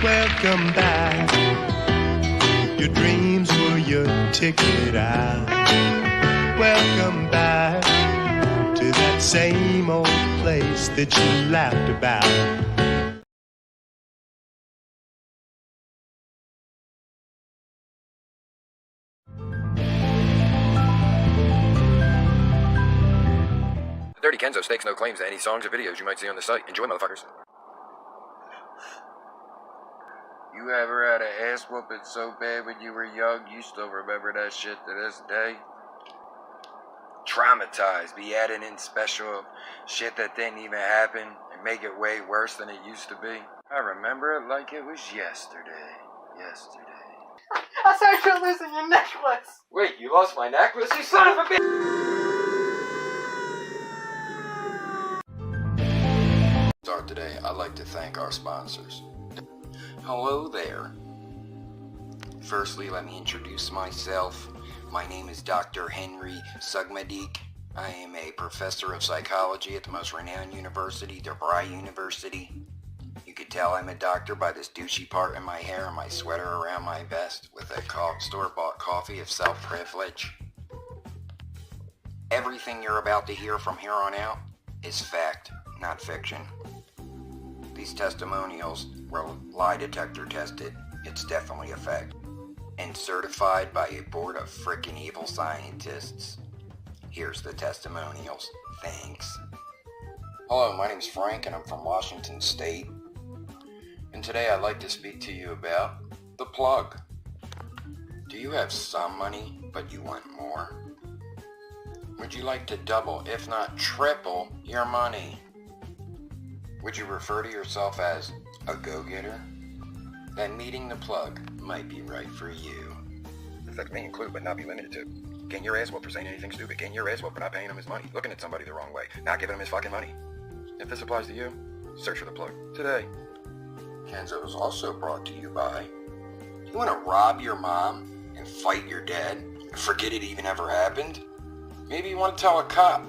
Welcome back. Your dreams were your ticket out. Welcome back to that same old place that you laughed about. The Dirty Kenzo stakes no claims to any songs or videos you might see on the site. Enjoy, motherfuckers. You ever had an ass whooping so bad when you were young, you still remember that shit to this day? Traumatized, be adding in special shit that didn't even happen and make it way worse than it used to be. I remember it like it was yesterday. I saw you losing your necklace! Wait, you lost my necklace, you son of a bitch! Start today, I'd like to thank our sponsors. Hello there. Firstly, let me introduce myself. My name is Dr. Henry Sugmadik. I am a professor of psychology at the most renowned university, DeVry University. You could tell I'm a doctor by this douchey part in my hair and my sweater around my vest with a store-bought coffee of self-privilege. Everything you're about to hear from here on out is fact, not fiction. These testimonials were lie detector tested. It's definitely a fact. And certified by a board of frickin' evil scientists. Here's the testimonials. Thanks. Hello, my name is Frank and I'm from Washington State. And today I'd like to speak to you about the plug. Do you have some money, but you want more? Would you like to double, if not triple, your money? Would you refer to yourself as a go-getter? Then meeting the plug might be right for you. Effects may include, but not be limited to: getting your ass whooped for saying anything stupid, getting your ass whooped for not paying him his money, looking at somebody the wrong way, not giving him his fucking money. If this applies to you, search for the plug today. Kenzo is also brought to you by: you want to rob your mom and fight your dad and forget it even ever happened? Maybe you want to tell a cop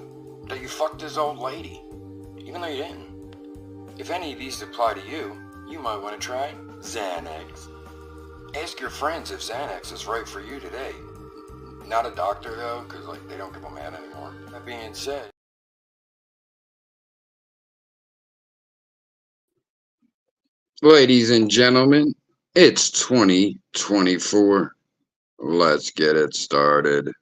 that you fucked his old lady, even though you didn't. If any of these apply to you, you might want to try Xanax. Ask your friends if Xanax is right for you today. Not a doctor though, because they don't give them out anymore. That being said, ladies and gentlemen, it's 2024. Let's get it started.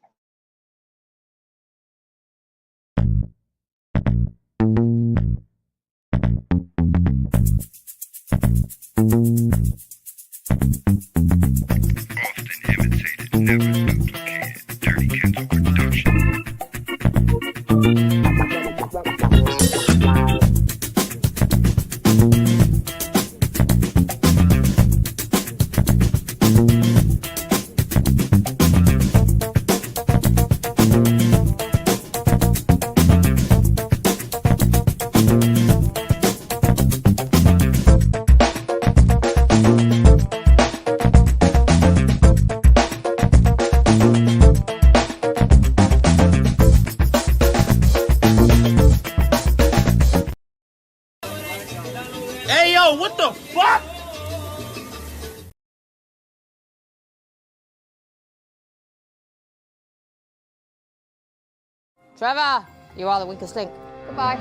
Often imitated, never duplicated. DirtyKenzoproductions. Trevor, you are the weakest link. Goodbye.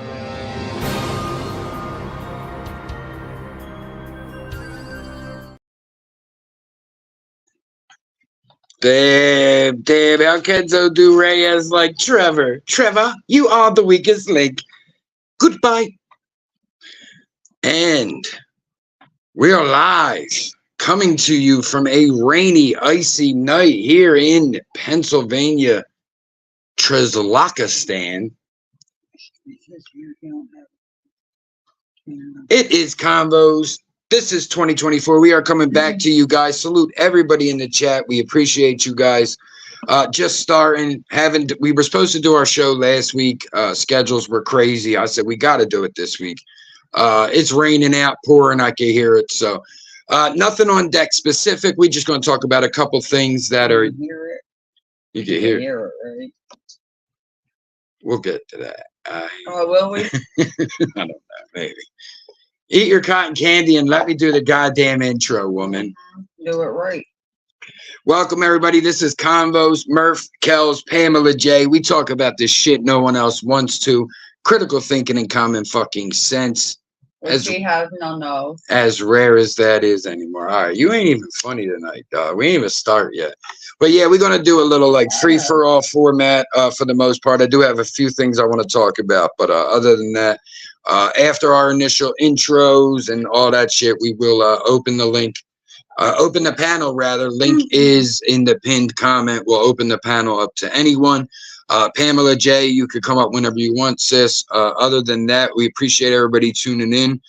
Damn, how Kenzo do Reyes like Trevor. Trevor, you are the weakest link. Goodbye. And we are live, coming to you from a rainy, icy night here in Pennsylvania, Trizlakistan. It is Convos. This is 2024. We are coming back to you guys. Salute everybody in the chat. We appreciate you guys. Just starting, we were supposed to do our show last week. Schedules were crazy. I said, we got to do it this week. It's raining out, pouring. I can hear it. So nothing on deck specific. We're just going to talk about a couple things that are. You can hear it, right? We'll get to that. Will we? I don't know. Maybe. Eat your cotton candy and let me do the goddamn intro, woman. Do it right. Welcome, everybody. This is Convos, Murph, Kellz, Pamela J. We talk about this shit no one else wants to. Critical thinking and common fucking sense. We have no. As rare as that is anymore. All right, you ain't even funny tonight, dog. We ain't even start yet. But yeah, we're going to do a little like free-for-all format for the most part. I do have a few things I want to talk about. But other than that, after our initial intros and all that shit, we will open the link. Open the panel, rather. Link is in the pinned comment. We'll open the panel up to anyone. Pamela J, you could come up whenever you want, sis. Other than that, we appreciate everybody tuning in.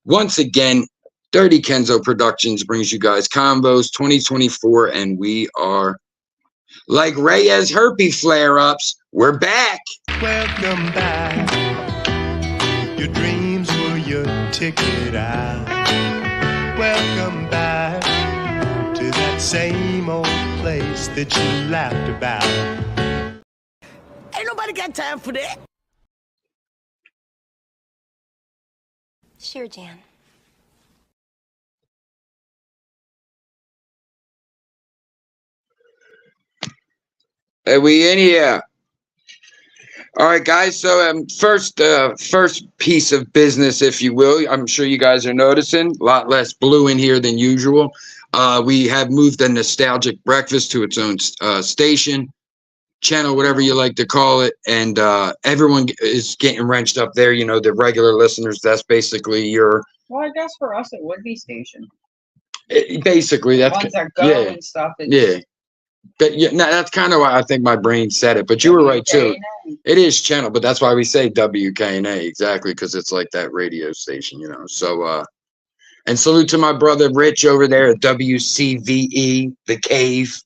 Once again, DirtyKenzoproductions brings you guys Convos 2024, and we are like Reyes herpes flare-ups. We're back. Welcome back. Your dreams were your ticket out. Welcome back to that same old place that you laughed about. Ain't nobody got time for that. Sure, Jan. Are we in here? All right, guys. So first piece of business, if you will. I'm sure you guys are noticing a lot less blue in here than usual. We have moved the Nostalgic Breakfast to its own station, channel, whatever you like to call it, and everyone is getting wrenched up there. You know, the regular listeners. That's basically your. Well, I guess for us it would be station. Basically, that's ones that go and stuff. Yeah. But yeah, no, that's kind of why I think my brain said it. But you were right too. It is channel, but that's why we say WKNA exactly, because it's like that radio station, you know. So and salute to my brother Rich over there at WCVE, the Cave.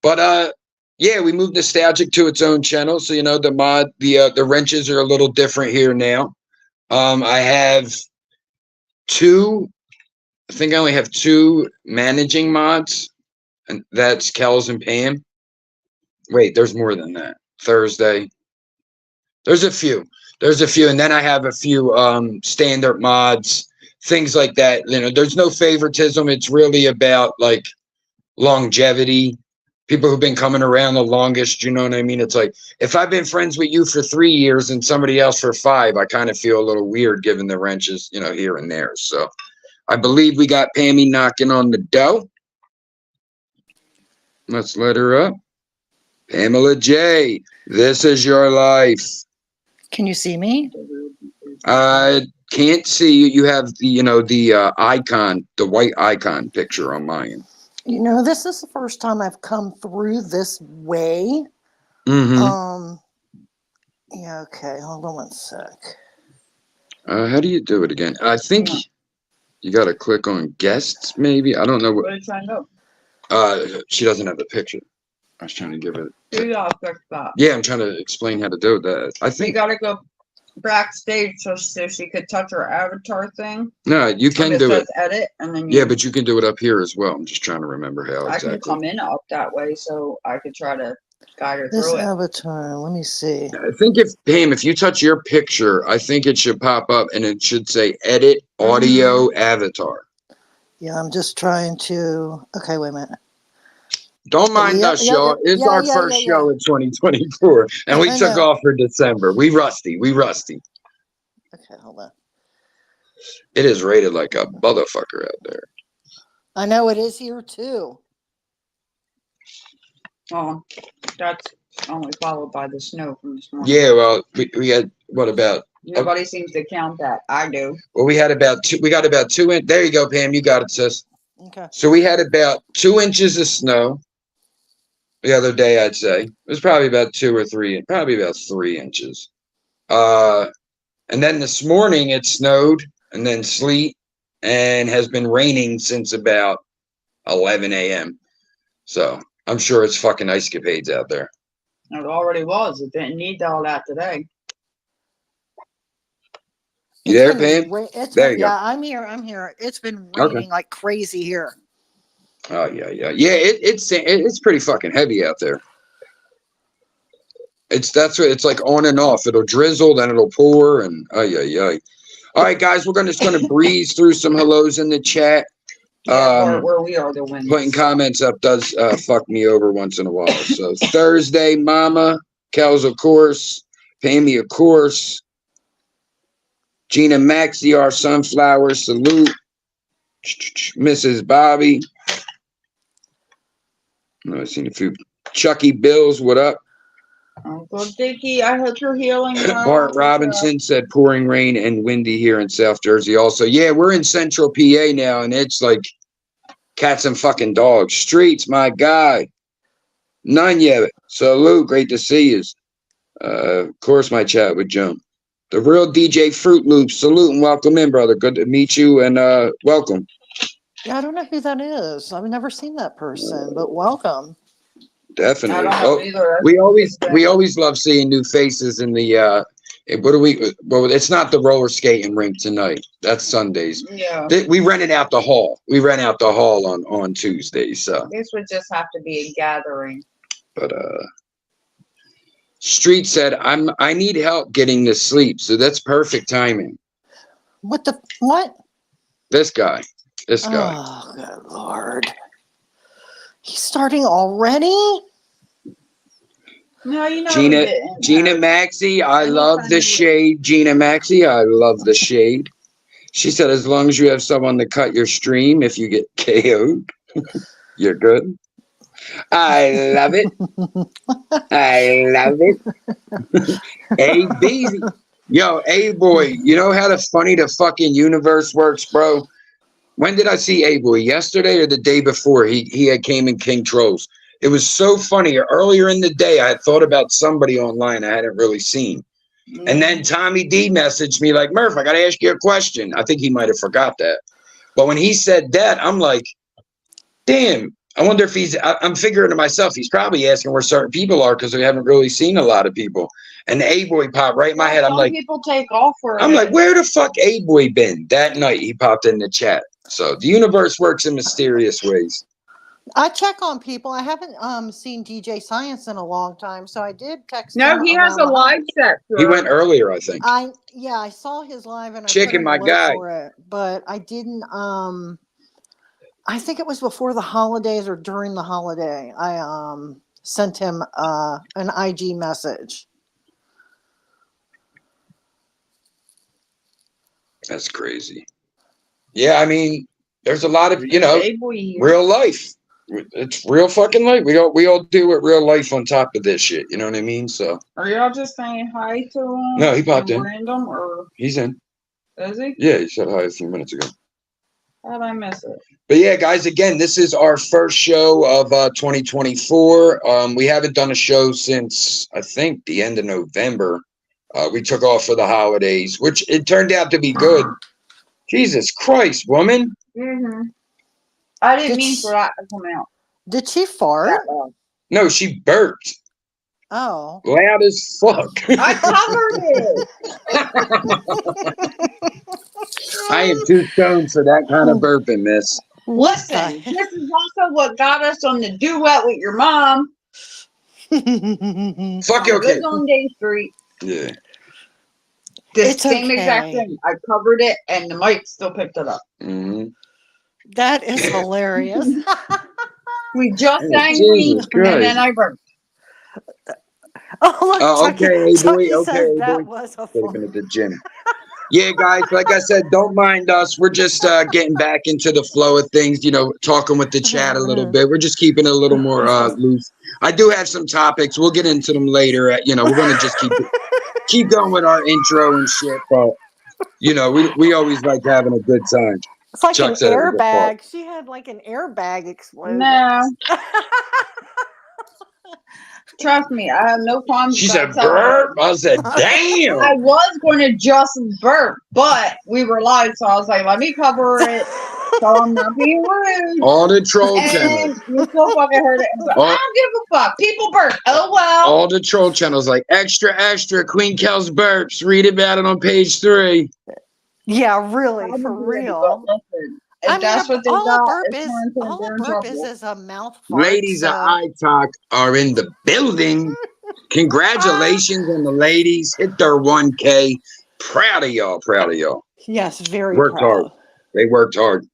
But yeah, we moved Nostalgic to its own channel, so you know the wrenches are a little different here now. I have two. I think I only have two managing mods. And that's Kellz and Pam. Wait, there's more than that. Thursday. There's a few, and then I have a few standard mods, things like that. You know, there's no favoritism. It's really about like longevity. People who've been coming around the longest, you know what I mean? It's like if I've been friends with you for 3 years and somebody else for 5, I kind of feel a little weird giving the wrenches, you know, here and there. So I believe we got Pammy knocking on the door. Let's let her up. Pamela J, this is your life. Can you see me? I can't see you. You have the, you know, the icon, the white icon picture on mine. You know, this is the first time I've come through this way. Mm-hmm. Yeah, okay. Hold on one sec. How do you do it again? I think you got to click on guests, maybe. I don't know what. What are you trying to do? She doesn't have the picture. I was trying to give it. You gotta fix that. Yeah, I'm trying to explain how to do that. I think you gotta go backstage so she could touch her avatar thing. No, you can do it. Edit, and then yeah, but you can do it up here as well. I'm just trying to remember how exactly. I can come in up that way, so I could try to guide her through it. This avatar. Let me see. I think if you touch your picture, I think it should pop up and it should say edit audio avatar. Yeah, I'm just trying to. Okay, wait a minute. Don't mind Yeah, us, yeah, y'all. It's yeah, our yeah, first yeah, show in 2024, and we I took know. off for December. We rusty. We rusty. Okay, hold on. It is rated like a motherfucker out there. I know it is here too. Oh, that's only followed by the snow from this morning. Yeah, well, we had what about? Nobody seems to count that. I do. Well, we had about two. We got about 2 inches. There you go, Pam. You got it, sis. Okay. So we had about 2 inches of snow the other day. I'd say it was probably about 2 or 3, probably about 3 inches. And then this morning it snowed and then sleet and has been raining since about 11 a.m. So I'm sure it's fucking ice capades out there. It already was. It didn't need all that today. You there, Pam? There you go. Yeah, I'm here. I'm here. It's been raining like crazy here. Oh yeah. It's pretty fucking heavy out there. That's what it's like, on and off. It'll drizzle, then it'll pour, and All right, guys, we're just gonna breeze through some hellos in the chat. Yeah, where we are the winners. Putting comments up does fuck me over once in a while. So Thursday, Mama, Kellz, of course, Pammy, of course, Gina Maxie, our sunflower, salute, Mrs. Bobby. I've seen a few. Chucky Bills, what up? Uncle Dickie, I hope you're healing. Bart Robinson said pouring rain and windy here in South Jersey also. Yeah, we're in central PA now, and it's like cats and fucking dogs. Streets, my guy. None yet. Salute, great to see you. Of course, my chat would jump. The real DJ Fruit Loops, salute and welcome in, brother. Good to meet you, and welcome. Yeah, I don't know who that is. I've never seen that person, but welcome. Definitely. Either. We always love seeing new faces in the well, it's not the roller skating rink tonight. That's Sundays. Yeah. We rented out the hall. We rent out the hall on Tuesdays. So this would just have to be a gathering. But Street said I need help getting to sleep, so that's perfect timing. What? This guy. Oh, good Lord. He's starting already? No, you know. Gina Maxie, I love the shade. Gina Maxie, I love the shade. She said, as long as you have someone to cut your stream, if you get KO'd, you're good. I love it. I love it. Hey, Beezy. Yo, A-Boy, you know how funny the fucking universe works, bro? When did I see A-Boy? Yesterday or the day before? He had came in King Trolls. It was so funny. Earlier in the day, I had thought about somebody online I hadn't really seen. And then Tommy D messaged me like, Murph, I got to ask you a question. I think he might have forgot that. But when he said that, I'm like, damn, I wonder if I'm figuring to myself, he's probably asking where certain people are because we haven't really seen a lot of people. And the A-Boy popped right in my head. I'm like, people take off for I'm like, where the fuck A-Boy been? That night he popped in the chat. So the universe works in mysterious ways. I check on people. I haven't seen DJ Science in a long time, so I did text him. No, he has a live set. He went earlier, I think. I saw his live and Chicken, my guy. For it, but I didn't. I think it was before the holidays or during the holiday. I sent him an IG message. That's crazy. Yeah, I mean, there's a lot of real life. It's real fucking life. We all deal with real life on top of this shit. You know what I mean? So are y'all just saying hi to him? No, he popped in. Random or he's in. Is he? Yeah, he said hi a few minutes ago. How'd I miss it? But yeah, guys, again, this is our first show of 2024. We haven't done a show since I think the end of November. We took off for the holidays, which it turned out to be good. Jesus Christ, woman. Mm-hmm. I didn't mean for that to come out. Did she fart? No, she burped. Oh. Loud as fuck. I covered it. I am too stoned for that kind of burping, miss. Listen, this is also what got us on the duet with your mom. Fuck you, okay. On Day Street. Yeah. This same exact thing. I covered it and the mic still picked it up. Mm-hmm. That is hilarious. We just sang Jesus and then Christ. I burped. Oh, look, Oh, Chucky, okay, hey, boy. Chucky Okay, said hey, that boy. was a Could have fun. been at the gym. Yeah, guys, like I said, don't mind us. We're just getting back into the flow of things, you know, talking with the chat a little bit. We're just keeping it a little more loose. I do have some topics. We'll get into them later. You know, we're going to just keep going with our intro and shit. But, you know, we always like having a good time. It's like Chuck an said it was a fart. airbag. She had like an airbag explosion. No. Trust me, I have no qualms. She about said, telling her. burp. I said, damn. I was going to just burp, but we were live, so I was like, let me cover it so I'm not being rude. All the troll channels. And you still fucking heard it. But I don't give a fuck. People burp. Oh, well. All the troll channels like, extra, extra, Queen Kellz burps. Read about it on page 3. Yeah, really, for real. Listen, if I mean, that's what they all got, a burp it's is, going to all burn a burp trouble. is a mouth fart. Ladies so. at iTalk are in the building. Congratulations on the ladies. Hit their 1K. Proud of y'all. Proud of y'all. Yes, very Worked proud. hard. They worked hard.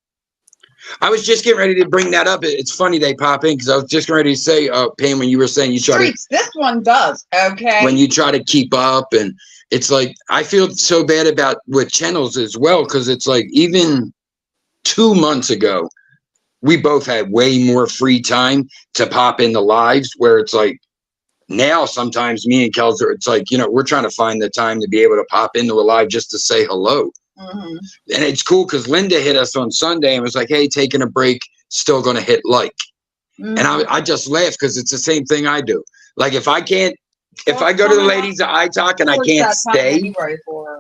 I was just getting ready to bring that up. It's funny they pop in because I was just getting ready to say, Pam, when you were saying you try Streets, this one does, okay? when you try to keep up, and it's like I feel so bad about with channels as well, because it's like even 2 months ago, we both had way more free time to pop in the lives, where it's like now sometimes me and Kellz are, it's like, you know, we're trying to find the time to be able to pop into a live just to say hello. Mm-hmm. And it's cool because Linda hit us on Sunday and was like, hey, taking a break, still going to hit like. Mm-hmm. And I just laugh because it's the same thing I do. Like if I go to the ladies at iTalk and I can't stay, anyway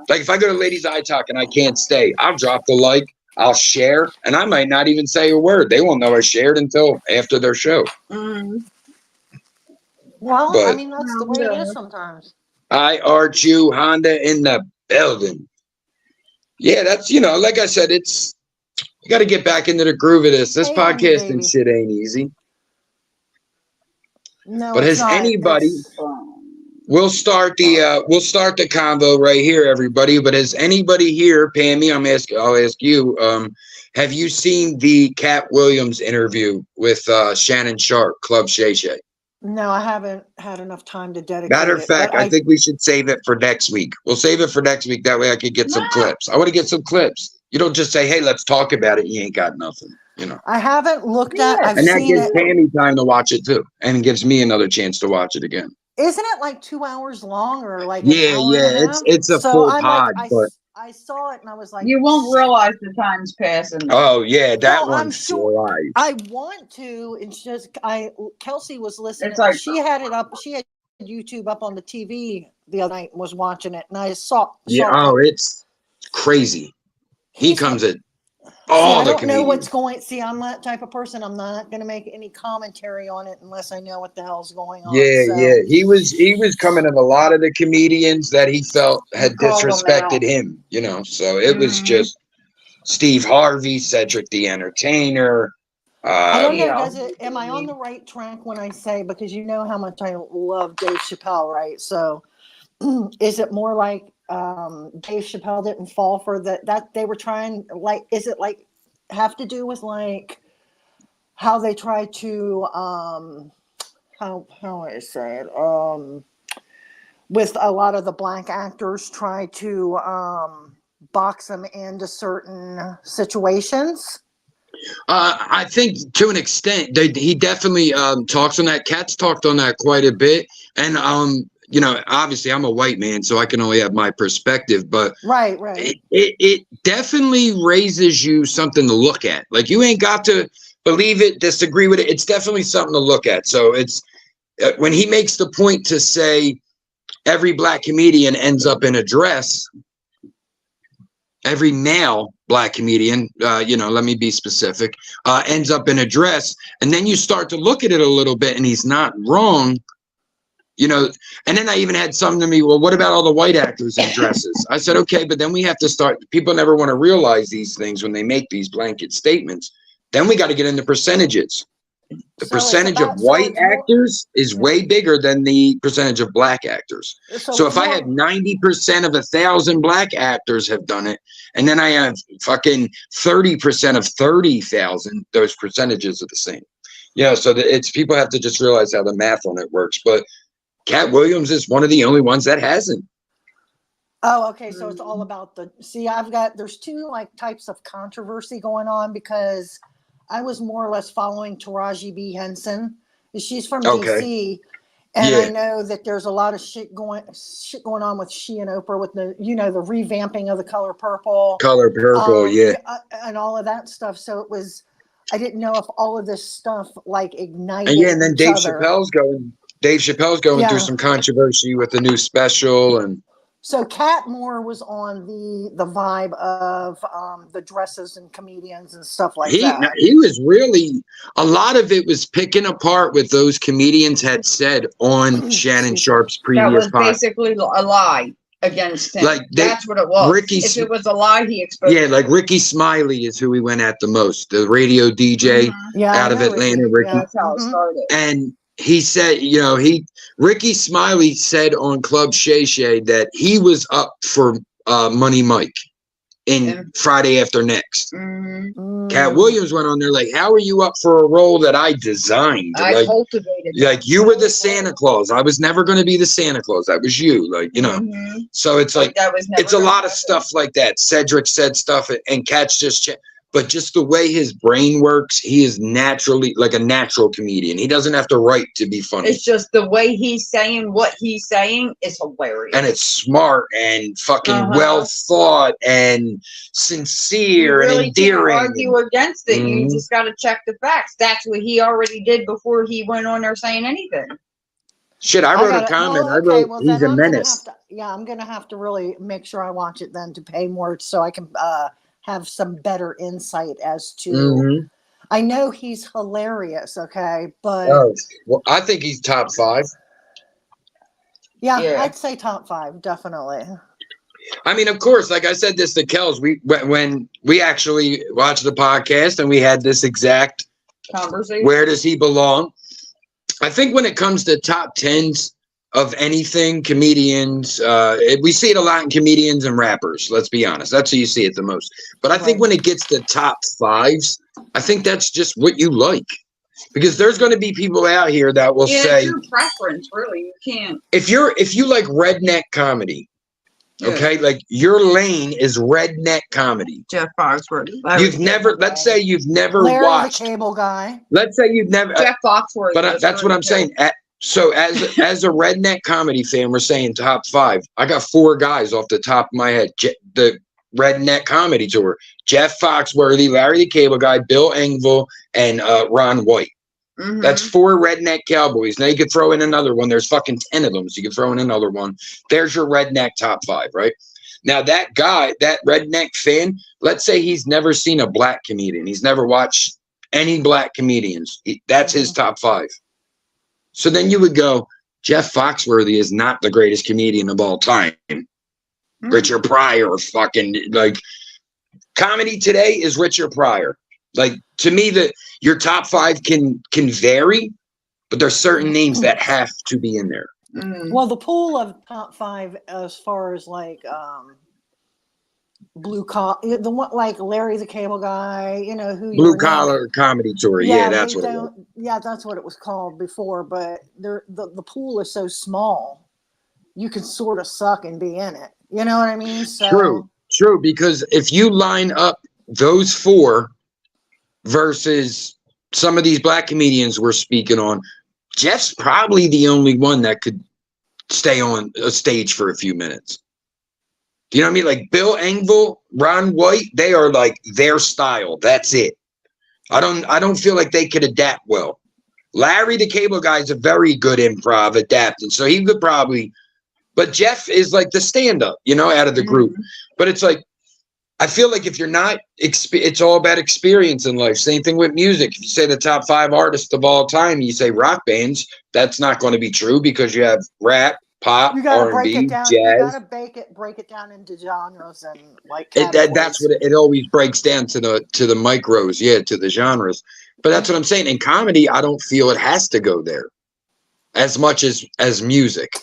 like if I go to ladies at iTalk and I can't stay, I'll drop the like, I'll share, and I might not even say a word. They won't know I shared until after their show. Mm-hmm. Well, But I mean, that's the way it is sometimes. I Art you Honda in the building. Yeah, that's, you know, like I said, it's, you got to get back into the groove of this. This Hey, podcasting baby. shit ain't easy. No, But it's has not. anybody? It's- We'll start the convo right here, everybody. But has anybody here, Pammy? I'll ask you. Have you seen the Cat Williams interview with Shannon Sharp, Club Shay Shay? No, I haven't had enough time to dedicate Matter of it, fact, but I think we should save it for next week. We'll save it for next week. That way I could get some clips. I want to get some clips. You don't just say, hey, let's talk about it. You ain't got nothing, you know. I haven't looked at. I've And that seen gives it. Pammy time to watch it too, and gives me another chance to watch it again. Isn't it like 2 hours long or like an Yeah, hour and a half? it's a So full I'm pod, like, but I saw it and I was like, You won't realize the time's passing. oh yeah, that No, I'm one's sure. live. I want to. It's just Kelsey was listening. It's like- She had it up. She had YouTube up on the TV the other night and was watching it, and I saw. Yeah, saw oh, it's crazy. He He's- comes at See, all I the don't know what's comedians. going. See, I'm that type of person. I'm not going to make any commentary on it unless I know what the hell's going on. Yeah, so. yeah. He was coming at a lot of the comedians that he felt had Call them disrespected out. him, you know. So it was Mhm. just Steve Harvey, Cedric the Entertainer. I don't know. Yeah. Does it? Am I on the right track when I say, because you know how much I love Dave Chappelle, right? So, is it more like Dave Chappelle didn't fall for that they were trying? Like, is it like have to do with like how they try to how do I say it? With a lot of the black actors try to box them into certain situations. I think to an extent, he definitely talks on that. Cat's talked on that quite a bit, and you know, obviously, I'm a white man, so I can only have my perspective. But Right. it definitely raises you something to look at. Like you ain't got to believe it, disagree with it. It's definitely something to look at. So it's when he makes the point to say every black comedian ends up in a dress. Every male black comedian, you know, let me be specific, ends up in a dress. And then you start to look at it a little bit and he's not wrong, you know. And then I even had some to me, well, what about all the white actors in dresses? I said, okay, but then we have to start, people never want to realize these things when they make these blanket statements. Then we got to get into percentages. The So it's percentage of about- so white it's more- actors is way bigger than the percentage of black actors. So it's if I more- had 90% of 1,000 black actors have done it, and then I have fucking 30% of 30,000, those percentages are the same. You know, so it's people have to just realize how the math on it works. But Cat Williams is one of the only ones that hasn't. Oh, okay. So it's all about there's two like types of controversy going on, because I was more or less following Taraji B. Henson. She's from DC. And I know that there's a lot of shit going on with she and Oprah with the, you know, the revamping of the Color Purple. Color Purple, and all of that stuff. So it was, I didn't know if all of this stuff like ignited. And then Dave Chappelle's going through some controversy with the new special. And so Cat Moore was on the vibe of the dresses and comedians and stuff like that. He was really, a lot of it was picking apart what those comedians had said on Shannon Sharp's previous That was basically a lie against him. Like that's what it was. If it was a lie, he exposed it. like Ricky Smiley is who he went at the most, the radio DJ out of Atlanta. Ricky. That's how it started. And he said, you know, Ricky Smiley said on Club Shay Shay that he was up for Money Mike in Friday After Next. Cat Williams went on there like, how are you up for a role that I designed? I cultivated. Like you were the Santa Claus. I was never going to be the Santa Claus. That was you. Like, you know. So it's like it's a lot of stuff like that. Cedric said stuff and Cat's just but just the way his brain works, he is naturally like a natural comedian. He doesn't have to write to be funny. It's just the way he's saying what he's saying is hilarious. And it's smart and fucking well thought and sincere and endearing. Can't argue against it. You just got to check the facts. That's what he already did before he went on there saying anything. Shit, I wrote a comment. I wrote, he's a menace. I'm going to have to really make sure I watch it then to pay more so I can have some better insight as to. I know he's hilarious, okay, but well, I think he's top 5. Yeah, I'd say top 5, definitely. I mean, of course, like I said this to Kellz, when we actually watched the podcast and we had this exact conversation, where does he belong? I think when it comes to top 10s of anything, comedians, we see it a lot in comedians and rappers. Let's be honest, that's who you see it the most. But I think when it gets to top 5s, I think that's just what you like, because there's going to be people out here that will say, it's your preference, really. You can't. If you like redneck comedy, okay, like your lane is redneck comedy. Jeff Foxworthy. You've never, let's say you've never Larry watched the Cable Guy. Let's say you've never Jeff Foxworthy. But that's what I'm saying. So as a redneck comedy fan, we're saying top 5. I got 4 guys off the top of my head. The redneck comedy tour: Jeff Foxworthy, Larry the Cable Guy, Bill Engvall, and Ron White. That's 4 redneck cowboys. Now you could throw in another one. There's fucking 10 of them, so you can throw in another one. There's your redneck top 5, right? Now that guy, that redneck fan, let's say he's never seen a black comedian. He's never watched any black comedians. That's his top 5. So then you would go, Jeff Foxworthy is not the greatest comedian of all time. Richard Pryor, fucking, like, comedy today is Richard Pryor. Like, to me, your top 5 can vary, but there's certain names that have to be in there. Well, the pool of top 5 as far as like blue collar, the one like Larry the Cable Guy, you know, who Blue Collar Comedy Tour. Yeah, that's what it was. Yeah, that's what it was called before. But the pool is so small, you can sort of suck and be in it. You know what I mean? So, True. Because if you line up those 4 versus some of these black comedians we're speaking on, Jeff's probably the only one that could stay on a stage for a few minutes. Do you know what I mean? Like Bill Engvall, Ron White, they are like their style. That's it. I don't feel like they could adapt well. Larry the Cable Guy is a very good improv adapting, so he could probably. But Jeff is like the stand-up, you know, out of the group. But it's like, I feel like if you're not, it's all about experience in life. Same thing with music. If you say the top 5 artists of all time, you say rock bands, that's not going to be true because you have rap, pop, R&B, jazz. You gotta break it down into genres and like that's what it always breaks down to the micros, to the genres. But that's what I'm saying. In comedy, I don't feel it has to go there as much as music.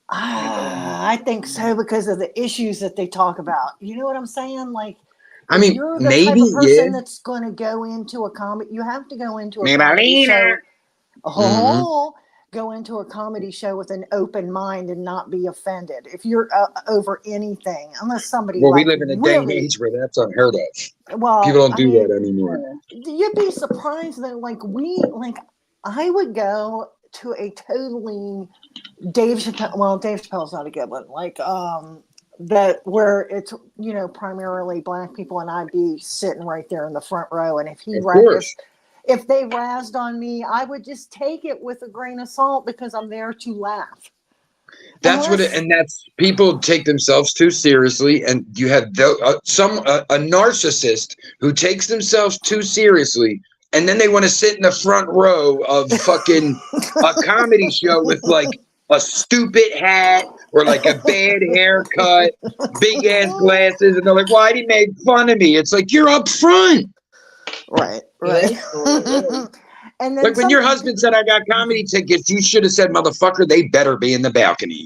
I think so, because of the issues that they talk about. You know what I'm saying? Like, I mean, you're the maybe, type of person yeah. that's going to go into a comedy. You have to go into a Me comedy Marina. show. Go into a comedy show with an open mind and not be offended if you're over anything, unless somebody Well, we like live in a day and really. age where that's unheard of. Well, People don't I do mean, that anymore. you'd be surprised that I would go to a totally Dave Chappelle. Well, Dave Chappelle's not a good one. That where it's primarily black people, and I'd be sitting right there in the front row, and if they razzed on me, I would just take it with a grain of salt because I'm there to laugh. That's that's people take themselves too seriously, and you have a narcissist who takes themselves too seriously, and then they want to sit in the front row of fucking a comedy show with like a stupid hat or like a bad haircut, big ass glasses, and they're like, "Why'd he make fun of me?" It's like, you're up front. Right. And then like when your husband said, "I got comedy tickets," you should have said, "Motherfucker, they better be in the balcony."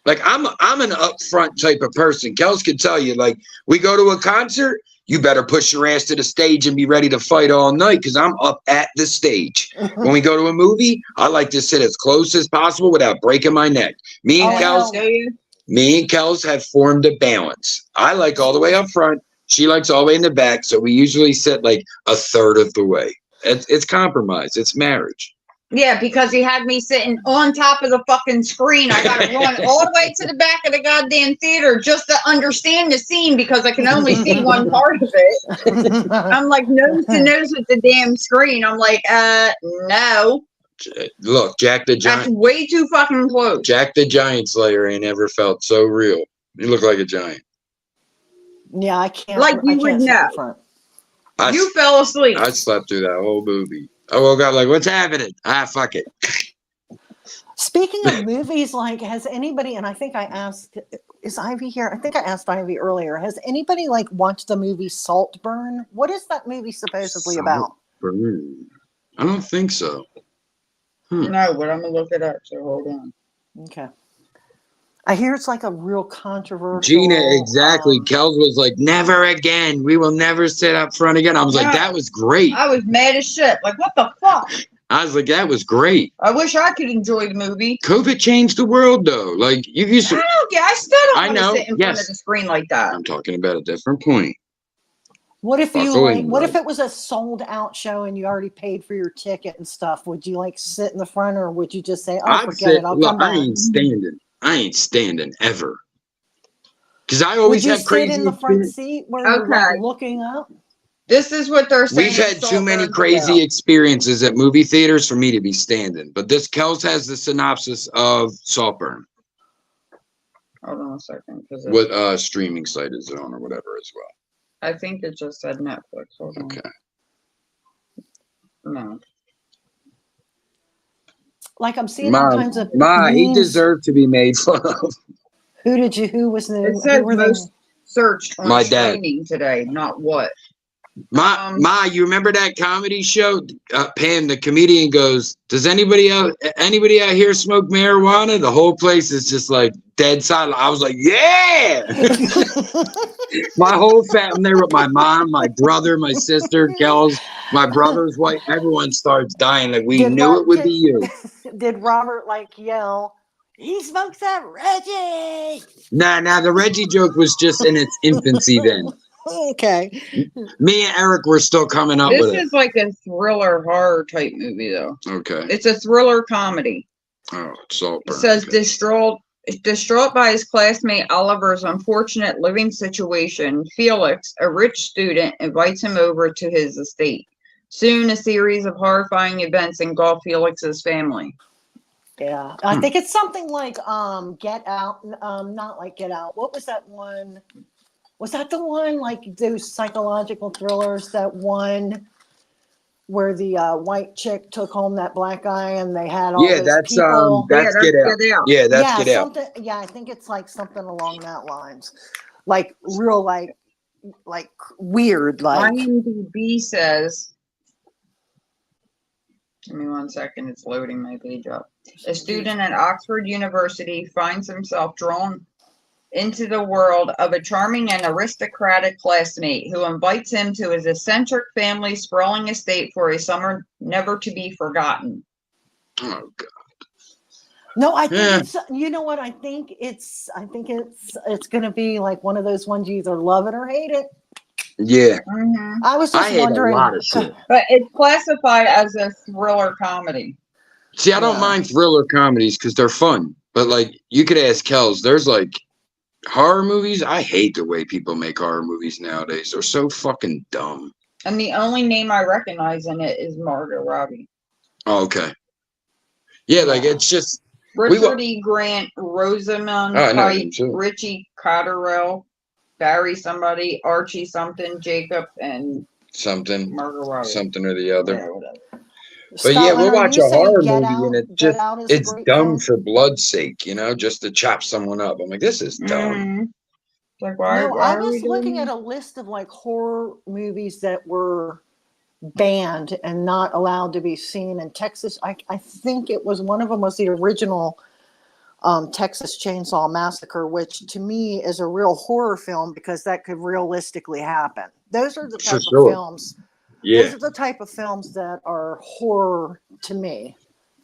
Like I'm an upfront type of person. Kellz can tell you, like, we go to a concert, you better push your ass to the stage and be ready to fight all night because I'm up at the stage. When we go to a movie, I like to sit as close as possible without breaking my neck. Me and Kellz have formed a balance. I like all the way up front. She likes all the way in the back. So we usually sit like a third of the way. It's compromise. It's marriage. Yeah, because he had me sitting on top of the fucking screen. I got to run all the way to the back of the goddamn theater just to understand the scene because I can only see one part of it. I'm like nose to nose with the damn screen. I'm like, no. Look, Jack the Giant. That's way too fucking close. Jack the Giant Slayer ain't ever felt so real. You look like a giant. Yeah, I can't. Like you would know. You fell asleep. I slept through that whole movie. I woke up like, what's happening? Fuck it. Speaking of movies, like, has anybody, and I think I asked, is Ivy here? I think I asked Ivy earlier. Has anybody, like, watched the movie Saltburn? What is that movie supposedly about? Saltburn. I don't think so. No, but I'm going to look it up, so hold on. Okay. I hear it's like a real controversial. Gina, exactly. Kellz was like, never again. We will never sit up front again. I was like, that was great. I was mad as shit. Like, what the fuck? I was like, that was great. I wish I could enjoy the movie. COVID changed the world, though. Like, you used to. I still don't want to sit in front of the screen like that. I'm talking about a different point. What if what if it was a sold out show and you already paid for your ticket and stuff? Would you like sit in the front or would you just say, oh, forget it, I'll come back? I ain't standing ever. Because I always have crazy. Would you sit in the front seat where you're like looking up? This is what they're saying. We've had too many crazy experiences at movie theaters for me to be standing. But this Kellz has the synopsis of Saltburn. Hold on a second. What streaming site is it on or whatever as well? I think it just said Netflix. Hold on. Okay. No. Like I'm seeing all kinds of he deserved to be made fun of. Who was the? It said most searched on streaming today, not what. You remember that comedy show? Pam, the comedian, goes, "Does anybody out here smoke marijuana?" The whole place is just like dead silent. I was like, "Yeah!" My whole family there with my mom, my brother, my sister, Kellz, my brother's wife. Everyone starts dying. Like we knew it would be you. Did Robert like yell? He smokes that Reggie. Nah. The Reggie joke was just in its infancy then. Okay. Me and Eric were still coming up with it. This is like a thriller horror type movie, though. Okay. It's a thriller comedy. Oh, it's Saltburn. It says distraught by his classmate Oliver's unfortunate living situation, Felix, a rich student, invites him over to his estate. Soon, a series of horrifying events engulf Felix's family. Yeah, I think it's something like Get Out. Not like Get Out. What was that one? Was that the one like those psychological thrillers? That one where the white chick took home that black guy and they had all those people. That's Get Out. Yeah, that's Get Out. Yeah, I think it's like something along that lines, like real like weird. Like IMDb says. Give me 1 second. It's loading my page up. A student at Oxford University finds himself drawn into the world of a charming and aristocratic classmate who invites him to his eccentric family's sprawling estate for a summer never to be forgotten. Oh God. No, I think it's, you know what? I think it's going to be like one of those ones you either love it or hate it. Yeah. I was just wondering. A lot of shit. But it's classified as a thriller comedy. See, I don't mind thriller comedies because they're fun. But like, you could ask Kellz, there's like horror movies. I hate the way people make horror movies nowadays. They're so fucking dumb. And the only name I recognize in it is Margot Robbie. Oh, okay. Yeah, like it's just Richard E. Grant, Rosamund Pike, Richie Cotterill, Barry somebody, Archie something, Jacob, and something, Margot Robbie. Something or the other. Yeah, whatever. But yeah, we'll watch a horror movie and it's dumb film? for blood's sake, you know, just to chop someone up. I'm like, this is dumb. Like, why I are was we looking doing at a list of like horror movies that were banned and not allowed to be seen in Texas. I think it was one of them was the original Texas Chainsaw Massacre, which to me is a real horror film because that could realistically happen. Those are the type of films. Yeah. Those are the type of films that are horror to me.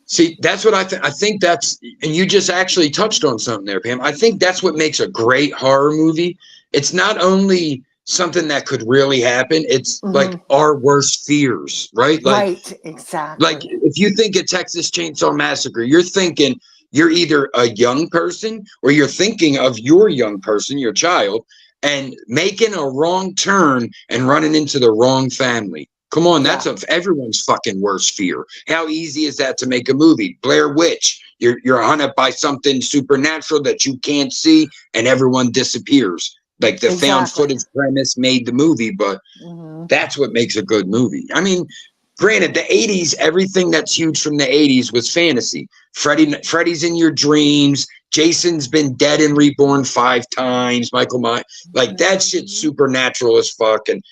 See, that's what I think. I think that's, and you just actually touched on something there, Pam. I think that's what makes a great horror movie. It's not only something that could really happen, it's like our worst fears, right? Like, right, exactly. Like if you think of Texas Chainsaw Massacre, you're thinking you're either a young person or you're thinking of your young person, your child, and making a wrong turn and running into the wrong family. Come on, that's everyone's fucking worst fear. How easy is that to make a movie? Blair Witch, you're hunted by something supernatural that you can't see, and everyone disappears. Like the found footage premise made the movie, but that's what makes a good movie. I mean, granted, the 80s, everything that's huge from the 80s was fantasy. Freddy's in your dreams. Jason's been dead and reborn 5 times. Michael Myers, like that shit's supernatural as fuck. And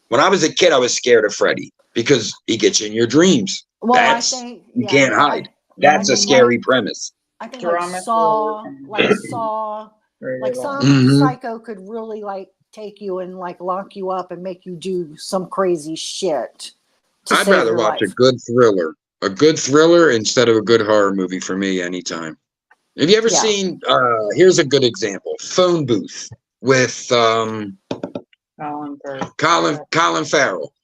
when I was a kid, I was scared of Freddy because he gets you in your dreams. Well, that's, I think you can't hide. That's a scary premise. I think like Saw, like some psycho could really like take you and like lock you up and make you do some crazy shit. I'd rather watch a good thriller instead of a good horror movie for me anytime. Have you ever seen, here's a good example, Phone Booth with Colin Farrell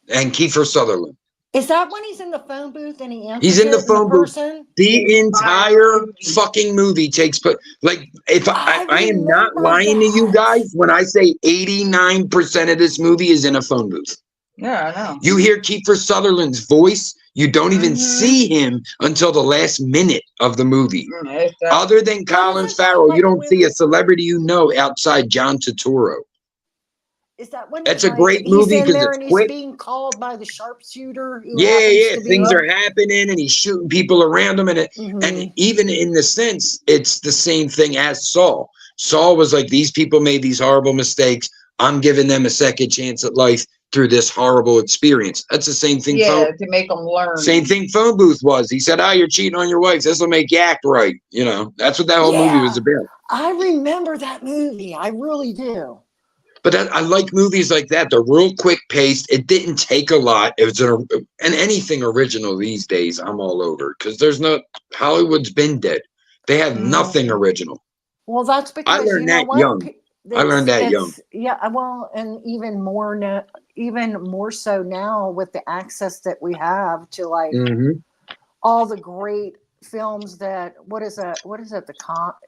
and Kiefer Sutherland. Is that when he's in the phone booth and he answers? He's in the phone booth. The entire fucking movie takes place. Like, if I am not lying to you guys when I say 89% of this movie is in a phone booth. Yeah, I know. You hear Kiefer Sutherland's voice. You don't even see him until the last minute of the movie. Other than Colin Farrell, you don't see a celebrity you know outside John Turturro. Is that when that's a great movie because it's quick. He's being called by the sharpshooter. Yeah. Things are happening, and he's shooting people around him, and and even in the sense, it's the same thing as Saw. Saw was like, these people made these horrible mistakes. I'm giving them a second chance at life through this horrible experience. That's the same thing. Yeah, to make them learn. Same thing Phone Booth was. He said, you're cheating on your wife. This will make you act right. You know, that's what that whole movie was about. I remember that movie. I really do. But I like movies like that. They're real quick paced. It didn't take a lot. It was and anything original these days, I'm all over because Hollywood's been dead. They have nothing original. Well, that's because I learned that young. I learned that young. Yeah, well, and even more so now with the access that we have to like all the great films that what is it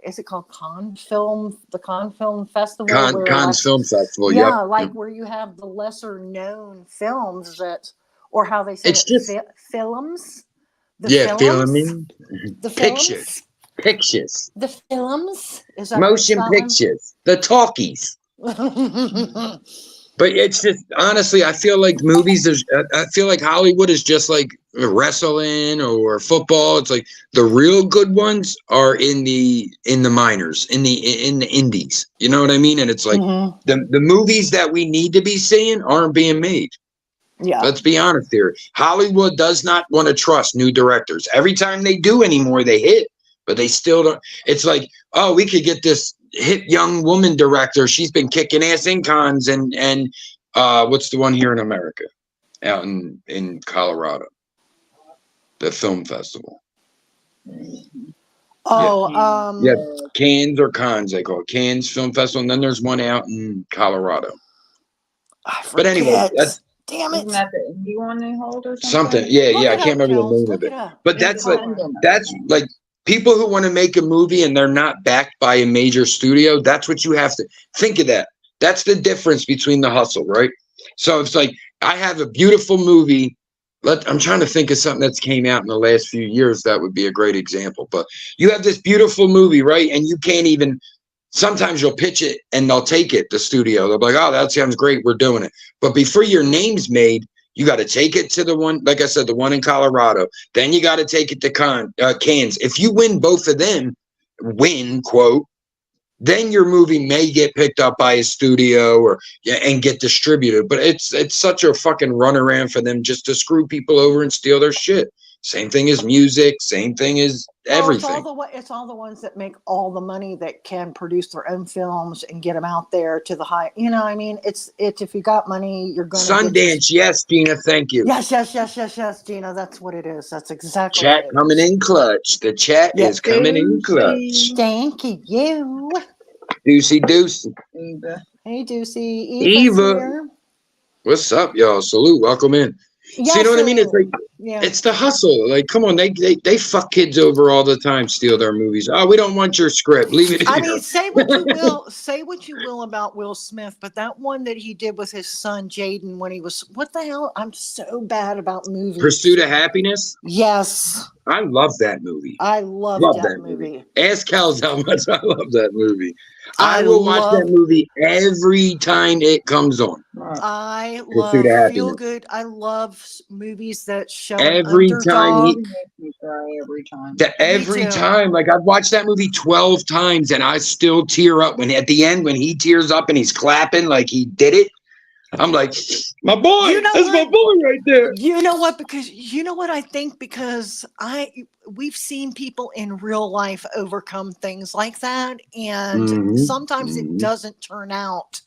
is it called the Cannes Film Festival? Cannes Film Festival, like where you have the lesser known films that, or how they say it's just films. Filming. The pictures. The films. Is that motion pictures. The talkies. But it's just, honestly, I feel like I feel like Hollywood is just like wrestling or football. It's like the real good ones are in the minors, in the indies. You know what I mean? And it's like the movies that we need to be seeing aren't being made. Yeah. Let's be honest here. Hollywood does not want to trust new directors. Every time they do anymore, they hit, but they still don't. It's like, we could get this hip young woman director. She's been kicking ass in cons and what's the one here in America, out in Colorado, the film festival. Oh, yeah, Cans or Cons they call it, Cans Film Festival, and then there's one out in Colorado. But anyway, that's damn it. Isn't that the indie one they hold or something? Yeah, Look I it can't up, remember Kellz. the name Look of it. it up. But that's like people who want to make a movie and they're not backed by a major studio. That's what you have to think of that. That's the difference between the hustle, right? So it's like I have a beautiful movie. I'm trying to think of something that's came out in the last few years that would be a great example. But you have this beautiful movie, right? And you can't even. Sometimes you'll pitch it and they'll take it, the studio. They'll be like, oh, that sounds great. We're doing it. But before your name's made, you got to take it to the one, like I said, the one in Colorado. Then you got to take it to Cans. If you win both of them, quote, then your movie may get picked up by a studio and get distributed. But it's such a fucking runaround for them just to screw people over and steal their shit. Same thing as music. Same thing as everything. It's all the ones that make all the money that can produce their own films and get them out there to the high. You know, I mean, it's if you got money, you're going to Sundance. Yes, Gina. Thank you. Yes, Gina. That's what it is. That's exactly chat what it coming is. in clutch. The chat is coming in clutch. Thank you. Deucey. Hey, Deucey. Eva. What's up, y'all? Salute. Welcome in. Yeah, so you know what I mean? It's like, yeah. It's the hustle. Like, come on, they fuck kids over all the time, steal their movies. Oh, we don't want your script. Leave it here. I mean, say what you will about Will Smith, but that one that he did with his son Jaden when he was, what the hell? I'm so bad about movies. Pursuit of Happiness? Yes. I love that movie. I love that movie. Ask Kellz how much I love that movie. I will watch that movie every time it comes on. I love feel good. I love movies that show every time. Every time. Like I've watched that movie 12 times and I still tear up when at the end when he tears up and he's clapping like he did it. I'm like, my boy, that's my boy right there. You know what? Because you know what I think? Because we've seen people in real life overcome things like that. And sometimes it doesn't turn out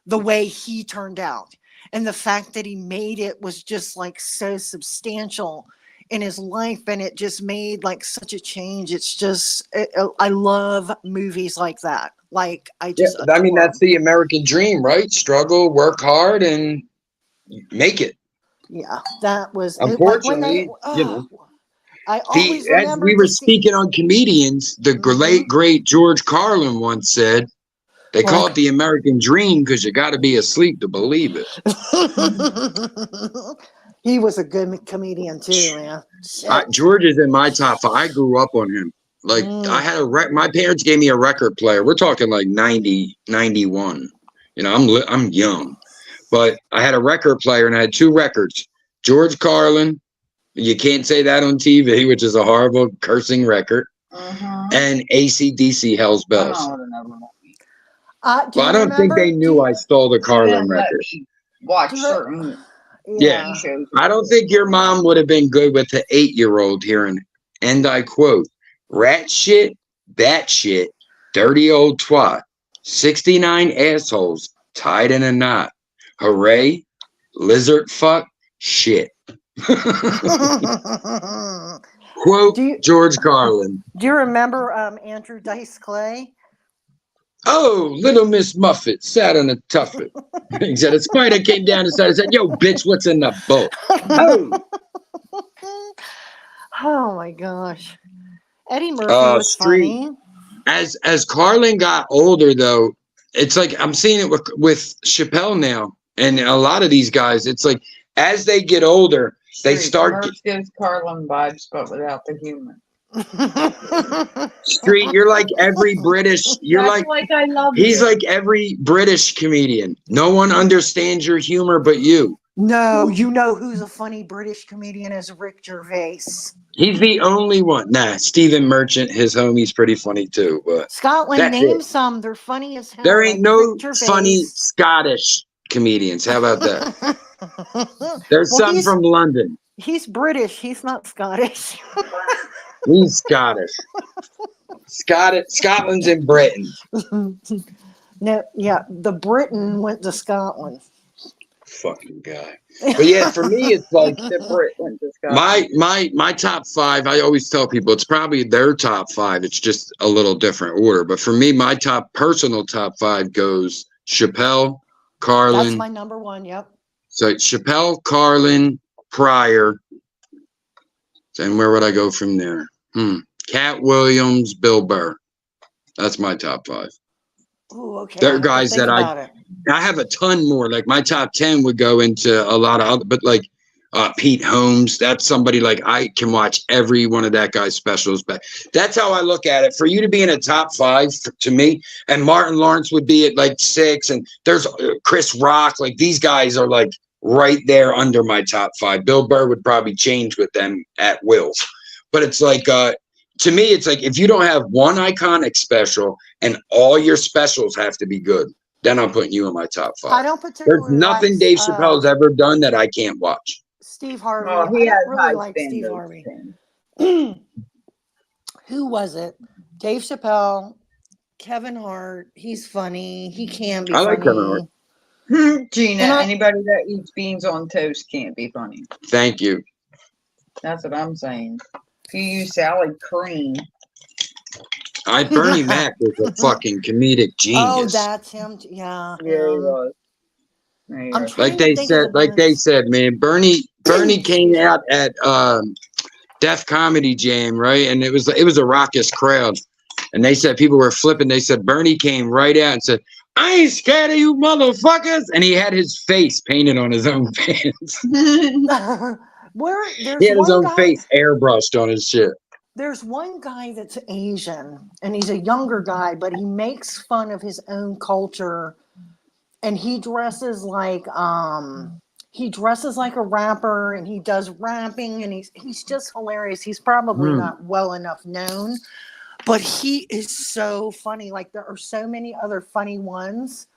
the way he turned out. And the fact that he made it was just like so substantial in his life. And it just made like such a change. It's just, I love movies like that. Like I mean, that's the American dream, right? Struggle, work hard, and make it. Yeah, that was unfortunately. I always as we were speaking on comedians, the great George Carlin once said, "They call it the American dream because you got to be asleep to believe it." He was a good comedian too, man. George is in my top 5. I grew up on him. Like I had my parents gave me a record player. We're talking like 90, 91. You know, I'm young, but I had a record player and I had 2 records. George Carlin, you can't say that on TV, which is a horrible cursing record, and AC/DC Hell's Bells. I don't think they knew I stole the Carlin record. Watch certain shows. I don't think your mom would have been good with the 8-year-old hearing, and I quote, "Rat shit, bat shit, dirty old twat, 69 assholes tied in a knot. Hooray, lizard fuck, shit." Quote George Carlin. Do you remember Andrew Dice Clay? Oh, little Miss Muffet sat on a tuffet. He said, a spider came down and said, yo, bitch, what's in the bowl? Oh my gosh. Eddie Murphy was funny. As Carlin got older, though, it's like I'm seeing it with Chappelle now, and a lot of these guys. It's like as they get older, they start. Gives Carlin vibes, but without the humor. Street, you're like every British. You're like I love. He's like every British comedian. No one understands your humor but you. No, you know who's a funny British comedian is Rick Gervais. He's the only one. Nah, Stephen Merchant, his homie's pretty funny too. But Scotland, name some. They're funny as hell. There ain't no funny Scottish comedians. How about that? There's some from London. He's British. He's not Scottish. He's Scottish. Scotland's in Britain. No, yeah, the Briton went to Scotland. Fucking guy. But yeah, for me, it's like The Brit went to Scotland. my top 5. I always tell people it's probably their top 5. It's just a little different order. But for me, my personal top 5 goes Chappelle, Carlin. That's my number 1. Yep. So Chappelle, Carlin, Pryor. And where would I go from there? Cat Williams, Bill Burr. That's my top 5. Oh, okay. They're guys that I have a ton more. Like my top 10 would go into a lot of other, but like Pete Holmes, that's somebody like I can watch every one of that guy's specials. But that's how I look at it. For you to be in a top 5 to me, and Martin Lawrence would be at like 6, and there's Chris Rock. Like these guys are like right there under my top 5. Bill Burr would probably change with them at will. But it's like to me, it's like if you don't have one iconic special and all your specials have to be good, then I'm putting you in my top 5. I don't particularly. There's nothing Dave Chappelle's ever done that I can't watch. Steve Harvey. Oh, he I has don't high really like Steve standards. Harvey. Who was it? Dave Chappelle, Kevin Hart. He's funny. He can be. I like funny. Kevin Hart. Gina, anybody that eats beans on toast can't be funny. Thank you. That's what I'm saying. If you use salad cream. Bernie Mac was a fucking comedic genius. Oh, that's him. Yeah. Yeah, he was. I'm trying Like to they think said, of the like they ones- said, man, Bernie came out at Def Comedy Jam, right? And it was a raucous crowd. And they said people were flipping. They said Bernie came right out and said, "I ain't scared of you motherfuckers." And he had his face painted on his own pants. Where He had his own face airbrushed on his shit. There's one guy that's Asian, and he's a younger guy, but he makes fun of his own culture, and he dresses like a rapper, and he does rapping, and he's just hilarious. He's probably not well enough known, but he is so funny. Like there are so many other funny ones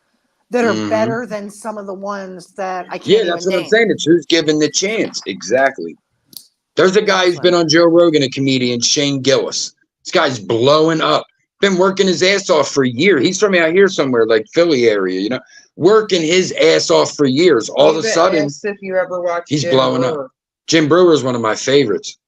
that are better than some of the ones that I can't. Yeah, that's what I'm saying. It's who's given the chance. Exactly. There's a guy who's been on Joe Rogan, a comedian, Shane Gillis. This guy's blowing up. Been working his ass off for a year. He's from out here somewhere, like Philly area, you know, working his ass off for years. All of a sudden, if you ever watched he's Jim blowing Brewer. up. Jim Brewer is one of my favorites.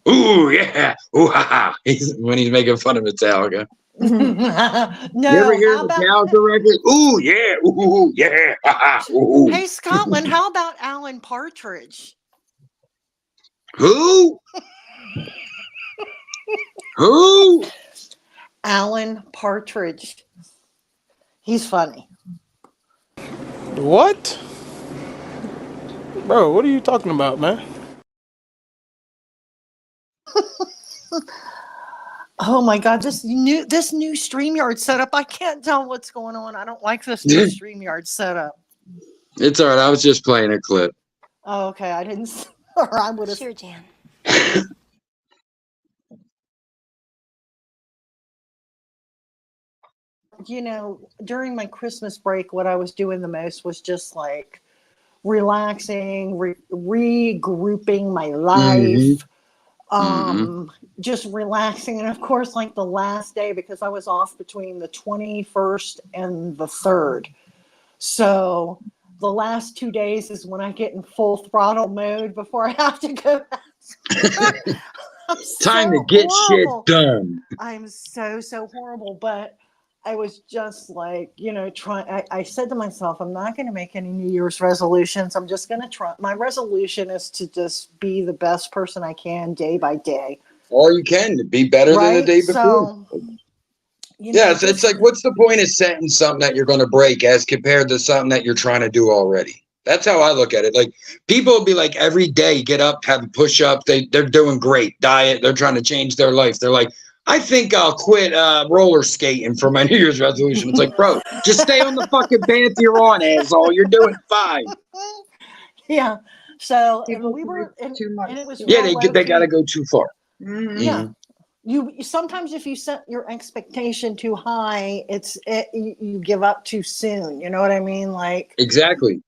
Ooh, yeah. Ooh, ha, ha. When he's making fun of Metallica. No, You ever hear the Metallica record? Ooh, yeah. Ooh, yeah. Ha, ha. Ooh. Hey, Scotland, how about Alan Partridge? Who? Who? Alan Partridge. He's funny. What? Bro, what are you talking about, man? Oh my God, this new StreamYard setup. I can't tell what's going on. I don't like this new StreamYard setup. It's all right. I was just playing a clip. Oh, okay. I didn't, or I would have. Sure, Jan. You know, during my Christmas break, what I was doing the most was just like relaxing, regrouping my life, just relaxing. And of course, like the last day, because I was off between the 21st and the 3rd. So the last 2 days is when I get in full throttle mode before I have to go back. Time to get shit done. I'm so horrible, but I was just like, you know, I said to myself, I'm not going to make any New Year's resolutions. I'm just going to try. My resolution is to just be the best person I can day by day. All you can to be better than the day before. So, it's like, what's the point of setting something that you're going to break as compared to something that you're trying to do already? That's how I look at it. Like people will be like every day, get up, have a push up. They're doing great diet. They're trying to change their life. They're like, I think I'll quit roller skating for my New Year's resolution. It's like, bro, just stay on the fucking path you're on, asshole. You're doing fine. Yeah. So People we were, and it was they got to go too far. Yeah. You sometimes if you set your expectation too high, you give up too soon. You know what I mean? Like exactly.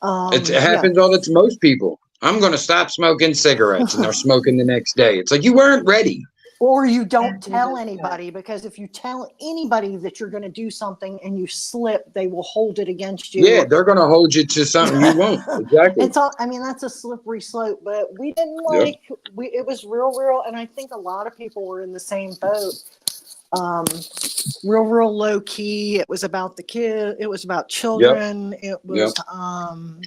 It happens all to most people. I'm going to stop smoking cigarettes, and they're smoking the next day. It's like you weren't ready. Or you don't tell anybody, because if you tell anybody that you're going to do something and you slip, they will hold it against you. Yeah, they're going to hold you to something you won't. Exactly. It's all, I mean, that's a slippery slope, but we didn't it was real. And I think a lot of people were in the same boat. Real low key. It was about the kid. It was about children. It was,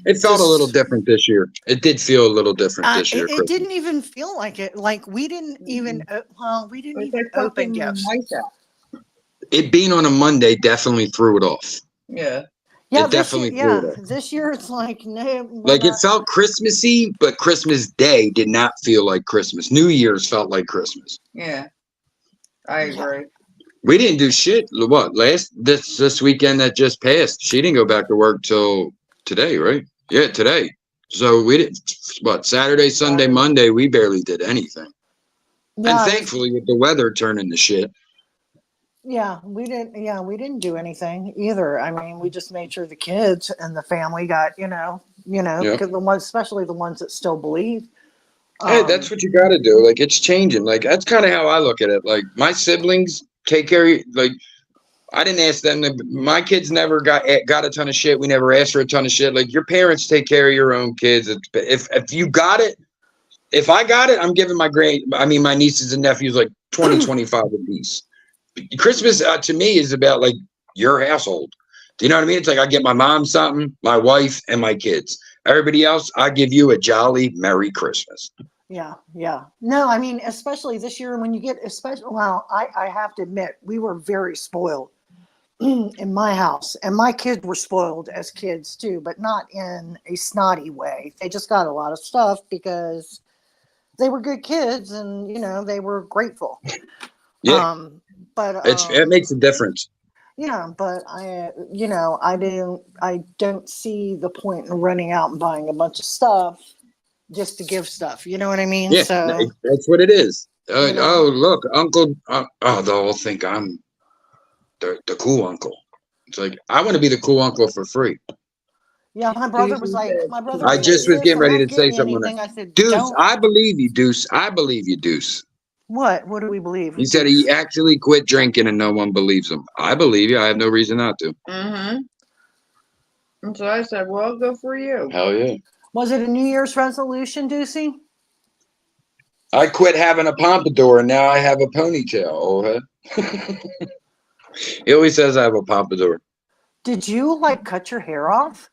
it felt a little different this year. It did feel a little different this year. It didn't even feel like it. Like we didn't even, we didn't even open gifts. It being on a Monday definitely threw it off. Yeah, it definitely threw it off. This year it's like, no. Like it felt Christmassy, but Christmas Day did not feel like Christmas. New Year's felt like Christmas. Yeah, I agree. We didn't do shit. What, this weekend that just passed? She didn't go back to work till today, right? Yeah, today. So we didn't. What, Saturday, Sunday, Monday? We barely did anything. Yeah, and thankfully, with the weather turning to shit. Yeah, we didn't. Yeah, we didn't do anything either. I mean, we just made sure the kids and the family got, because the ones, especially the ones that still believe. Hey, that's what you got to do. Like, it's changing. Like, that's kind of how I look at it. Like, my siblings take care of you. Like, I didn't ask them. My kids never got a ton of shit. We never asked for a ton of shit. Like, your parents take care of your own kids. If you got it, if I got it, I'm giving my nieces and nephews like 20, 25 apiece. Christmas to me is about like your household. Do you know what I mean? It's like I get my mom something, my wife, and my kids. Everybody else, I give you a jolly Merry Christmas. Yeah. No, I mean, especially this year when you get, I have to admit, we were very spoiled in my house. And my kids were spoiled as kids too, but not in a snotty way. They just got a lot of stuff because they were good kids and, they were grateful. Yeah. But it makes a difference. Yeah, but I don't see the point in running out and buying a bunch of stuff just to give stuff. You know what I mean? Yeah, so that's what it is. Oh, look, Uncle. They'll all think I'm the cool uncle. It's like I want to be the cool uncle for free. Yeah, my brother was like, I just was getting ready to say something. I said, Deuce, I believe you, Deuce. I believe you, Deuce. What? What do we believe? He said he actually quit drinking and no one believes him. I believe you. I have no reason not to. Mm-hmm. And so I said, well, go for you. Hell yeah. Was it a New Year's resolution, Deucey? I quit having a pompadour and now I have a ponytail, old head. He always says I have a pompadour. Did you cut your hair off?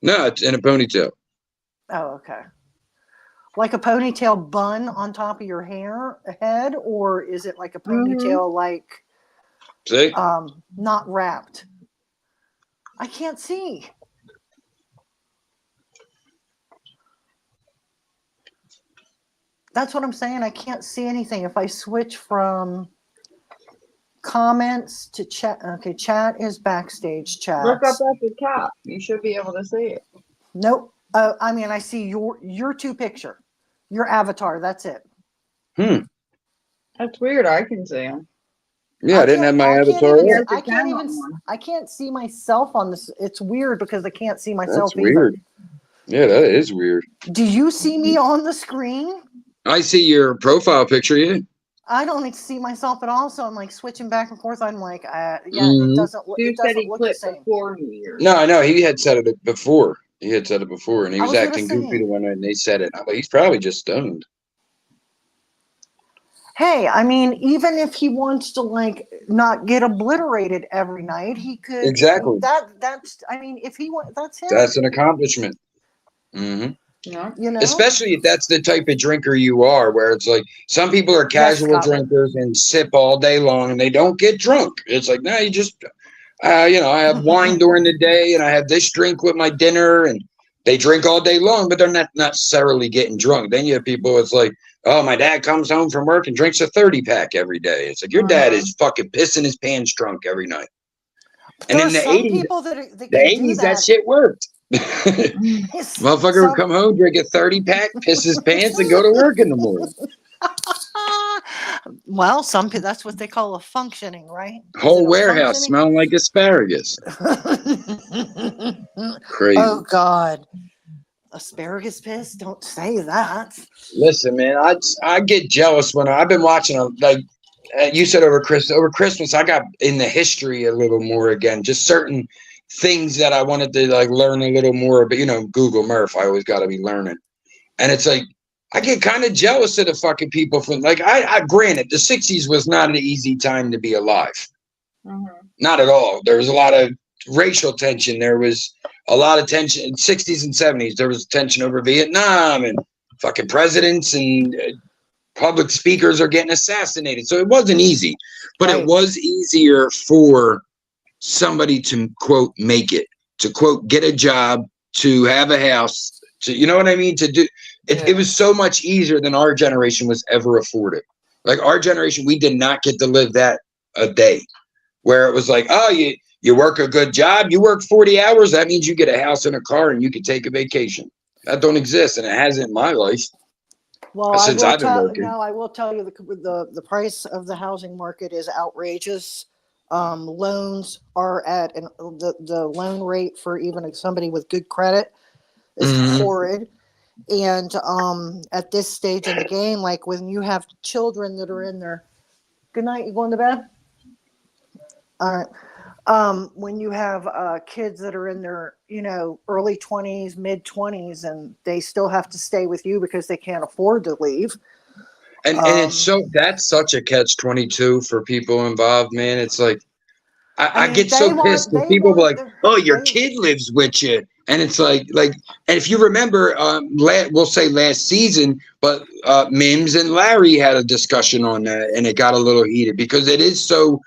No, it's in a ponytail. Oh, okay. Like a ponytail bun on top of your head, or is it like a ponytail See? Not wrapped? I can't see. That's what I'm saying. I can't see anything. If I switch from comments to chat, okay, chat is backstage chat. Look up at the top. You should be able to see it. Nope. I see your two picture, your avatar. That's it. That's weird. I can see him. Yeah, I didn't have my avatar. I can't see myself on this. It's weird because I can't see myself. That's weird. Yeah, that is weird. Do you see me on the screen? I see your profile picture. Yeah. I don't see myself at all, so I'm switching back and forth. I'm it doesn't look. It doesn't look the same. No, I know he had said it before. He had said it before, and he was acting goofy the one night, and they said it. I'm like, he's probably just stoned. Hey, I mean, even if he wants to not get obliterated every night, he could. Exactly. That's. I mean, if he wants, that's him. That's an accomplishment. Mm-hmm. Yeah. Especially if that's the type of drinker you are, where it's like some people are casual drinkers and sip all day long and they don't get drunk. It's like, no, you just. I have wine during the day and I have this drink with my dinner and they drink all day long, but they're not necessarily getting drunk. Then you have people, it's like, oh, my dad comes home from work and drinks a 30-pack every day. It's like your dad is fucking pissing his pants drunk every night. And in the 80s, that shit worked. Motherfucker would come home, drink a 30-pack, piss his pants, and go to work in the morning. Well, that's what they call a functioning, right? Whole warehouse smelling like asparagus. Crazy. Oh God. asparagus piss. Don't say that. Listen, man, I get jealous when I've been watching like you said over Christmas. Over Christmas, I got in the history a little more again. Just certain things that I wanted to like learn a little more. But you know, Google Murph, I always got to be learning. And it's like I get kind of jealous of the fucking people from like I granted the 60s was not an easy time to be alive. Not at all. There was a lot of racial tension. There was a lot of tension in 60s and 70s. There was tension over Vietnam and fucking presidents and public speakers are getting assassinated. So it wasn't easy, but it was easier for somebody to quote make it, to quote get a job, to have a house, to you know what I mean, to do it. It was so much easier than our generation was ever afforded. Like our generation, we did not get to live that a day, where it was like, oh, you work a good job, you work 40 hours, that means you get a house and a car and you can take a vacation. That don't exist, and it hasn't in my life. Well, since I've been working. No, I will tell you the price of the housing market is outrageous. Loans are at the loan rate for even somebody with good credit is horrid. And at this stage in the game, like when you have children that are in their good night, you going to bed? All right. When you have kids that are in their, early 20s, mid 20s, and they still have to stay with you because they can't afford to leave. And it's that's such a catch-22 for people involved, man. It's like, I get so pissed when people are like, oh, your kid lives with you. And it's like, and if you remember, we'll say last season, but Mims and Larry had a discussion on that, and it got a little heated because it is so.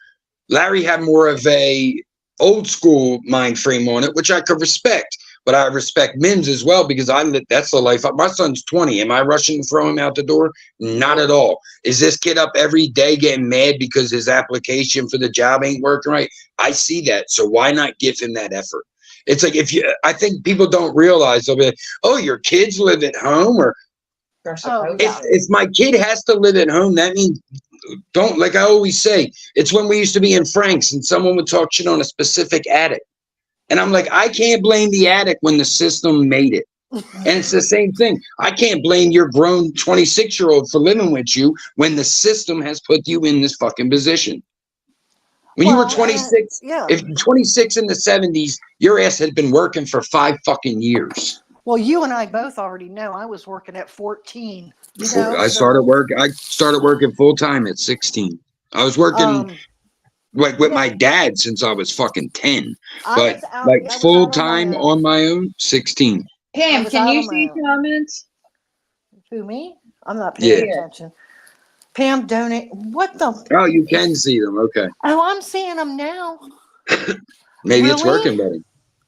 Larry had more of a old school mind frame on it, which I could respect. But I respect Mims as well because that's the life. My son's 20. Am I rushing to throw him out the door? Not at all. Is this kid up every day getting mad because his application for the job ain't working right? I see that. So why not give him that effort? It's like I think people don't realize they'll be like, oh, your kids live at home, or if my kid has to live at home, that means don't, like I always say, it's when we used to be in Frank's and someone would talk shit on a specific addict. And I'm like, I can't blame the addict when the system made it. And it's the same thing. I can't blame your grown 26-year-old for living with you when the system has put you in this fucking position. When you were 26, if 26 in the 70s, your ass had been working for 5 fucking years. Well, you and I both already know I was working at 14. I started working full time at 16. I was working with my dad since I was fucking 10, but full time on my own, 16. Pam, can you see comments? Who, me? I'm not paying attention. Pam, donate. What the? Oh, you can see them. Okay. Oh, I'm seeing them now. Maybe it's working better.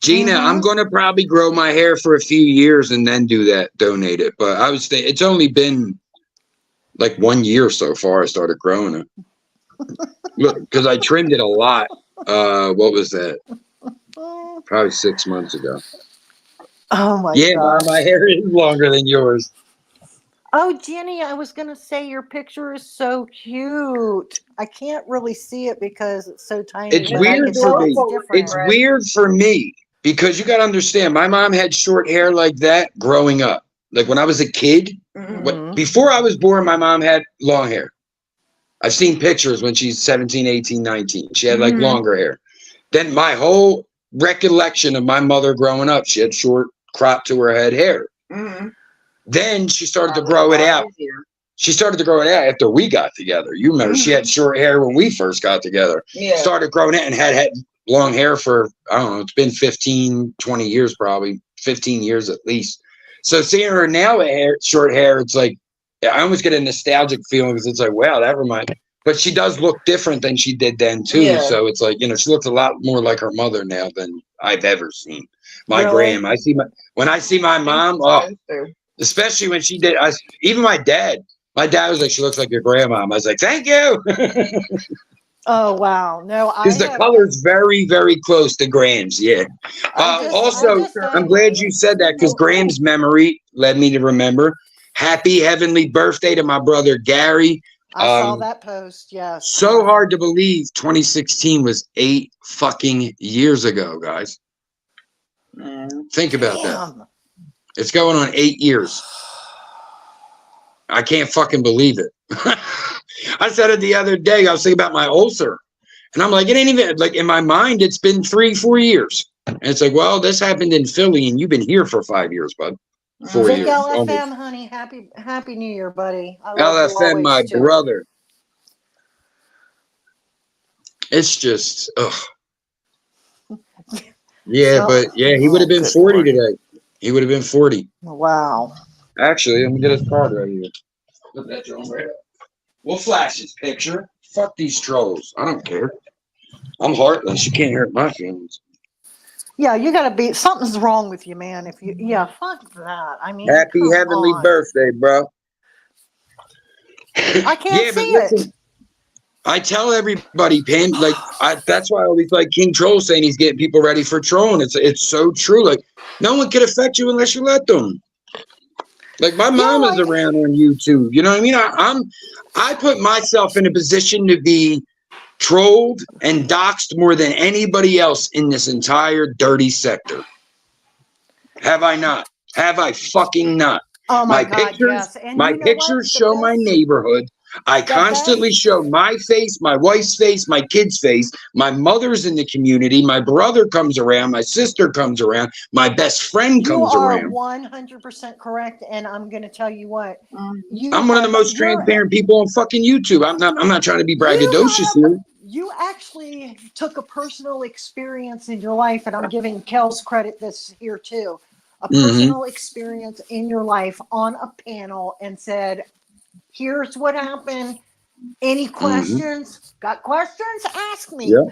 Gina, I'm going to probably grow my hair for a few years and then do that, donate it. But I was it's only been like 1 year so far I started growing it. Look, because I trimmed it a lot. What was that? Probably 6 months ago. Oh, my God. Yeah, my hair is longer than yours. Oh, Jenny, I was going to say your picture is so cute. I can't really see it because it's so tiny. It's weird for me. It's weird for me because you got to understand, my mom had short hair like that growing up. Like when I was a kid, before I was born, my mom had long hair. I've seen pictures when she's 17, 18, 19. She had like longer hair. Then my whole recollection of my mother growing up, she had short crop to her head hair. Then she started to grow it out. She started to grow it out after we got together. You remember she had short hair when we first got together. Yeah. Started growing it and had long hair for, I don't know, it's been 15, 20 years probably, 15 years at least. So seeing her now with short hair, it's like, I almost get a nostalgic feeling because it's like, wow, that reminds me. But she does look different than she did then too. Yeah. So it's like, she looks a lot more like her mother now than I've ever seen. My grandma. When I see my mom, especially when she did, even my dad was like, she looks like your grandma. I was like, thank you. Oh, wow. No, because the color's very, very close to Graham's. Yeah. I'm glad you said that because Graham's memory led me to remember. Happy heavenly birthday to my brother Gary. I saw that post. Yeah. So hard to believe 2016 was 8 fucking years ago, guys. Think about that. It's going on 8 years. I can't fucking believe it. I said it the other day. I was thinking about my ulcer. And I'm like, it ain't even, like, in my mind, it's been 3-4 years. And it's like, well, this happened in Philly, and you've been here for 5 years, bud. 4 Big years. LFM, honey. Happy New Year, buddy. I love you LFM, always, my too. brother. It's just, ugh. Yeah, So- but yeah, he would have been good 40 Lord. today. He would have been 40. Wow. Actually, let me get his card right here. Put that drum right up. We'll flash his picture. Fuck these trolls. I don't care. I'm heartless. You can't hurt my feelings. Yeah, you gotta be. Something's wrong with you, man. If you, yeah, fuck that. I mean, Happy come heavenly on. birthday, bro. I can't see it. I tell everybody, Pam, like, that's why I always like King Troll saying he's getting people ready for trolling. It's so true. Like, no one can affect you unless you let them. Like, my mom is around on YouTube. You know what I mean? I put myself in a position to be trolled and doxxed more than anybody else in this entire dirty sector. Have I not? Have I fucking not? Oh my God, pictures, yes. And my you know pictures what? The show my best- neighborhood. I constantly show my face, my wife's face, my kid's face. My mother's in the community. My brother comes around. My sister comes around. My best friend comes You are around. 100% correct, and I'm going to tell you what. I'm one of the most transparent people on fucking YouTube. I'm not trying to be braggadocious here. You actually took a personal experience in your life, and I'm giving Kellz credit this here too. A personal experience in your life on a panel and said, here's what happened. Any questions? Got questions? Ask me. Yeah.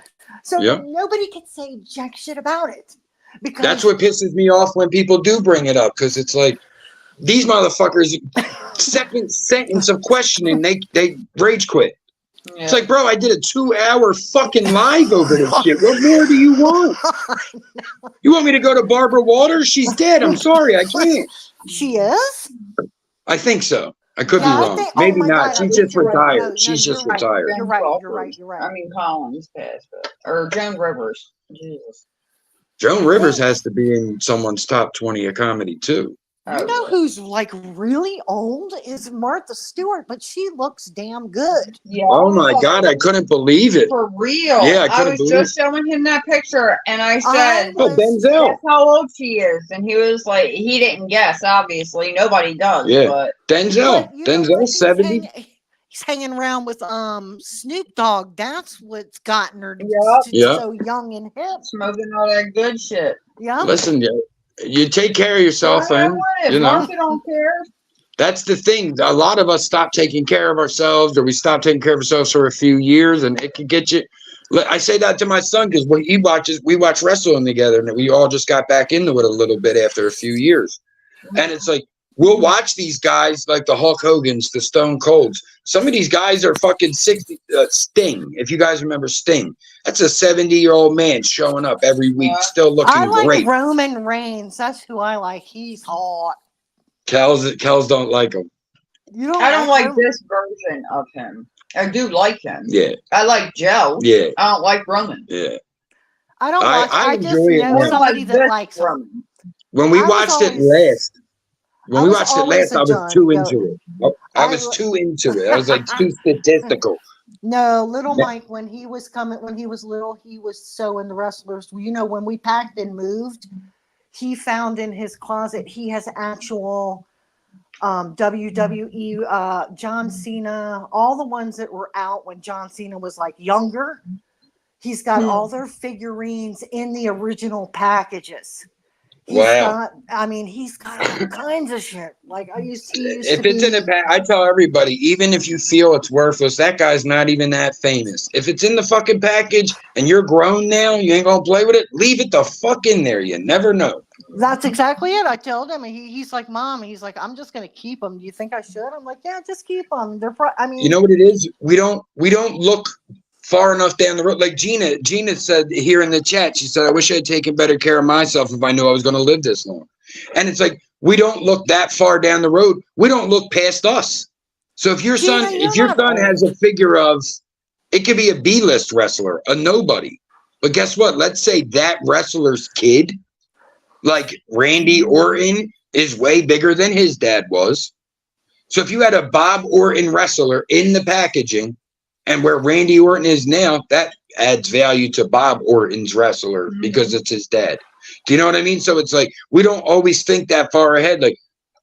So Yeah. that nobody could say jack shit about it. Because That's what pisses me off when people do bring it up, because it's like, these motherfuckers, second sentence of questioning, they rage quit. Yeah. It's like, bro, I did a 2-hour fucking live over this shit. What more do you want? You want me to go to Barbara Walters? She's dead. I'm sorry, I can't. She is? I think so. I could be Yeah, I wrong. think- oh Maybe my not. God, I She's think just you're right. retired. No, no, She's you're just right. retired. You're right. You're right. You're right. I mean, Collins passed, or Joan Rivers. Jesus. Joan Rivers has to be in someone's top 20 of comedy too. You know who's like really old is Martha Stewart, but she looks damn good. Yeah. Oh my God, I couldn't believe it. For real. Yeah, I I couldn't was believe just showing him that picture, and I said, Oh, Denzel. "Guess how old she is?" And he was like, he didn't guess. Obviously, nobody does. Yeah. But Denzel. But you know what? Denzel, 70. He's hanging around with Snoop Dogg. That's what's gotten her Yep. so young and hip. smoking all that good shit. Yeah. Listen, you take care of yourself, and you know. Martha don't care. That's the thing. A lot of us stop taking care of ourselves, or we stop taking care of ourselves for a few years, and it can get you. I say that to my son because we watch wrestling together, and we all just got back into it a little bit after a few years. And it's like, we'll watch these guys like the Hulk Hogans, the Stone Colds. Some of these guys are fucking 60. Sting, if you guys remember Sting, that's a 70-year-old man showing up every week, still looking I like great. Roman Reigns. That's who I like. He's hot. Kellz don't like him. You don't I don't like Roman? this version of him. I do like him. Yeah. I like Joe. Yeah. I don't like Roman. Yeah. I don't I watch. I just enjoy it know now. somebody Like that this likes him. Roman. When we I was watched it always- last, I was always a I was John too Goat. into it. I was too into it. I was like too statistical. No, little Yeah. Mike, when he was little, he was so into wrestlers. You know, when we packed and moved, he found in his closet, he has actual WWE, John Cena, all the ones that were out when John Cena was like younger. He's got all their figurines in the original packages. He's Wow. he's got all kinds of shit. Like he used If to it's be, in a pack, I tell everybody, even if you feel it's worthless, that guy's not even that famous. If it's in the fucking package and you're grown now, you ain't gonna play with it, leave it the fuck in there. You never know. That's exactly it. I told him, and he's like, Mom, he's like, I'm just gonna keep them. Do you think I should? I'm like, yeah, just keep them. They're You know what it is? We don't look far enough down the road. Like Gina said here in the chat, she said, I wish I had taken better care of myself if I knew I was going to live this long. And it's like, we don't look that far down the road. We don't look past us. So if your son has a figure of, it could be a B-list wrestler, a nobody. But guess what? Let's say that wrestler's kid, like Randy Orton, is way bigger than his dad was. So if you had a Bob Orton wrestler in the packaging and where Randy Orton is now, that adds value to Bob Orton's wrestler because it's his dad. Do you know what I mean? So it's like, we don't always think that far ahead. Like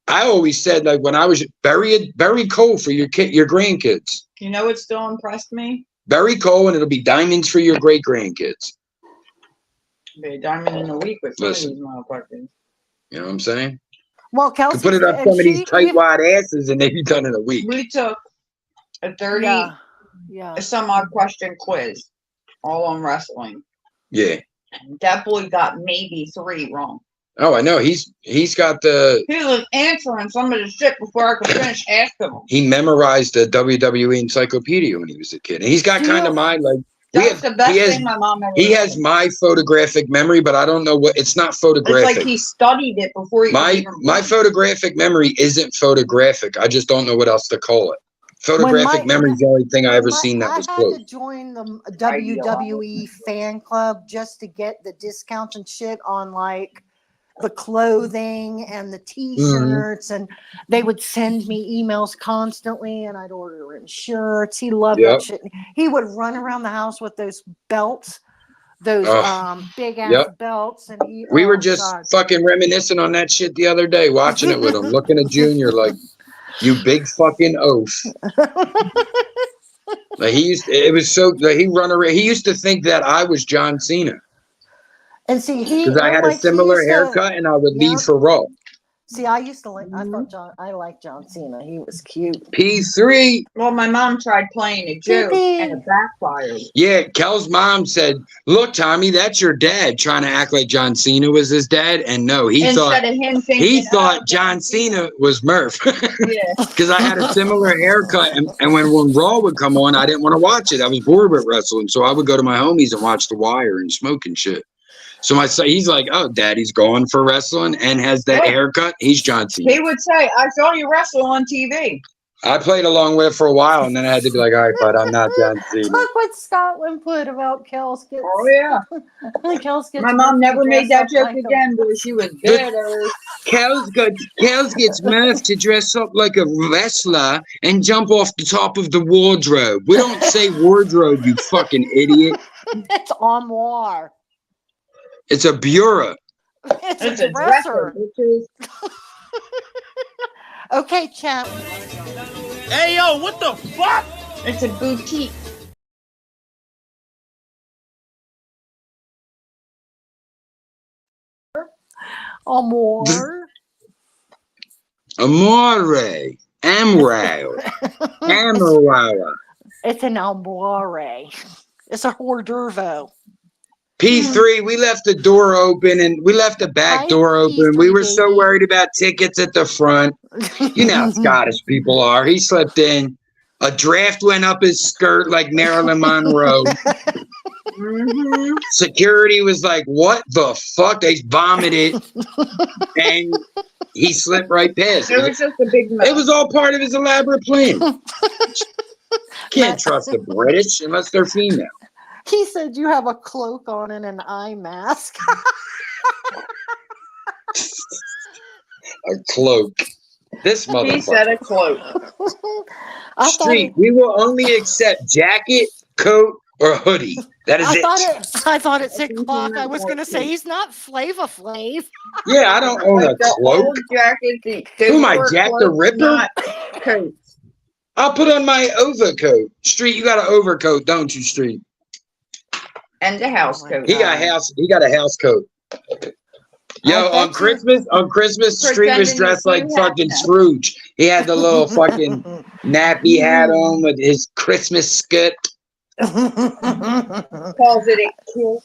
I always said, like when I was bury coal for your grandkids. You know what still impressed me? Bury coal and it'll be diamonds for your great grandkids. Be a diamond in a week with some of these motherfuckers. You know what I'm saying? Well, Kelsey, put it up some of these tight wide asses and they be done in a week. We took a 30 some odd question quiz, all on wrestling. Yeah. That boy got maybe 3 wrong. Oh, I know. He's got the. He was answering some of the shit before I could finish asking him. He memorized the WWE encyclopedia when he was a kid, and he's got kind of mind like. That's the best thing my mom ever He has my photographic memory, but I don't know what. It's not photographic. It's like he studied it before he. My photographic memory isn't photographic. I just don't know what else to call it. Photographic memory is the only thing I ever seen that was close. I had to join the WWE fan club just to get the discounts and shit on like the clothing and the T-shirts, and they would send me emails constantly, and I'd order him shirts. He loved that shit. He would run around the house with those belts, those big ass belts, and we were just fucking reminiscing on that shit the other day, watching it with him, looking at Junior like, you big fucking oaf. Like he used to think that I was John Cena. And see, because I had a similar haircut and I would leave for Raw. See, I used to like. I liked John Cena. He was cute. P3. Well, my mom tried playing a joke and it backfired. Yeah, Kell's mom said, "Look, Tommy, that's your dad trying to act like John Cena was his dad." And no, he thought John Cena was Murph. Because I had a similar haircut, and when Raw would come on, I didn't want to watch it. I was bored with wrestling, so I would go to my homies and watch The Wire and smoke and shit. So my son, he's like, "Oh, Daddy's going for wrestling and has that haircut. He's John Cena." He would say, "I saw you wrestle on TV." I played along with it for a while, and then I had to be like, "All right, but I'm not John Cena." Look what Scotland put about Kellz gets. Oh yeah, Kellz gets. My mom never made that joke again, but she was bitter. Kellz gets Murph to dress up like a wrestler and jump off the top of the wardrobe. We don't say wardrobe, you fucking idiot. It's armoire. It's a bureau. It's a dresser. Okay, champ. Hey, yo, what the fuck? It's a boutique. Amore. Amore. Amrao. Amrara. It's an amore. It's a hors d'oeuvre. P3, we left the door open and we left the back door open. We were so worried about tickets at the front. You know how Scottish people are. He slipped in. A draft went up his skirt like Marilyn Monroe. Security was like, "What the fuck?" They vomited. And he slipped right past. It was just a big mess. It was all part of his elaborate plan. Can't trust the British unless they're female. He said you have a cloak on and an eye mask. A cloak. This motherfucker. He said a cloak. Street, we will only accept jacket, coat, or hoodie. That is I thought at 6 o'clock I was going to say he's not Flava Flav. Yeah, I don't own a cloak. Who am I, Jack the Ripper? I'll put on my overcoat. Street, you got an overcoat, don't you, Street? And a house coat. He got a house coat. Yo, on Christmas, Street was dressed like fucking Scrooge. He had the little fucking nappy hat on with his Christmas skirt. Calls it a kilt.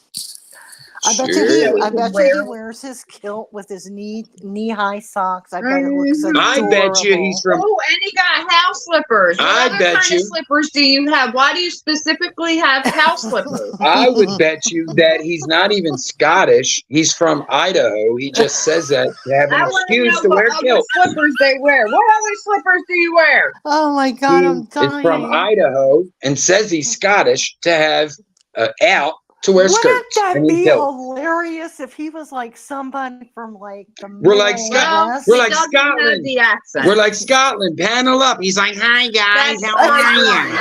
I bet you he wears his kilt with his knee-high socks. I bet it looks adorable. I bet you he's from. Oh, and he got house slippers. What other kind of slippers do you have? Why do you specifically have house slippers? I would bet you that he's not even Scottish. He's from Idaho. He just says that to have an excuse to wear kilts. What slippers they wear? What other slippers do you wear? Oh my God, I'm dying. He's from Idaho and says he's Scottish to have out to wear Wouldn't skirts. that and be kilt. hilarious if he was like somebody from like the We're like Middle Scott- West? we're like He doesn't have Scotland. the accent. We're like Scotland. Panel up. He's like, hi guys, That's how are you?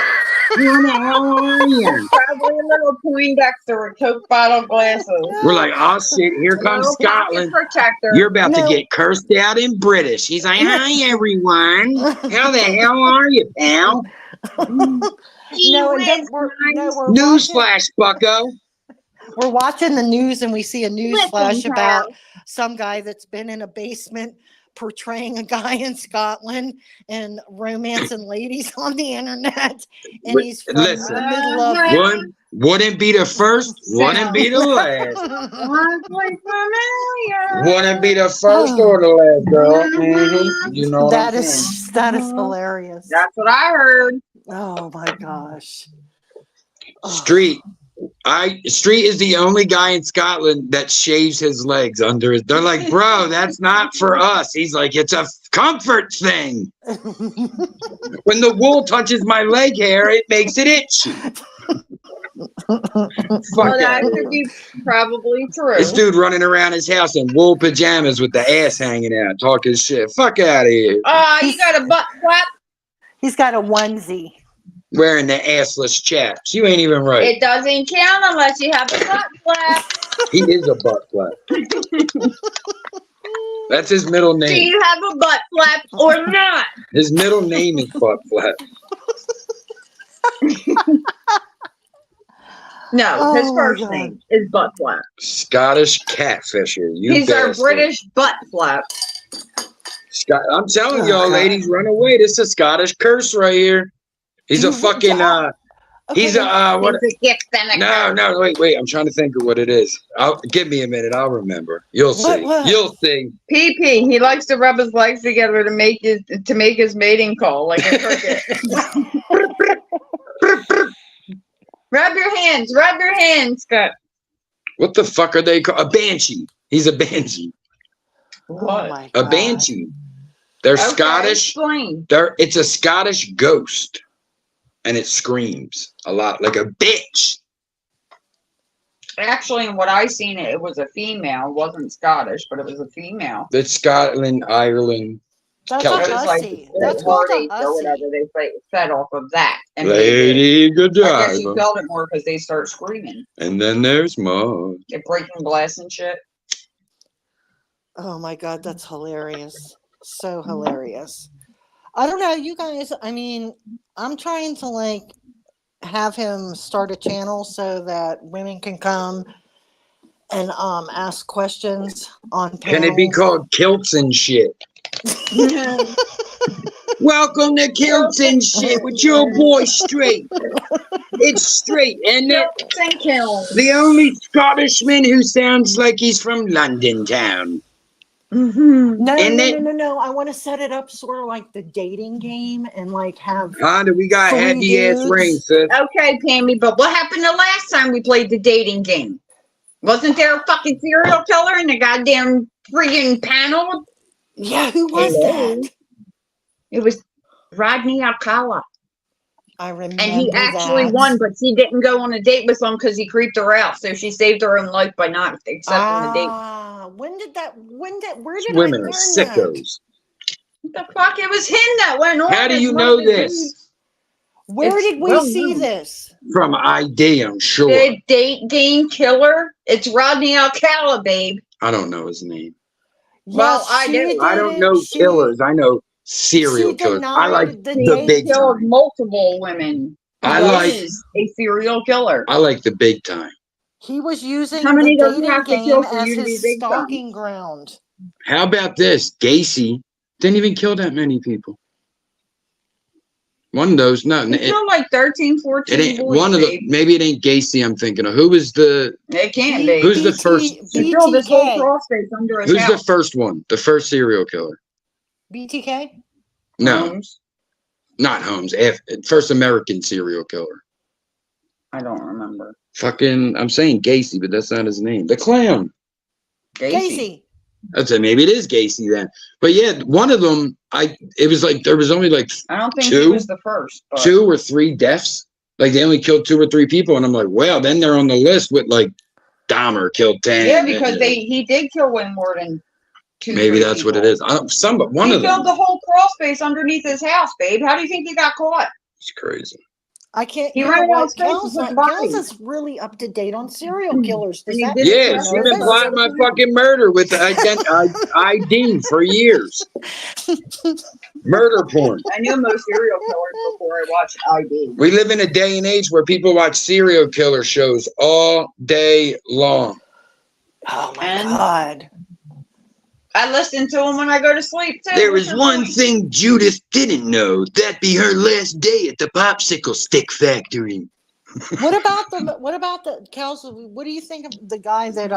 Who the hell are you? Probably a little Poindexter with Coke bottle glasses. We're like, oh shit, here comes Little pocket Scotland. protector. You're about to No. get cursed out in British. He's like, hi everyone. How the hell are you, pal? No, and then we're watching, Newsflash, bucko. we're watching the news and we see a news Listen, flash pal. about some guy that's been in a basement portraying a guy in Scotland and romancing ladies on the internet, and But he's from listen, the middle of wouldn't be the first, wouldn't be the last. Awfully familiar. Wouldn't be the first or the last, girl. Mhm. You know what that I'm saying? is that is hilarious. That's what I heard. Oh my gosh. Oh. Street. Street is the only guy in Scotland that shaves his legs under his. They're like, bro, that's not for us. He's like, it's a comfort thing. When the wool touches my leg hair, it makes it itchy. Well, Fuck that that. could be probably true. This dude running around his house in wool pajamas with the ass hanging out, talking shit. Fuck out of here. Oh, you got a butt flap? He's got a onesie. Wearing the assless chaps. You ain't even right. It doesn't count unless you have a butt flap. He is a butt flap. That's his middle Do name. you have a butt flap or not? His middle name is butt flap. No, his Oh, my first God. name is butt flap. Scottish catfisher. You He's our bastard. British butt flap. I'm telling Oh, y'all, God. ladies, run away. This is a Scottish curse right here. He's a fucking he's a what? He's a gift and a No, wait. I'm trying to think of what it is. Give me a minute. I'll remember. You'll see. What? You'll see. PP. He likes to rub his legs together to make his mating call like a cricket. Rub your hands, Scott. What the fuck are they called? A banshee. He's a banshee. Oh my A God. banshee. They're Okay, Scottish. explain. It's a Scottish ghost, and it screams a lot like a bitch. Actually, in what I seen, it was a female. It wasn't Scottish, but it was a female. It's Scotland, Ireland. That's Celtic. a It was like hussy. That's called a wordage or hussy. whatever they fed off of that. And made it. Lady Godiva. I guess you felt it more because they start screaming. And then there's more. They're breaking glass and shit. Oh my God, that's hilarious. So hilarious. I don't know, you guys, I mean, I'm trying to like have him start a channel so that women can come and ask questions on panels. Can it be called kilts and shit? Welcome to Kills and Shit with your boy Straight. It's Straight, and Thank you. the only Scottishman who sounds like he's from London town. No, And no. I want to set it up sort of like the dating game and like have Honda, we got Three heavy ass dudes. rings, sis. Okay, Pammy, but what happened the last time we played the dating game? Wasn't there a fucking serial killer in the goddamn friggin' panel? yeah, who was that? It was Rodney Alcala. I remember. And he actually that. won, but she didn't go on a date with him because he creeped her out. So she saved her own life by not accepting the date. Where did Women I are learn that? sickos. What the fuck? It was him that went on. How do this you know fucking this? Where It's did we well see known. this? From ID, I'm sure. The date game killer. It's Rodney Alcala, babe. I don't know his name. Well, Yes, I she do. I don't did. know She- killers. I know serial she killers. I denied like the the date. big Killed time. multiple women. I He like is a serial killer. I like the big time. He was using How many the does he dating have to game kill for as you to be his big time? stalking ground. How about this? Gacy didn't even kill that many people. One of those, no, He it killed like 13, 14 ain't boys, one of the. babe. Maybe it ain't Gacy. I'm thinking of. Who was the? It can't be. Who's the first? He killed this whole BTK. cross face under his Who's the house. first one? The first serial killer? BTK? No, Holmes? not Holmes. First American serial killer. I don't remember. Fucking, I'm saying Gacy, but that's not his name. The clown. Casey. I'd say maybe it is Gacy then. But yeah, one of them, it was like there was only like I don't think he Two? was the first. But 2 or 3 deaths Like they only killed 2 or 3 people, and I'm like, well, then they're on the list with like Dahmer killed 10. Yeah, because he did kill way more than 2. Maybe that's what it is. One of them. He killed the whole crawl space underneath his house, babe. How do you think he got caught? It's crazy. I can't. He You know ran out what? of space with bodies. Kellz is really up to date on serial killers. Does that Yeah, she's been plotting my fucking murder with ID for years. Murder porn. I knew most serial killers before I watched ID. We live in a day and age where people watch serial killer shows all day long. Oh my God. I listen to them when I go to sleep too. There is one thing Judith didn't know. That'd be her last day at the popsicle stick factory. What about the Kellz? What do you think of the guy that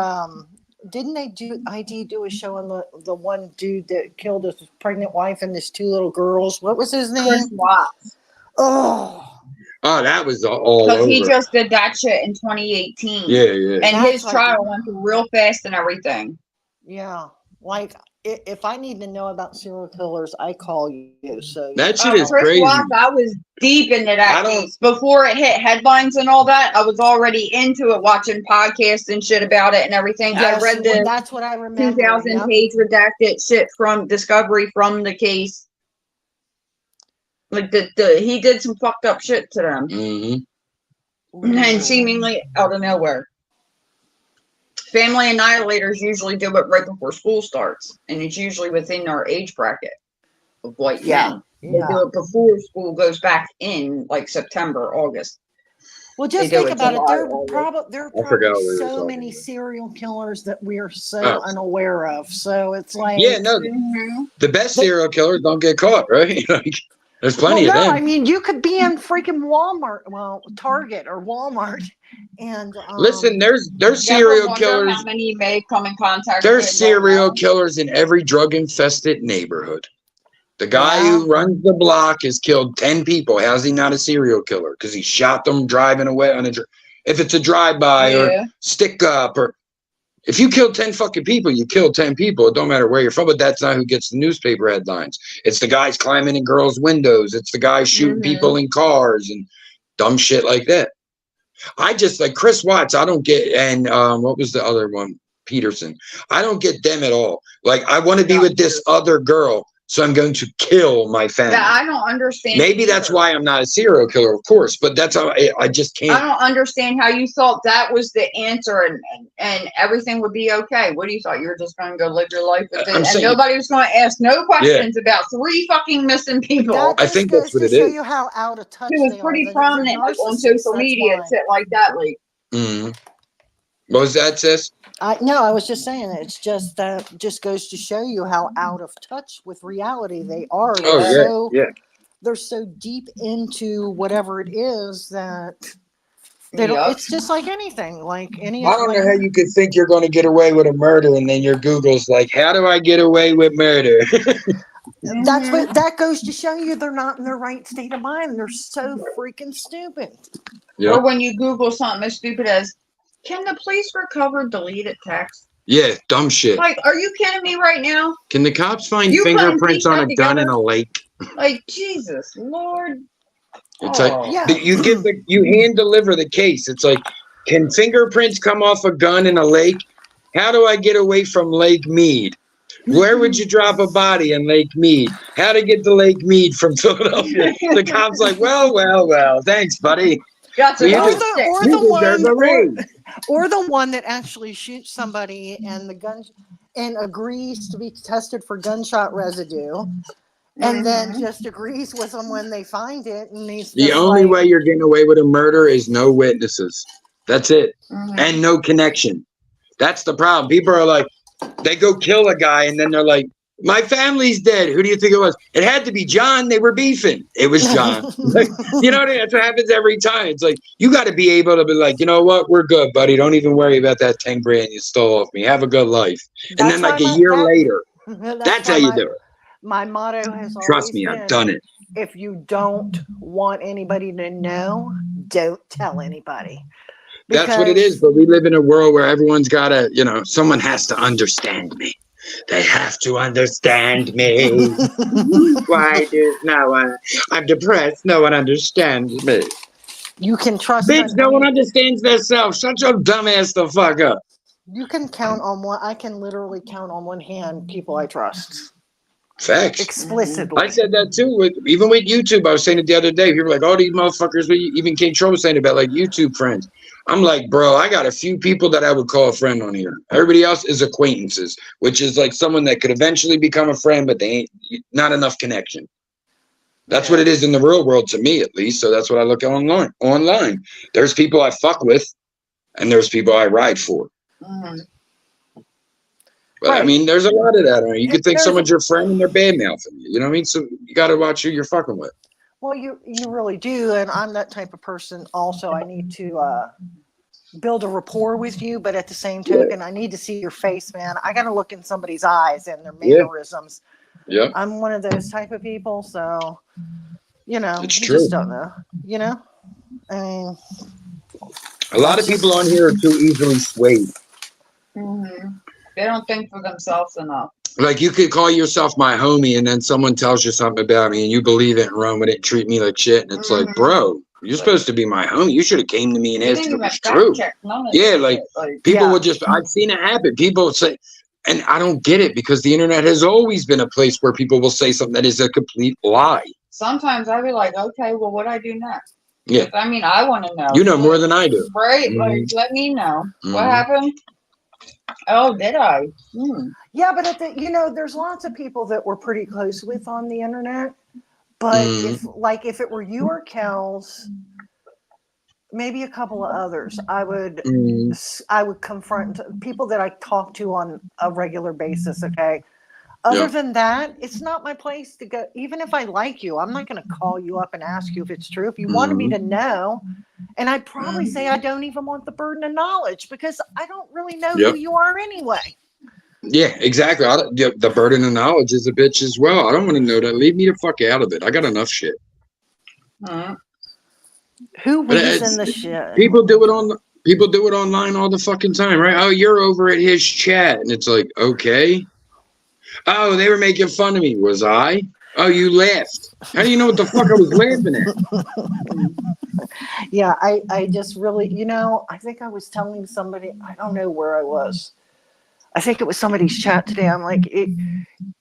didn't they do a show on the one dude that killed his pregnant wife and his 2 little girls? What was his name? Chris Watts. Oh, that was all because over. he just did that shit in 2018. Yeah. And his trial went through real fast and everything. Yeah. Like, if I need to know about serial killers, I call you. So that shit is Chris crazy. Watts, I was deep into that case. Before it hit headlines and all that, I was already into it, watching podcasts and shit about it and everything. Yes, I read the that's what I remember. 2,000 page redacted shit from Discovery from the case. Like he did some fucked up shit to them. Mm-hmm. And seemingly out of nowhere. Family annihilators usually do it right before school starts, and it's usually within our age bracket of white men. They do it before school goes back in, like September, August. Well, just think about it. There are probably so many serial killers that we are so unaware of. So it's like, the best serial killers don't get caught, right? Like, there's plenty of them. I mean, you could be in freaking Walmart, Target or Walmart, and listen, there's serial killers. How many you may come in contact? There's serial killers in every drug-infested neighborhood. The guy who runs the block has killed 10 people. How's he not a serial killer? Because he shot them driving away on if it's a drive-by or stick up, or if you kill 10 fucking people, you kill 10 people. It don't matter where you're from, but that's not who gets the newspaper headlines. It's the guys climbing in girls' windows. It's the guys shooting people in cars and dumb shit like that. I just like Chris Watts. I don't get, and what was the other one? Peterson. I don't get them at all. Like, I want to be with this other girl, so I'm going to kill my family. Yeah, I don't understand. Maybe that's why I'm not a serial killer, of course, but that's how I just can't. I don't understand how you thought that was the answer and everything would be okay. What do you thought? You were just going to go live your life with it, and nobody was going to ask no questions about 3 fucking missing people. I think that's what it is. Show you how out of touch it was pretty prominent on social media and shit like that. Like, what was that, sis? No, I was just saying it's just that just goes to show you how out of touch with reality they are. They're so deep into whatever it is that they don't. It's just like anything, like any. I don't know how you could think you're going to get away with a murder, and then your Google's like, "How do I get away with murder?" That's what that goes to show you. They're not in their right state of mind. They're so freaking stupid. Or when you Google something as stupid as, "Can the police recover deleted text?" Yeah, dumb shit. Like, are you kidding me right now? Can the cops find fingerprints on a gun in a lake? Like, Jesus, Lord. It's you hand deliver the case. It's like, can fingerprints come off a gun in a lake? How do I get away from Lake Mead? Where would you drop a body in Lake Mead? How to get to Lake Mead from Philadelphia? The cop's like, well, thanks, buddy. Or the one that actually shoots somebody and the gun and agrees to be tested for gunshot residue, and then just agrees with them when they find it. And the only way you're getting away with a murder is no witnesses. That's it, and no connection. That's the problem. People are like, they go kill a guy, and then they're like, my family's dead. Who do you think it was? It had to be John. They were beefing. It was John. Like, you know what I mean? That's what happens every time. It's like, you got to be able to be like, you know what? We're good, buddy. Don't even worry about that 10 grand you stole off me. Have a good life. And then like a year later, that's how you do it. My motto has always Trust me, been, I've done it. If you don't want anybody to know, don't tell anybody. That's what it is. But we live in a world where everyone's got to, someone has to understand me. They have to understand me. Why does no one? I'm depressed. No one understands me. You can trust. Bitch, no one understands themselves. Shut your dumb ass the fuck up. You can count on one. I can literally count on one hand people I trust. Facts. Explicitly. I said that too. Even with YouTube, I was saying it the other day. People were like, "Oh, these motherfuckers." Even King Troll was saying about like YouTube friends. I'm like, bro, I got a few people that I would call a friend on here. Everybody else is acquaintances, which is like someone that could eventually become a friend, but they ain't not enough connection. That's what it is in the real world to me, at least. So that's what I look at online. There's people I fuck with, and there's people I ride for. But I mean, there's a lot of that. You could think someone's your friend and they're bad mouthing you. You know what I mean? So you got to watch who you're fucking with. Well, you really do, and I'm that type of person. Also, I need to build a rapport with you, but at the same token, I need to see your face, man. I got to look in somebody's eyes and their mannerisms. Yeah, I'm one of those type of people, so you know, it's you true. Just don't know. You know, I mean, a lot of people on here are too easily swayed. They don't think for themselves enough. Like, you could call yourself my homie, and then someone tells you something about me, and you believe it and run with it and treat me like shit. And it's like, bro, you're supposed to be my homie. You should have came to me and asked if it was true. Yeah, like people would just, I've seen it happen. People say, and I don't get it because the internet has always been a place where people will say something that is a complete lie. Sometimes I'd be like, okay, well, what do I do next? Yeah. I mean, I want to know. You know more than I do. Right. Like, let me know. What happened? Oh, did I? Yeah, but there's lots of people that we're pretty close with on the internet. But if it were you or Kellz, maybe a couple of others, I would confront people that I talk to on a regular basis. Okay. Other than that, it's not my place to go. Even if I like you, I'm not going to call you up and ask you if it's true. If you wanted me to know, and I'd probably say I don't even want the burden of knowledge because I don't really know who you are anyway. Yeah, exactly. The burden of knowledge is a bitch as well. I don't want to know that. Leave me the fuck out of it. I got enough shit. Who reason the shit? People do it online all the fucking time, right? Oh, you're over at his chat, and it's like, okay. Oh, they were making fun of me. Was I? Oh, you laughed. How do you know what the fuck I was laughing at? Yeah, I just really, I think I was telling somebody, I don't know where I was. I think it was somebody's chat today. I'm like,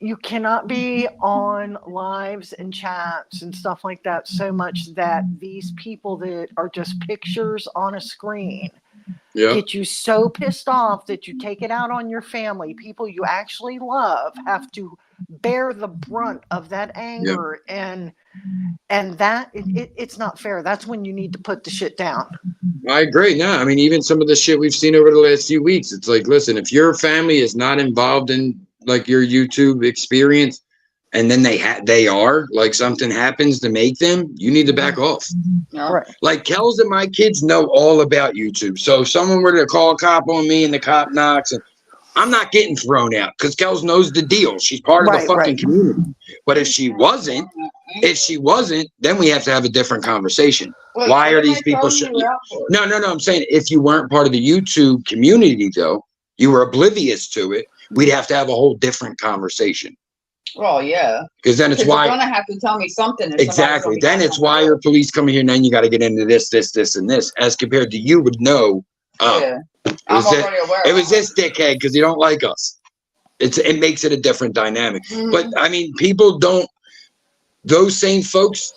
you cannot be on lives and chats and stuff like that so much that these people that are just pictures on a screen get you so pissed off that you take it out on your family. People you actually love have to bear the brunt of that anger, and that it's not fair. That's when you need to put the shit down. I agree. No, I mean, even some of the shit we've seen over the last few weeks, it's like, listen, if your family is not involved in like your YouTube experience, and then they are, like, something happens to make them, you need to back off. Right. Like, Kellz and my kids know all about YouTube. So if someone were to call a cop on me and the cop knocks, and I'm not getting thrown out because Kellz knows the deal. She's part of the fucking community. But if she wasn't, then we have to have a different conversation. Wait, why are these people? No. I'm saying if you weren't part of the YouTube community, though, you were oblivious to it, we'd have to have a whole different conversation. Well, yeah. Because then it's why you're gonna have to tell me something. Exactly. Then it's why your police come here, and then you got to get into this, and this, as compared to you would know. It was this dickhead because you don't like us. It makes it a different dynamic. But I mean, people don't. Those same folks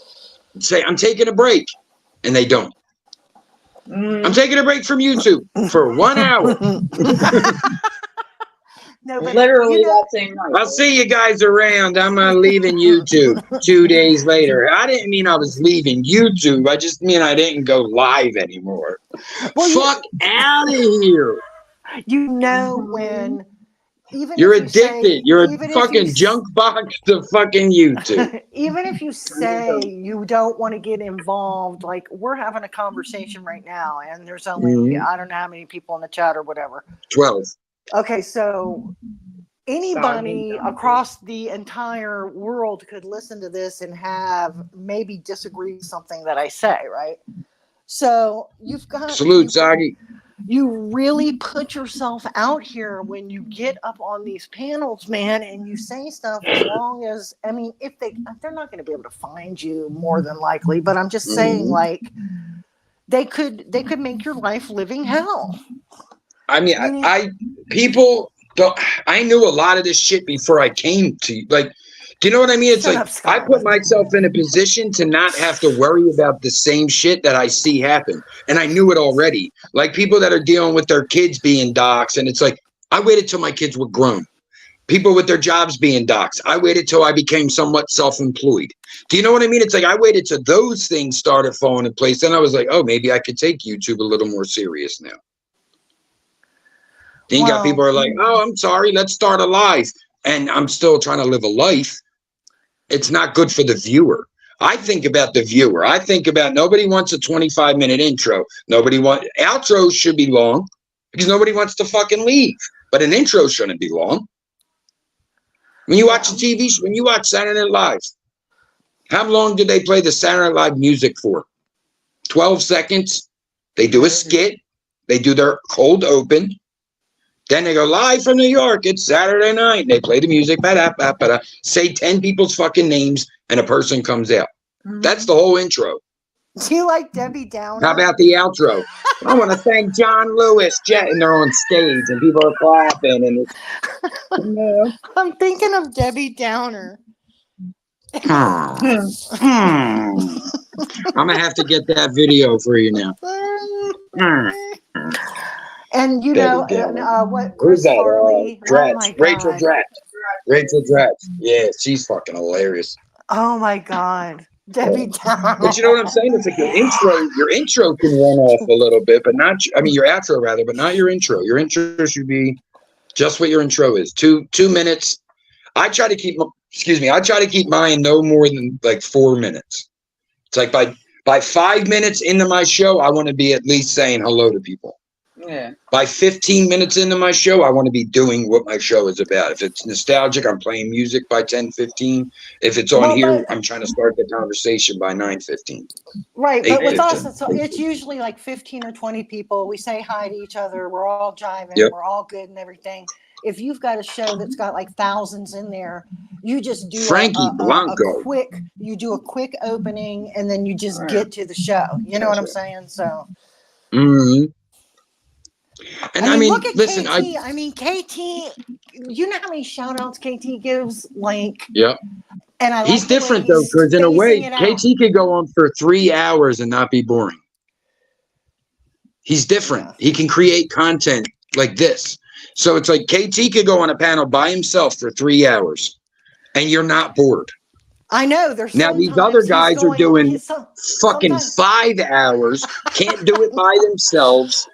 say, "I'm taking a break," and they don't. I'm taking a break from YouTube for 1 hour. No, but literally that same night. I'll see you guys around. I'm leaving YouTube 2 days later. I didn't mean I was leaving YouTube. I just mean I didn't go live anymore. Well, fuck out of here. You know when even you're if addicted. Say, you're a fucking junk box to fucking YouTube. Even if you say you don't want to get involved, like we're having a conversation right now, and there's only I don't know how many people in the chat or whatever. 12. Okay, so anybody across the entire world could listen to this and have maybe disagree with something that I say, right? So you've got salute, Zagi. You really put yourself out here when you get up on these panels, man, and you say stuff. As long as if they're not going to be able to find you, more than likely, but I'm just saying, like, they could make your life living hell. I mean, people don't. I knew a lot of this shit before I came to, like, do you know what I mean? It's Shut like up, Scott. I put myself in a position to not have to worry about the same shit that I see happen, and I knew it already. Like people that are dealing with their kids being doxxed, and it's like I waited till my kids were grown. People with their jobs being doxxed, I waited till I became somewhat self-employed. Do you know what I mean? It's like I waited till those things started falling in place. Then I was like, oh, maybe I could take YouTube a little more serious now. Then you got people who are like, oh, I'm sorry, let's start a live. And I'm still trying to live a life. It's not good for the viewer. I think about the viewer. I think about nobody wants a 25-minute intro. Outros should be long because nobody wants to fucking leave. But an intro shouldn't be long. When you watch a TV show, when you watch Saturday Night Live, how long did they play the Saturday Night Live music for? 12 seconds. They do a skit. They do their cold open. Then they go live from New York. It's Saturday night. They play the music. Say 10 people's fucking names and a person comes out. That's the whole intro. Do you like Debbie Downer? How about the outro? I want to thank John Lewis, and they're on stage and people are clapping. And it's, I'm thinking of Debbie Downer. I'm gonna have to get that video for you now. And you know what? Chris Farley. Rachel Dratch. Rachel Dratch. Yeah, she's fucking hilarious. Oh my God. Debbie Downer. But you know what I'm saying? It's like your intro can run off a little bit, but not, I mean, your outro rather, but not your intro. Your intro should be just what your intro is. 2 minutes. I try to keep mine no more than like 4 minutes. It's like by 5 minutes into my show, I want to be at least saying hello to people. Yeah. By 15 minutes into my show, I want to be doing what my show is about. If it's nostalgic, I'm playing music by 10:15. If it's on here, I'm trying to start the conversation by 9:15. Right, but with us, it's usually like 15 or 20 people. We say hi to each other. We're all jiving. Yep. We're all good and everything. If you've got a show that's got like thousands in there, you just do a quick opening and then you just get to the show. You know what I'm saying? So. Mm-hmm. And I mean, look at listen, KT. KT, you know how many shout outs KT gives? Like, yep. And he's different though, because in a way, KT could go on for 3 hours and not be boring. He's different. Yeah. He can create content like this. So it's like KT could go on a panel by himself for 3 hours and you're not bored. I know. There's now these other guys are doing fucking 5 hours, can't do it by themselves.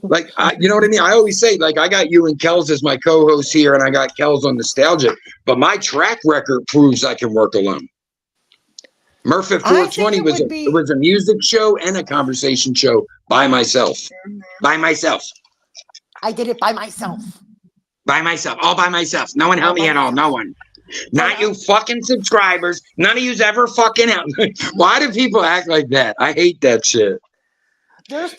Like, you know what I mean? I always say, like, I got you and Kellz as my co-host here, and I got Kellz on Nostalgia, but my track record proves I can work alone. Murph at 420 was a music show and a conversation show by myself. By myself. I did it by myself. By myself. All by myself. No one helped me at all. No one. Not you fucking subscribers. None of you's ever fucking out. Why do people act like that? I hate that shit.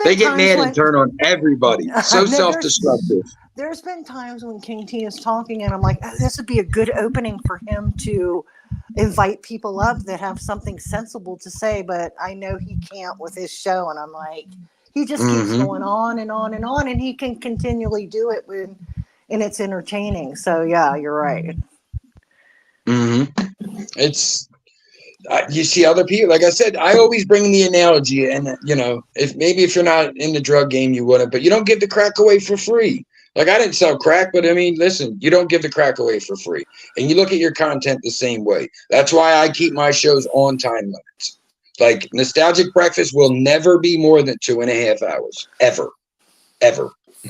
They get mad and turn on everybody. So self-destructive. There's been times when KT is talking and I'm like, oh, this would be a good opening for him to invite people up that have something sensible to say, but I know he can't with his show. And I'm like, he just keeps going on and on and on, and he can continually do it and it's entertaining. So yeah, you're right. It's you see other people, like I said, I always bring the analogy, and you know, if you're not in the drug game, you wouldn't, but you don't give the crack away for free. Like, I didn't sell crack, but I mean, listen, you don't give the crack away for free, and you look at your content the same way. That's why I keep my shows on time limits. Like, Nostalgic Breakfast will never be more than 2.5 hours, ever.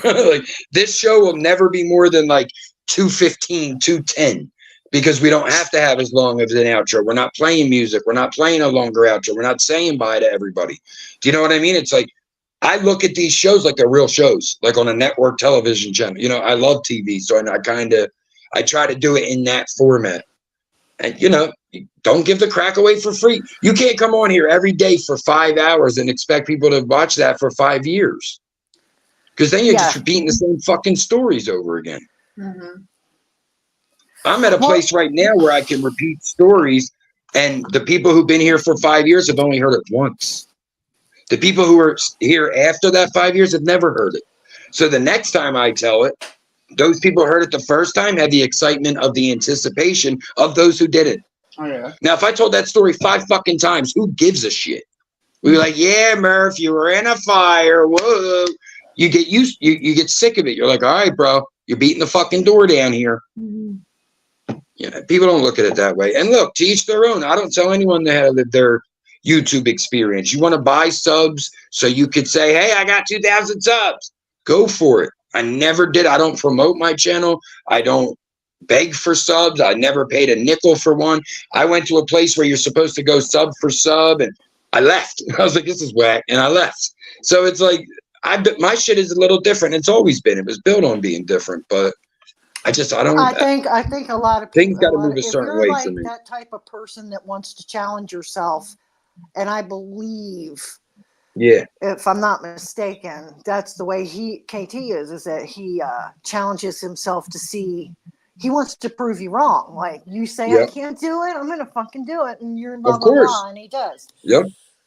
Like, this show will never be more than like 2:15, 2:10. Because we don't have to have as long as an outro. We're not playing music. We're not playing a longer outro. We're not saying bye to everybody. Do you know what I mean? It's like, I look at these shows like they're real shows, like on a network television channel. You know, I love TV, so I try to do it in that format. And, you know, don't give the crack away for free. You can't come on here every day for 5 hours and expect people to watch that for 5 years. Because then you're just repeating the same fucking stories over again. I'm at a place right now where I can repeat stories, and the people who've been here for 5 years have only heard it once. The people who are here after that 5 years have never heard it. So the next time I tell it, those people heard it the first time, had the excitement of the anticipation of those who did it. Oh, yeah. Now, if I told that story 5 fucking times, who gives a shit? We'd be like, yeah, Murph, you were in a fire. Whoa. You get used, you get sick of it. You're like, all right, bro, you're beating the fucking door down here. Yeah, people don't look at it that way. And look, to each their own. I don't tell anyone to have their YouTube experience. You want to buy subs so you could say, hey, I got 2,000 subs. Go for it. I never did. I don't promote my channel. I don't beg for subs. I never paid a nickel for one. I went to a place where you're supposed to go sub for sub, and I left. I was like, this is whack, and I left. So it's like, my shit is a little different. It's always been. It was built on being different, but I don't. I think a lot of things people, got to move a certain way like for me. that type of person that wants to challenge yourself, and I believe, yeah, if I'm not mistaken, that's the way KT is that he challenges himself to see. He wants to prove you wrong. Like, you say, I can't do it, I'm gonna fucking do it, and you're blah, blah, blah, and he does. Yep.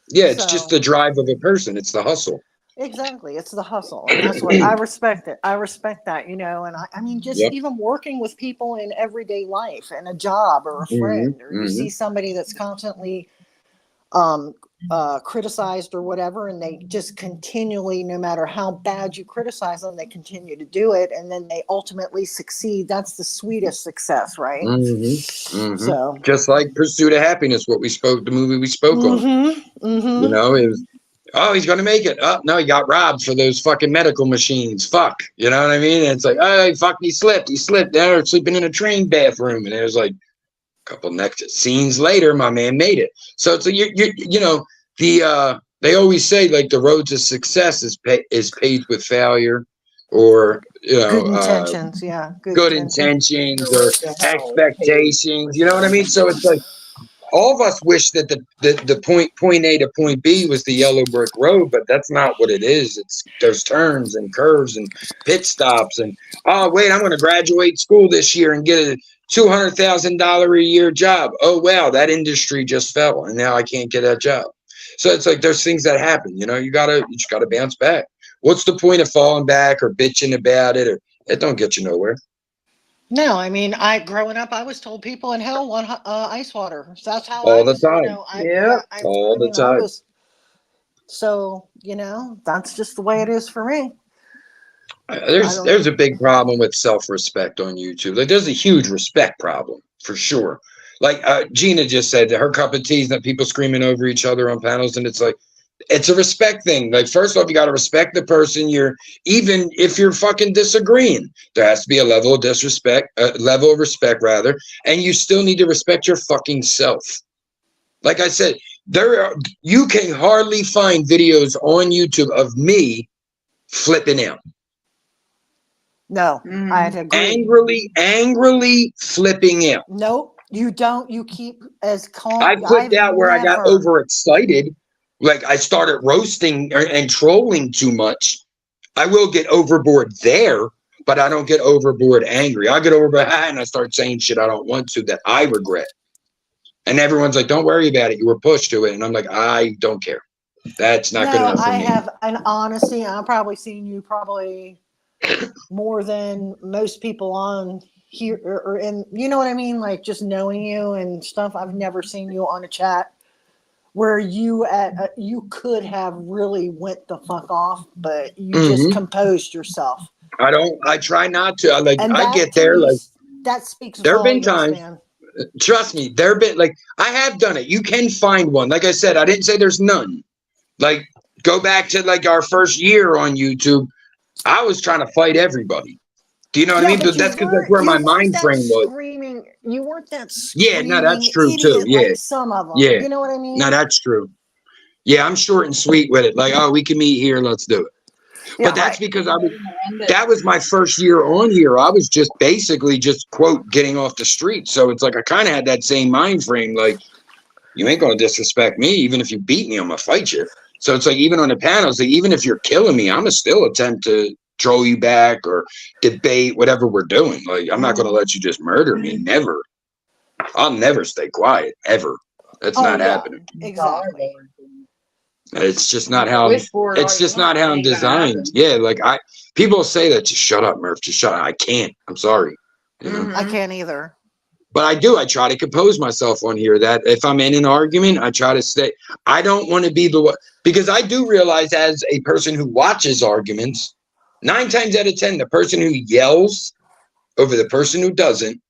Yeah, it's just the drive of a person. It's the hustle. Exactly. It's the hustle. And that's what I respect it. I respect that, and I mean, just even working with people in everyday life and a job or a friend, or you see somebody that's constantly criticized or whatever, and they just continually, no matter how bad you criticize them, they continue to do it, and then they ultimately succeed. That's the sweetest success, right? So just like Pursuit of Happiness, the movie we spoke on. It was, oh, he's gonna make it. Oh no, he got robbed for those fucking medical machines. Fuck, you know what I mean? And it's like, oh fuck, he slipped. They're sleeping in a train bathroom, and it was like a couple next scenes later, my man made it. So it's like they always say, like, the road to success is paved with failure, or good intentions, good intentions or expectations. You know what I mean? So it's like, all of us wish that the point A to point B was the yellow brick road, but that's not what it is. There's turns and curves and pit stops, and oh wait, I'm going to graduate school this year and get a $200,000 a year job. Oh wow, that industry just fell, and now I can't get that job. So it's like, there's things that happen. You just gotta bounce back. What's the point of falling back or bitching about it? Or it don't get you nowhere. No, I mean, growing up, I was told people in hell want ice water. So that's how all the time. All the time. So that's just the way it is for me. There's a big problem with self-respect on YouTube. Like, there's a huge respect problem for sure. Like Gina just said, that her cup of tea is that people screaming over each other on panels, and it's like, it's a respect thing. Like, first off, you got to respect the person even if you're fucking disagreeing. There has to be a level of respect rather, and you still need to respect your fucking self. Like I said, you can hardly find videos on YouTube of me flipping out. No, I had to agree. Angrily flipping out. Nope, you don't. You keep as calm. I flipped out where I got overexcited. Like, I started roasting and trolling too much. I will get overboard there, but I don't get overboard angry. I get overboard and I start saying shit I don't want to, that I regret. And everyone's like, don't worry about it. You were pushed to it. And I'm like, I don't care. That's not good enough for me. I have an honesty. I've probably seen you more than most people on here or in, you know what I mean? Like, just knowing you and stuff. I've never seen you on a chat where you could have really went the fuck off, but you just composed yourself. I try not to. I get there. Like, that speaks. There have been times. Man. Trust me, there have been, like, I have done it. You can find one. Like I said, I didn't say there's none. Like, go back to like our first year on YouTube. I was trying to fight everybody. Do you know what I mean? But that's because that's where my mind frame was. You weren't that screaming. Yeah, no, that's true too. Yeah, like some of them. Yeah, you know what I mean? No, that's true. Yeah, I'm short and sweet with it. Like, oh, we can meet here. Let's do it. Yeah, but that's because that was my first year on here. I was just basically quote getting off the street. So it's like I kind of had that same mind frame. Like, you ain't gonna disrespect me, even if you beat me, I'm gonna fight you. So it's like, even on the panels, like, even if you're killing me, I'm gonna still attempt to troll you back or debate whatever we're doing. Like, I'm not gonna let you just murder me. Never. I'll never stay quiet ever. That's not happening. Exactly. It's just not how. It's just not how I'm designed. Yeah, like people say that. Just shut up, Murph. Just shut up. I can't. I'm sorry. You know? I can't either. But I do. I try to compose myself on here. That if I'm in an argument, I try to stay. I don't want to be the one, because I do realize as a person who watches arguments, 9 times out of 10, the person who yells over the person who doesn't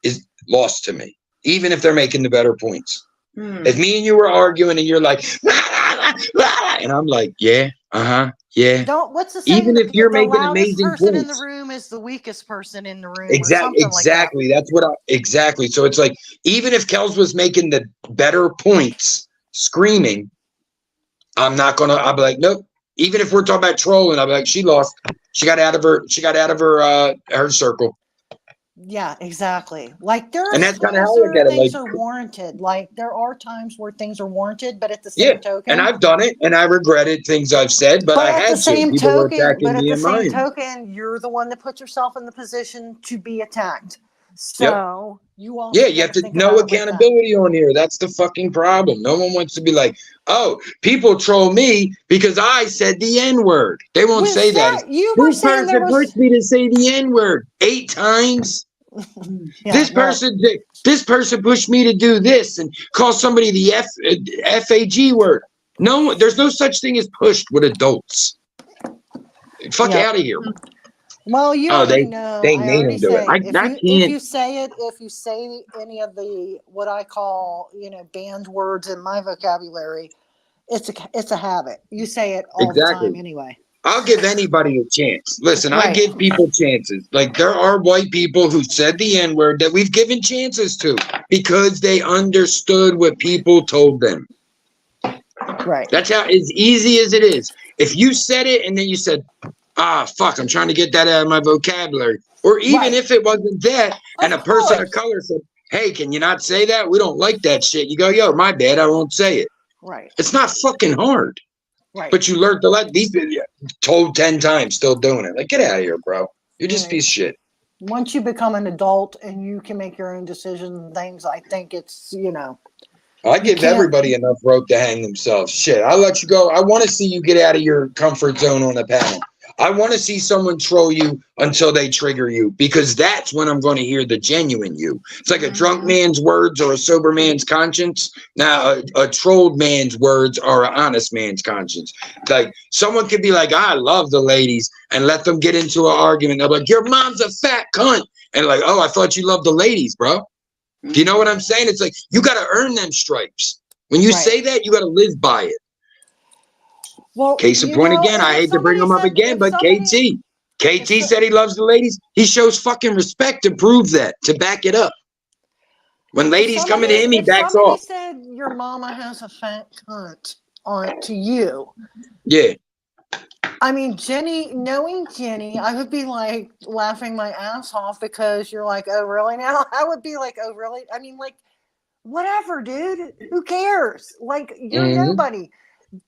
is lost to me, even if they're making the better points. If me and you were arguing and you're like, and I'm like, yeah, yeah. What's the saying? Even if you're making amazing person points. In the room is the weakest person in the room. Exactly. That's what exactly. So it's like, even if Kellz was making the better points, screaming, I'll be like, nope. Even if we're talking about trolling, I'll be like, she lost. She got out of her circle. Yeah, exactly. Like there are and that's kind of how where I get it. Things like, are warranted. Like there are times where things are warranted, but at the same token, and I've done it, and I regretted things I've said, but I had to. People were attacking me in mine. Token, you're the one that puts yourself in the position to be attacked. So you also you have to know accountability on here. That's the fucking problem. No one wants to be like, oh, people troll me because I said the N-word. They won't say that. You were saying there was pushed me to say the N-word 8 times. This person pushed me to do this and call somebody the FAG word. No, there's no such thing as pushed with adults. Fuck out of here. Well, you already know. They made him do it. If you say any of the what I call banned words in my vocabulary, it's a habit. You say it all the time anyway. I'll give anybody a chance. Listen, I give people chances. Like there are white people who said the N-word that we've given chances to because they understood what people told them. Right. That's how as easy as it is. If you said it and then you said, fuck, I'm trying to get that out of my vocabulary. Or even if it wasn't that and a person of color said, hey, can you not say that? We don't like that shit. You go, yo, my bad, I won't say it. Right. It's not fucking hard. Right. But you learned to let these people told 10 times, still doing it. Like, get out of here, bro. You're just a piece of shit. Once you become an adult and you can make your own decisions and things, I think it's, I give everybody enough rope to hang themselves. Shit, I'll let you go. I want to see you get out of your comfort zone on the panel. I want to see someone troll you until they trigger you, because that's when I'm going to hear the genuine you. It's like a drunk man's words or a sober man's conscience. Now, a trolled man's words are an honest man's conscience. Like, someone could be like, I love the ladies, and let them get into an argument. They're like, your mom's a fat cunt. And like, oh, I thought you loved the ladies, bro. Do you know what I'm saying? It's like, you got to earn them stripes. When you say that, you got to live by it. Well, case in point again, I hate to bring him up again, but KT said he loves the ladies. He shows fucking respect to prove that, to back it up. When ladies coming to him, he backs off. Somebody said your mama has a fat cunt on to you. Yeah. I mean, knowing Jenny, I would be like laughing my ass off because you're like, oh, really now? I would be like, oh, really? I mean, like, whatever, dude. Who cares? Like, you're nobody.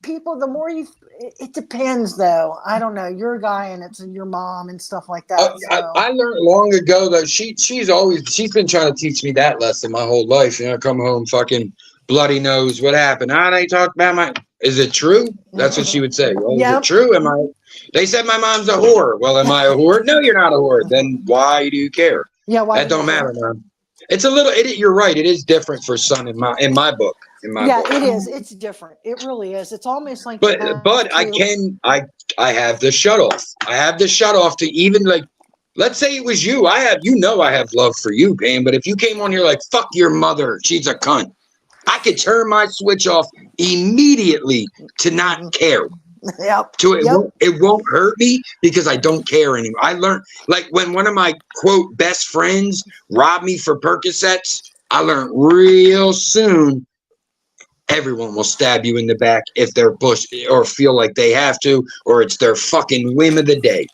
People, the more it depends though. I don't know. You're a guy and it's your mom and stuff like that. I learned long ago that she's been trying to teach me that lesson my whole life. I come home fucking bloody nose. What happened? They talked about is it true? That's what she would say. Well, is it true? They said my mom's a whore. Well, am I a whore? No, you're not a whore. Then why do you care? Yeah, why? That don't matter, man. It's a little. You're right. It is different for son in my book. It is. It's different. It really is. It's almost like. But I have the shut off. I have the shut off to even like. Let's say it was you. I have love for you, Pam. But if you came on here like fuck your mother, she's a cunt. I could turn my switch off immediately to not care. Yep. It won't hurt me because I don't care anymore. I learned, like when one of my quote best friends robbed me for Percocets, I learned real soon everyone will stab you in the back if they're pushed or feel like they have to, or it's their fucking whim of the day.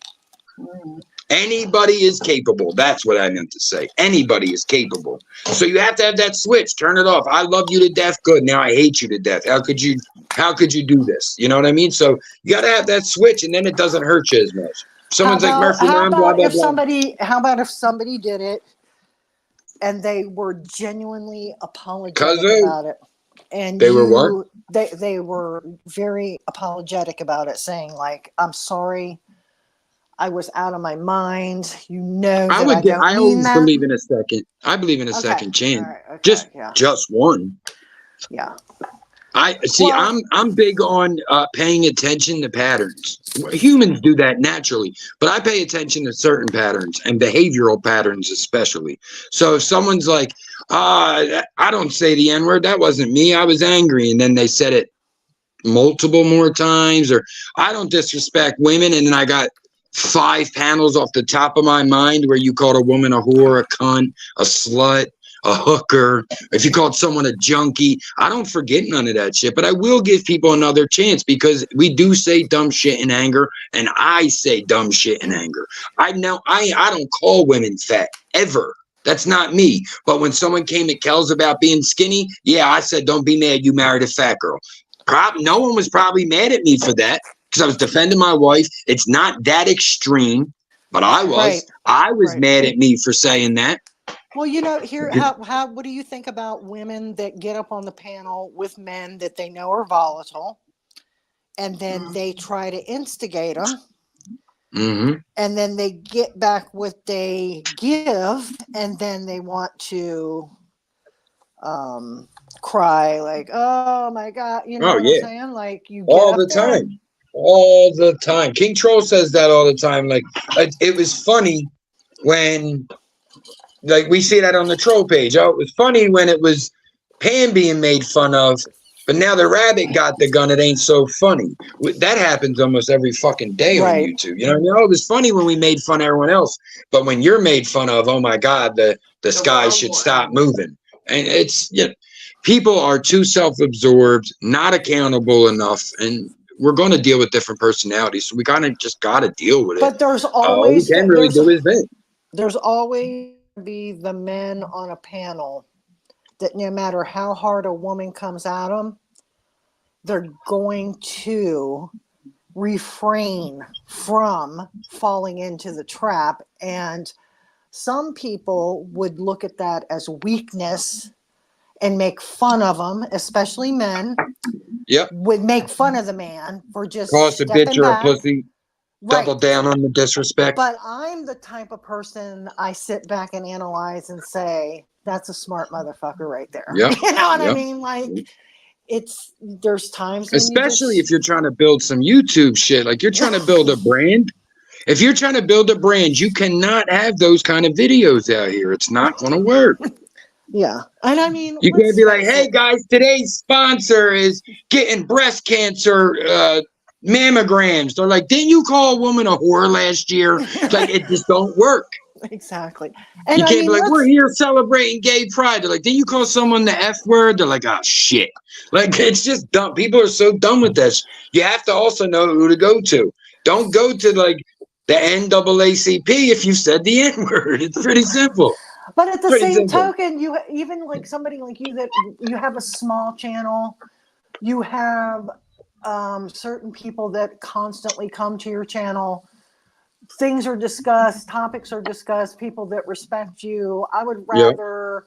Anybody is capable. That's what I meant to say. Anybody is capable. So you have to have that switch. Turn it off. I love you to death. Good. Now I hate you to death. How could you do this? You know what I mean? So you got to have that switch, and then it doesn't hurt you as much. Someone's like Murphy, blah, blah, blah. How about if somebody did it and they were genuinely apologetic about it? And They were what? They were very apologetic about it, saying like, "I'm sorry, I was out of my mind. You know that I don't I mean always that." believe in a second. I believe in a second chance. All right. Okay. Yeah. Just one. Yeah. I see. Well, I'm big on paying attention to patterns. Humans do that naturally, but I pay attention to certain patterns and behavioral patterns especially. So if someone's like, I don't say the N word. That wasn't me. I was angry, and then they said it multiple more times, or I don't disrespect women, and then I got 5 panels off the top of my mind where you called a woman a whore, a cunt, a slut, a hooker, if you called someone a junkie. I don't forget none of that shit, but I will give people another chance because we do say dumb shit in anger, and I say dumb shit in anger. I don't call women fat ever. That's not me. But when someone came at Kellz about being skinny, yeah, I said, don't be mad you married a fat girl. No one was probably mad at me for that because I was defending my wife. It's not that extreme, but I was. Right. I was mad at me for saying that. well, what do you think about women that get up on the panel with men that they know are volatile, and then they try to instigate them, and then they get back what they give, and then they want to cry like, "Oh my God," you know what I'm saying? Like you get all up the there time. All the time. King Troll says that all the time. Like it was funny when, like, we see that on the troll page. Oh, it was funny when it was Pam being made fun of, but now the rabbit got the gun. It ain't so funny. That happens almost every fucking day on YouTube. You know what I mean? Oh, it was funny when we made fun of everyone else, but when you're made fun of, oh my God, the sky should stop moving. And it's, people are too self-absorbed, not accountable enough, and we're going to deal with different personalities, so we got to deal with it. But there's always we can't really do his thing. There's always be the men on a panel that no matter how hard a woman comes at them, they're going to refrain from falling into the trap. And some people would look at that as weakness and make fun of them, especially men. Yep. Would make fun of the man for just Cause a bitch or a pussy. Right. Double down on the disrespect. But I'm the type of person, I sit back and analyze and say, that's a smart motherfucker right there. Yep. You know what I mean? Like, there's times when especially if you're trying to build some YouTube shit, like you're trying to build a brand. If you're trying to build a brand, you cannot have those kind of videos out here. It's not going to work. Yeah. And I mean, you can't be like, hey guys, today's sponsor is getting breast cancer mammograms. They're like, didn't you call a woman a whore last year? Like, it just don't work. Exactly. And you can't be like, we're here celebrating gay pride. They're like, didn't you call someone the F word? They're like, oh shit. Like, it's just dumb. People are so dumb with this. You have to also know who to go to. Don't go to like the NAACP if you said the N word. It's pretty simple. But at the same token, you even like somebody like you that you have a small channel, you have certain people that constantly come to your channel. Things are discussed, topics are discussed, people that respect you. I would rather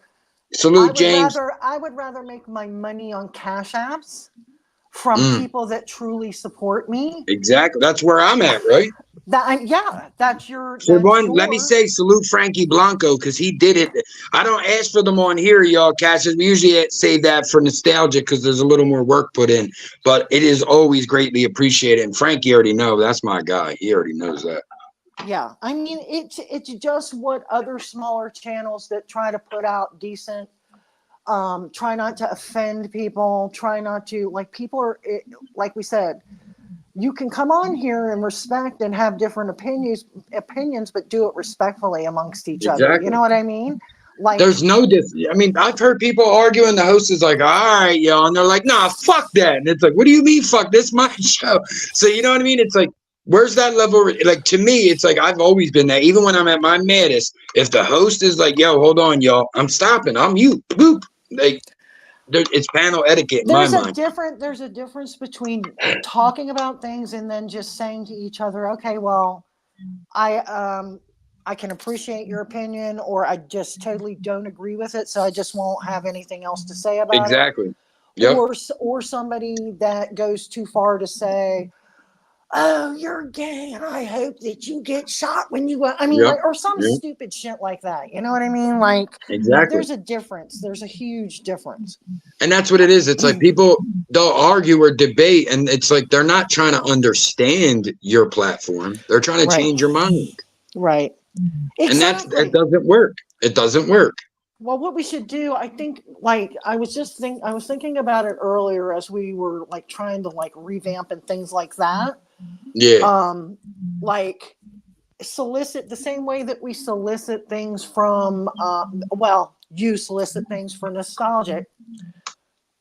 salute James. I would rather make my money on cash apps from people that truly support me. Exactly. That's where I'm at, right? That's your. Let me say salute Frankie Blanco because he did it. I don't ask for them on here, y'all. Cashes. We usually save that for nostalgia because there's a little more work put in, but it is always greatly appreciated. And Frankie already knows that's my guy. He already knows that. Yeah, I mean it's just what other smaller channels that try to put out decent. Try not to offend people. Try not to like people are like we said. You can come on here and respect and have different opinions, but do it respectfully amongst each other. You know what I mean? Like, there's no I mean, I've heard people arguing. The host is like, all right, y'all. And they're like, nah, fuck that. And it's like, what do you mean, fuck? This is my show. So, you know what I mean? It's like, where's that level? Like, to me, it's like, I've always been that. Even when I'm at my maddest, if the host is like, yo, hold on, y'all. I'm stopping. I'm mute. Boop. Like, it's panel etiquette in my mind. There's a difference between talking about things and then just saying to each other, okay, well, I can appreciate your opinion, or I just totally don't agree with it, so I just won't have anything else to say about it. Exactly. Yep. or somebody that goes too far to say, oh, you're gay, and I hope that you get shot when you I mean, Yep. like, or some Yep. stupid shit like that. You know what I mean? Like, Exactly. there's a difference. There's a huge difference. And that's what it is. It's like people, they'll argue or debate, and it's like they're not trying to understand your platform. They're trying to Right. change your mind. Right. Exactly. And it doesn't work. It doesn't work. Well, what we should do, I think, like, I was thinking about it earlier as we were like trying to like revamp and things like that. Yeah. Like solicit the same way that we solicit things from, well, you solicit things for nostalgic,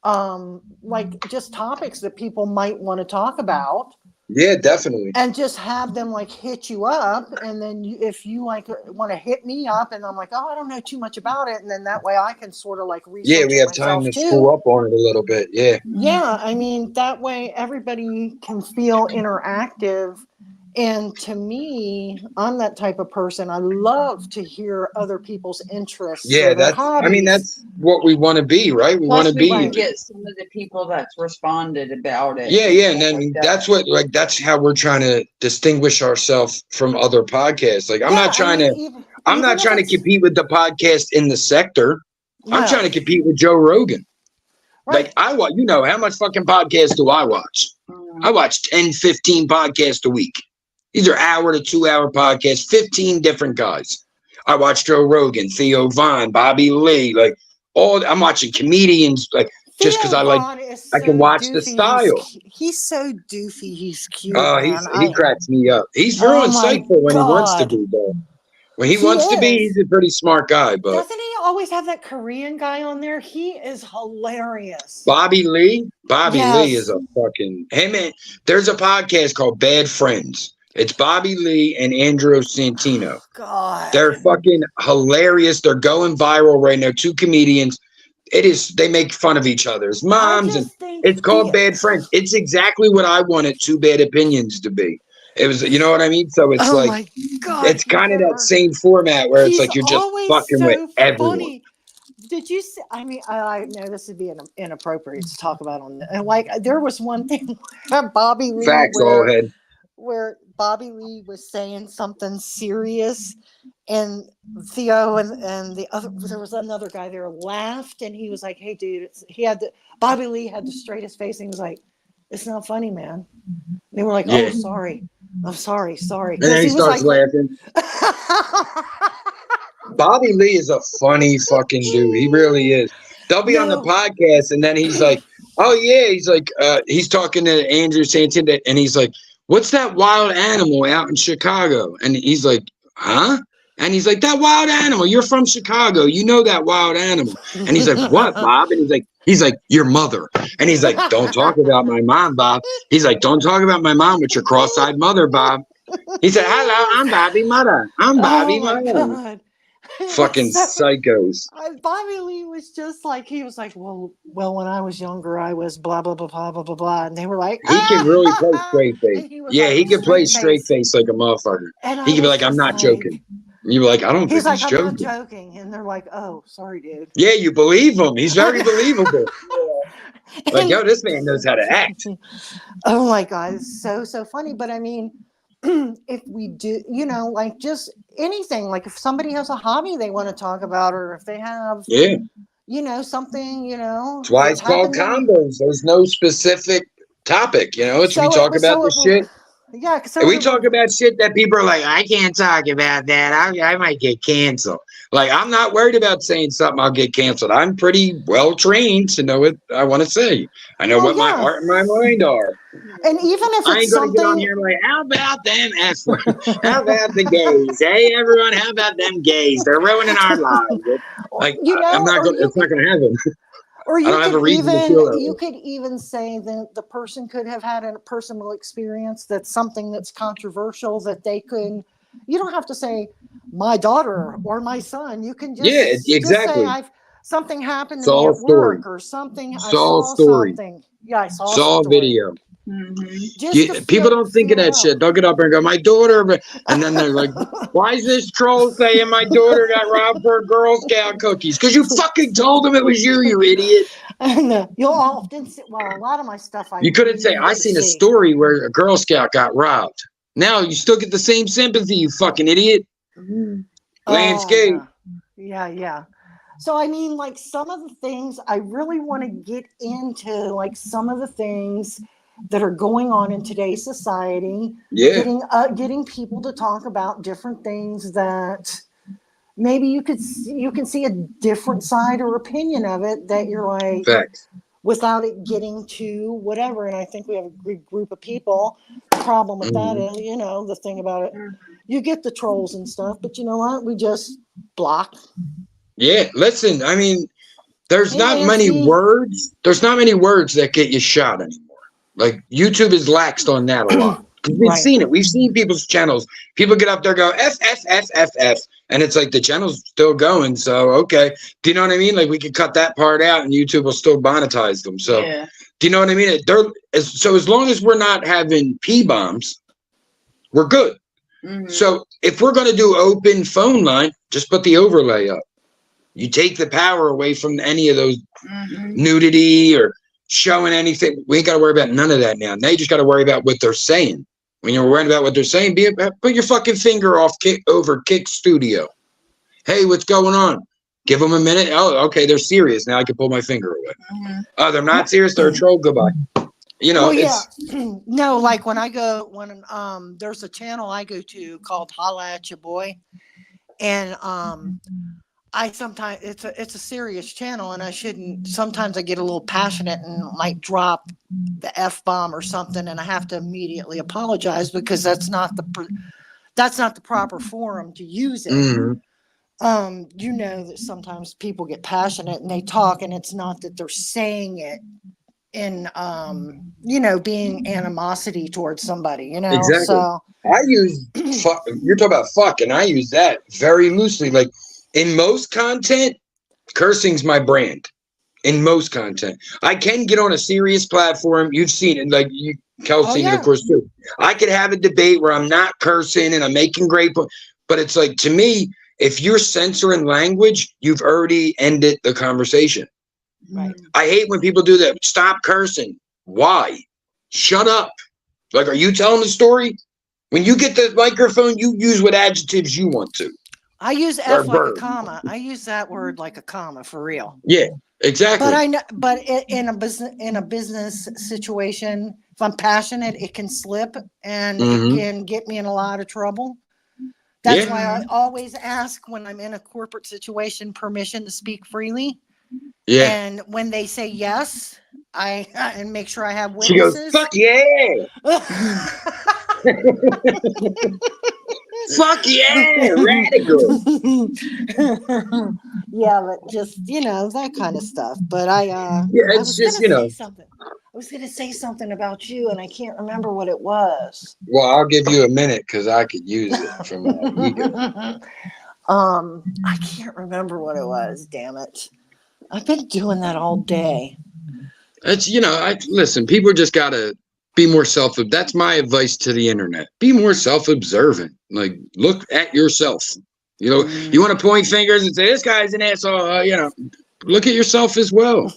like just topics that people might want to talk about. Yeah, definitely. And just have them like hit you up, and then if you like want to hit me up, and I'm like, oh, I don't know too much about it, and then that way I can sort of like research. Yeah, we have time to spool up on it a little bit. Yeah. Yeah, I mean that way everybody can feel interactive. And to me, I'm that type of person. I love to hear other people's interests. Yeah, that's. I mean, that's what we want to be, right? We want to be. Get some of the people that's responded about it. Yeah, yeah, and then that's what, like, that's how we're trying to distinguish ourselves from other podcasts. Like, I'm not trying to compete with the podcast in the sector. I'm trying to compete with Joe Rogan. Right. Like, you know, how much fucking podcasts do I watch? I watch 10, 15 podcasts a week. These are hour to 2 hour podcasts, 15 different guys. I watch Joe Rogan, Theo Vaughn, Bobby Lee, like I'm watching comedians, like just because I can watch the style. He's so doofy. He's cute. Oh, he cracks me up. He's real insightful when he wants to be, though. When he wants to be, he's a pretty smart guy. But doesn't he always have that Korean guy on there? He is hilarious. Bobby Lee? Lee is a fucking there's a podcast called Bad Friends. It's Bobby Lee and Andrew Santino. God. They're fucking hilarious. They're going viral right now. Two comedians. They make fun of each other's moms, and it's called Bad Friends. It's exactly what I wanted Two Bad Opinions to be. It was, you know what I mean? So it's it's kind of that same format where it's like you're just fucking with everyone. Funny. Did you see? I mean, I know this would be inappropriate to talk about on, and like there was one thing Bobby Lee where Bobby Lee was saying something serious, and Theo and the other, there was another guy there, laughed, and he was like, "Hey, dude," Bobby Lee had the straightest face, and he was like, "It's not funny, man." And they were like, "Oh, sorry. I'm sorry." And then he starts laughing. Bobby Lee is a funny fucking dude. He really is. They'll be on the podcast, and then he's like, "Oh yeah," he's like, he's talking to Andrew Santino, and he's like, "What's that wild animal out in Chicago?" And he's like, "Huh?" And he's like, "That wild animal. You're from Chicago. You know that wild animal." And he's like, "What, Bob?" And he's like, "Your mother." And he's like, "Don't talk about my mom, Bob." He's like, "Don't talk about my mom with your cross-eyed mother, Bob." He said, "Hello, I'm Bobby Mother. I'm Bobby Mother." God. Fucking psychos. Bobby Lee was just like, he was like, well, when I was younger, I was blah, blah, blah, blah, blah, blah, blah. And they were like, he can really play straight face. He can play straight face like a motherfucker. He can be like, "I'm not joking." And you're like, "I don't think he's joking." I'm not joking. And they're like, "Oh, sorry, dude." Yeah, you believe him. He's very believable. Like, yo, this man knows how to act. Oh my God. It's so funny. But I mean, if we do, you know, like just anything, like if somebody has a hobby they want to talk about, or if they have, you know, something, you know. That's why it's called Convos. There's no specific topic, you know. We talk about the shit. Yeah, we talk about shit that people are like, "I can't talk about that. I might get canceled." Like, I'm not worried about saying something I'll get canceled. I'm pretty well trained to know what I want to say. I know what my heart and my mind are. And even if I ain't gonna get on here like, "How about them how about the gays? Hey, everyone, how about them gays? They're ruining our lives." Like, you know, I'm not gonna. It's not gonna happen. Or you could even say that the person could have had a personal experience that's something that's controversial that they could. You don't have to say my daughter or my son. You can just exactly. Just say something happened to me at work or something. I saw something. Yeah, I saw a video. Mm-hmm. People don't think of that shit. They'll get up and go, "My daughter," and then they're like, "Why is this troll saying my daughter got robbed for Girl Scout cookies?" Because you fucking told them it was you, you idiot. And you'll often see, well, a lot of my stuff You couldn't say, I seen a story where a Girl Scout got robbed. Now you still get the same sympathy, you fucking idiot. Landscape. Yeah. So, I mean, like some of the things I really want to get into, like some of the things that are going on in today's society. Yeah. Getting people to talk about different things that maybe you can see a different side or opinion of it that you're like, Facts. Without it getting to whatever. And I think we have a good group of people. The problem with that is, you know, the thing about it, you get the trolls and stuff, but you know what? We just block. Yeah, listen, I mean, there's not many words. There's not many words that get you shot anymore. Like YouTube is laxed on that a lot. We've seen it. We've seen people's channels. People get up there, go F, and it's like the channel's still going. So okay, do you know what I mean? Like we could cut that part out, and YouTube will still monetize them. So do you know what I mean? So as long as we're not having P bombs, we're good. So if we're gonna do open phone line, just put the overlay up. You take the power away from any of those nudity or showing anything. We ain't got to worry about none of that now. Now you just got to worry about what they're saying. When you're worried about what they're saying, put your fucking finger off over Kick Studio. Hey, what's going on? Give them a minute. Oh, okay, they're serious. Now I can pull my finger away. Oh, they're not serious. They're a troll. Goodbye. You know, no, like when there's a channel I go to called Holla at Your Boy, and I sometimes it's a serious channel, and sometimes I get a little passionate and might drop the F-bomb or something, and I have to immediately apologize because that's not the proper forum to use it. You know that sometimes people get passionate and they talk, and it's not that they're saying it in being animosity towards somebody, you know. Exactly. So I use you're talking about fuck, and I use that very loosely. Like in most content, cursing's my brand. In most content, I can get on a serious platform. You've seen it, like you, Kellz, seen it, of course, too. I could have a debate where I'm not cursing and I'm making great points, but it's like, to me, if you're censoring language, you've already ended the conversation. Right. I hate when people do that. Stop cursing. Why? Shut up. Like, are you telling the story? When you get the microphone, you use what adjectives you want to. I use F like a comma. I use that word like a comma for real. Yeah, exactly. But I know, but in a business situation, if I'm passionate, it can slip and it can get me in a lot of trouble. That's why I always ask when I'm in a corporate situation permission to speak freely. Yeah. And when they say yes, I and make sure I have witnesses. She goes, "Fuck yeah." Fuck yeah, radical. Yeah, but just, you know, that kind of stuff. But it's just, you know. I was going to say something about you, and I can't remember what it was. Well, I'll give you a minute because I could use it from my ego. I can't remember what it was. Damn it! I've been doing that all day. It's, you know, listen. People just gotta be more that's my advice to the internet. Be more self-observant. Like, look at yourself. You know, you want to point fingers and say, this guy's an asshole, you know, look at yourself as well.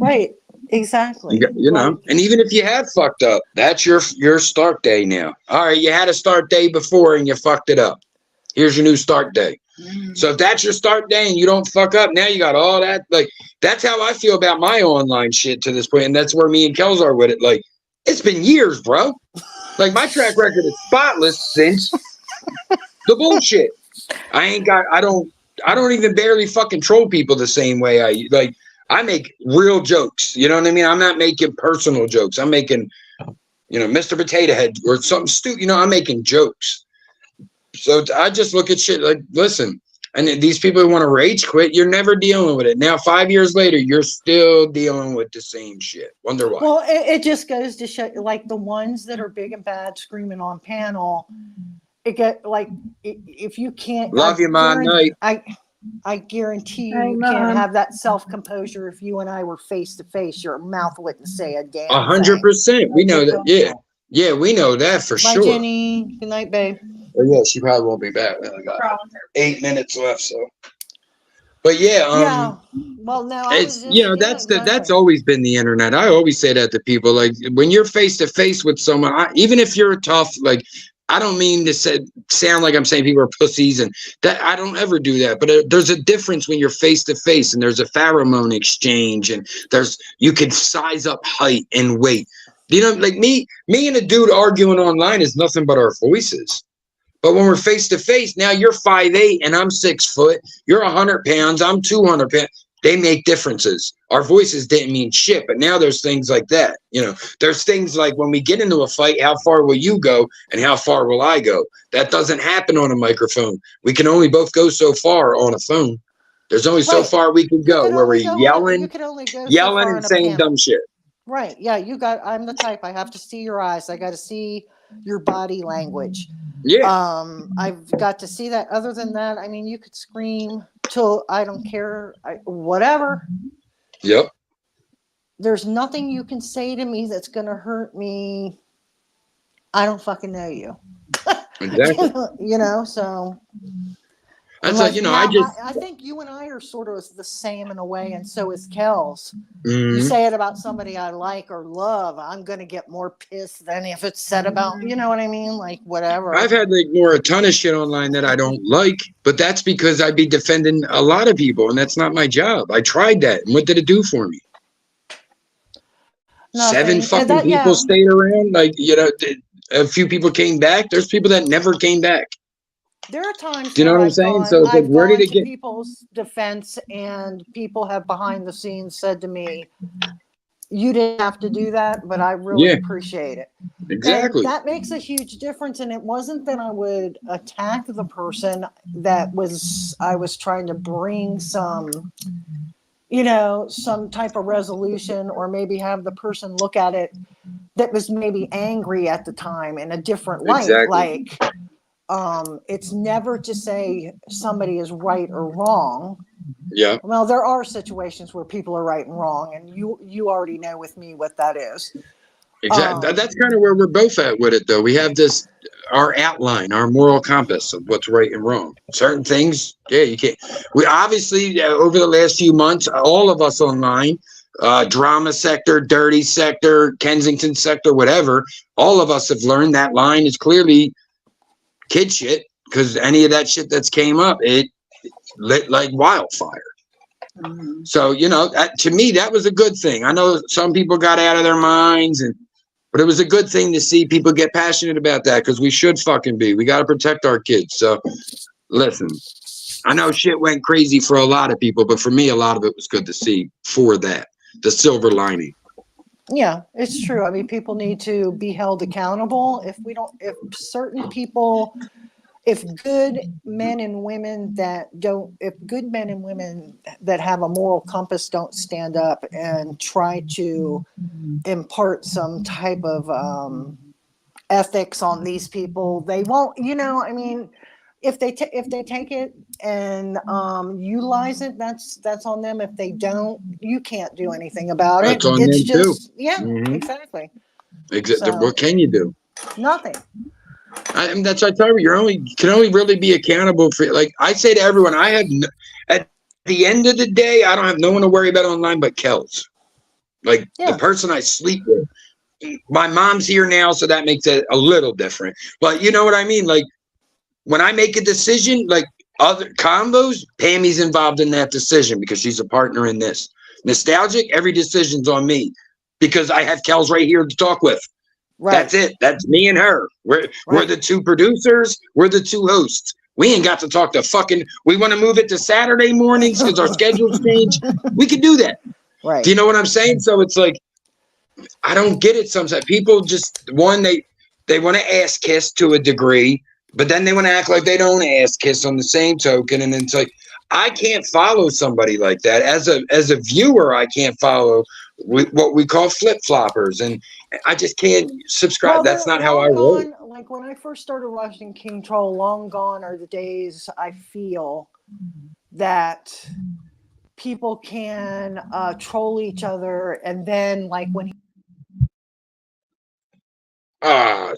Right. Exactly. You know, and even if you have fucked up, that's your start day now. All right, you had a start day before and you fucked it up. Here's your new start day. So if that's your start day and you don't fuck up, now you got all that. Like, that's how I feel about my online shit to this point, and that's where me and Kellz are with it. Like, it's been years, bro. Like, my track record is spotless since the bullshit. I don't even barely fucking troll people the same way I make real jokes. You know what I mean? I'm not making personal jokes. I'm making, you know, Mr. Potato Head or something stupid. You know, I'm making jokes. So I just look at shit like, listen, and these people who want to rage quit, you're never dealing with it. Now, 5 years later, you're still dealing with the same shit. Wonder why. Well, it just goes to show, like, the ones that are big and bad screaming on panel, it get like, if you can't. Love you, Mom. Night. I guarantee you can't have that self-composure if you and I were face to face. Your mouth wouldn't say a damn 100%. We know that. Yeah. Yeah, we know that for sure. Bye, Jenny. Good night, babe. Oh, yeah, she probably won't be back. We only got 8 minutes left, so. But yeah, Yeah. Well, no, I was it's just, yeah, that's exactly. always been the internet. I always say that to people, like when you're face to face with someone, even if you're tough, like I don't mean to sound like I'm saying people are pussies, and that I don't ever do that. But there's a difference when you're face to face, and there's a pheromone exchange, and you can size up height and weight. You know, like me and a dude arguing online is nothing but our voices. But when we're face to face, now you're 5'8" and I'm 6 foot. You're 100 pounds. I'm 200 pounds. They make differences. Our voices didn't mean shit, but now there's things like that. You know, there's things like when we get into a fight, how far will you go and how far will I go? That doesn't happen on a microphone. We can only both go so far on a phone. There's only so far we can go where we're yelling and saying dumb shit. Right. Yeah, I'm the type. I have to see your eyes. I got to see your body language. Yeah. I've got to see that. Other than that, I mean, you could scream till I don't care, whatever. Yep. There's nothing you can say to me that's going to hurt me. I don't fucking know you. Exactly. You know, so. That's like, you know, I think you and I are sort of the same in a way, and so is Kellz. You say it about somebody I like or love, I'm going to get more pissed than if it's said about, you know what I mean? Like, whatever. I've had to ignore a ton of shit online that I don't like, but that's because I'd be defending a lot of people, and that's not my job. I tried that, and what did it do for me? Nothing. 7 fucking people stayed around. Like, you know, a few people came back. There's people that never came back. There are times. Do you know what I'm saying? So it's like, where did it get? People's defense, and people have behind the scenes said to me, "You didn't have to do that, but I really appreciate it." Exactly. And that makes a huge difference. And it wasn't that I would attack the person I was trying to bring some, you know, some type of resolution, or maybe have the person look at it that was maybe angry at the time in a different light. Exactly. Like. It's never to say somebody is right or wrong. Yeah. Well, there are situations where people are right and wrong, and you already know with me what that is. Exactly. That's kind of where we're both at with it, though. We have our outline, our moral compass of what's right and wrong. Certain things, you can't. We obviously, over the last few months, all of us online, drama sector, dirty sector, Kensington sector, whatever, all of us have learned that line is clearly kid shit, because any of that shit that's came up, it lit like wildfire. So, you know, to me, that was a good thing. I know some people got out of their minds, but it was a good thing to see people get passionate about that, because we should fucking be. We got to protect our kids. So, listen, I know shit went crazy for a lot of people, but for me, a lot of it was good to see for that, the silver lining. Yeah, it's true. I mean, people need to be held accountable. If good men and women that have a moral compass don't stand up and try to impart some type of ethics on these people, they won't, you know, I mean, if they take it and utilize it, that's on them. If they don't, you can't do anything about it. That's on them too. Yeah, exactly. So, what can you do? Nothing. And that's what I tell you. Can only really be accountable for. Like I say to everyone, at the end of the day, I don't have no one to worry about online but Kellz. Like the person I sleep with. My mom's here now, so that makes it a little different. But you know what I mean? Like, when I make a decision, like other convos, Pammy's involved in that decision because she's a partner in this. Nostalgic, every decision's on me because I have Kellz right here to talk with. Right. That's it. That's me and her. We're the two producers. We're the two hosts. We ain't got to talk to fucking. We want to move it to Saturday mornings because our schedules change. We can do that. Right. Do you know what I'm saying? So it's like, I don't get it sometimes. People just, they want to ass kiss to a degree. But then they want to act like they don't ass kiss on the same token. And it's like, I can't follow somebody like that. As a viewer, I can't follow what we call flip-floppers. And I just can't subscribe. Well, that's not how I roll. Like when I first started watching King Troll, long gone are the days I feel that people can troll each other. And then like when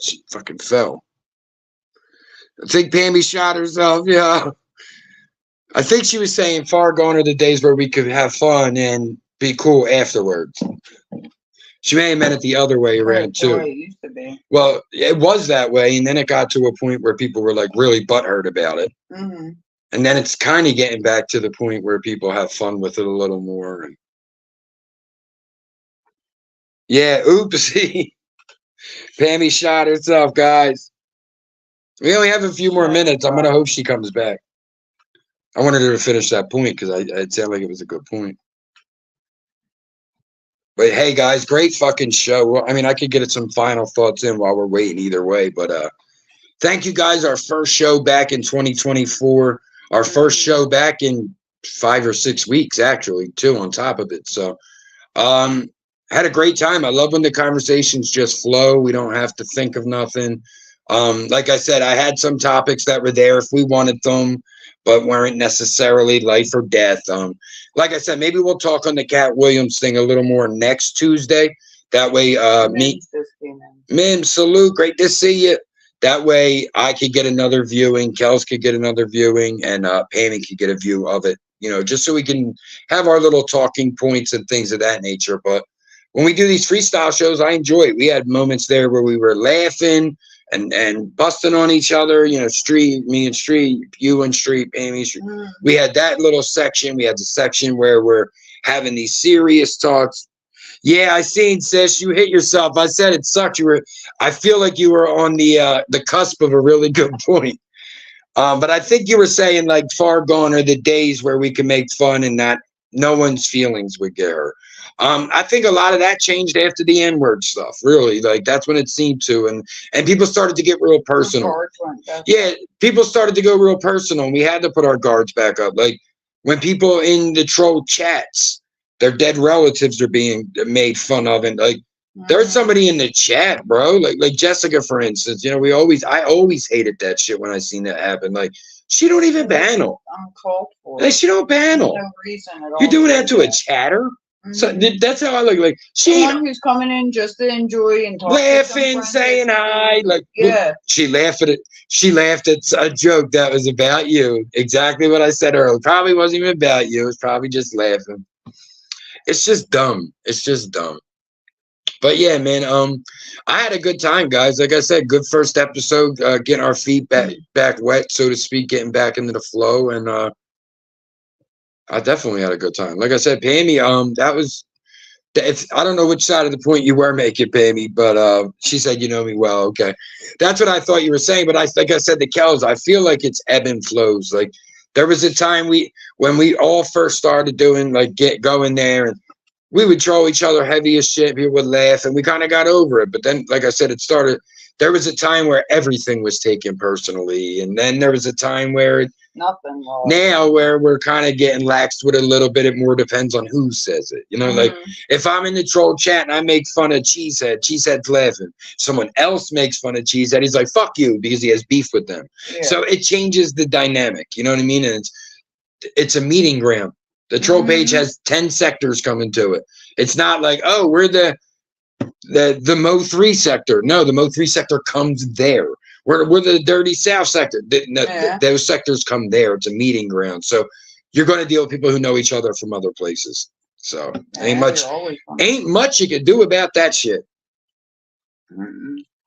she fucking fell. I think Pammy shot herself. Yeah. I think she was saying far gone are the days where we could have fun and be cool afterwards. She may have meant it the other way around too. The way it used to be. Well, it was that way, and then it got to a point where people were like really butthurt about it. Mm-hmm. And then it's kind of getting back to the point where people have fun with it a little more. And yeah, oopsie. Pammy shot herself, guys. We only have a few more minutes. I'm going to hope she comes back. I wanted her to finish that point because it sounded like it was a good point. But hey, guys, great fucking show. Well, I mean, I could get some final thoughts in while we're waiting either way. But thank you, guys. Our first show back in 2024. Our first show back in 5 or 6 weeks, actually, too, on top of it. So had a great time. I love when the conversations just flow. We don't have to think of nothing. Like I said, I had some topics that were there if we wanted them, but weren't necessarily life or death. Like I said, maybe we'll talk on the Cat Williams thing a little more next Tuesday. That way, Mim, salute, great to see you. That way, I could get another viewing, Kellz could get another viewing, and Pammy could get a view of it. You know, just so we can have our little talking points and things of that nature. But when we do these freestyle shows, I enjoy it. We had moments there where we were laughing and busting on each other, you know, Street, me and Street, you and Street, Amy Street. We had that little section. We had the section where we're having these serious talks. Yeah, I seen, sis, you hit yourself. I said it sucked. I feel like you were on the cusp of a really good point. But I think you were saying like far gone are the days where we can make fun and not no one's feelings would get hurt. I think a lot of that changed after the N-word stuff, really. Like, that's when it seemed to. And people started to get real personal. Yeah, people started to go real personal, and we had to put our guards back up. Like, when people in the troll chats, their dead relatives are being made fun of, and, like, there's somebody in the chat, bro. Like Jessica, for instance. You know, I always hated that shit when I seen that happen. Like, she don't even panel. Uncalled for. Like, she don't panel. No reason at all. You're doing that to a chatter? So that's how I look. Like, someone who's coming in just to enjoy and talk, laughing, saying hi. Like, yeah, she laughed at it. She laughed at a joke that was about you. Exactly what I said earlier. Probably wasn't even about you. It was probably just laughing. It's just dumb. It's just dumb. But yeah, man. I had a good time, guys. Like I said, good first episode. Getting our feet back wet, so to speak, getting back into the flow, and I definitely had a good time. Like I said, Pammy, I don't know which side of the point you were making, Pammy, but she said, you know me well. Okay. That's what I thought you were saying. But like I said to Kellz, I feel like it's ebb and flows. Like, there was a time when we all first started doing, like, going there, and we would troll each other heavy as shit. People would laugh, and we kind of got over it. But then, like I said, there was a time where everything was taken personally. And then there was a time where nothing was. Now where we're kind of getting laxed with a little bit. It more depends on who says it. You know, like, if I'm in the troll chat and I make fun of Cheesehead's laughing. Someone else makes fun of Cheesehead. He's like, fuck you, because he has beef with them. Yeah. So it changes the dynamic. You know what I mean? And it's a meeting ground. The troll page has 10 sectors coming to it. It's not like, oh, we're the Mo 3 sector. No, the Mo 3 sector comes there. We're the Dirty South sector. Those sectors come there. It's a meeting ground. So you're going to deal with people who know each other from other places. So ain't much you can do about that shit.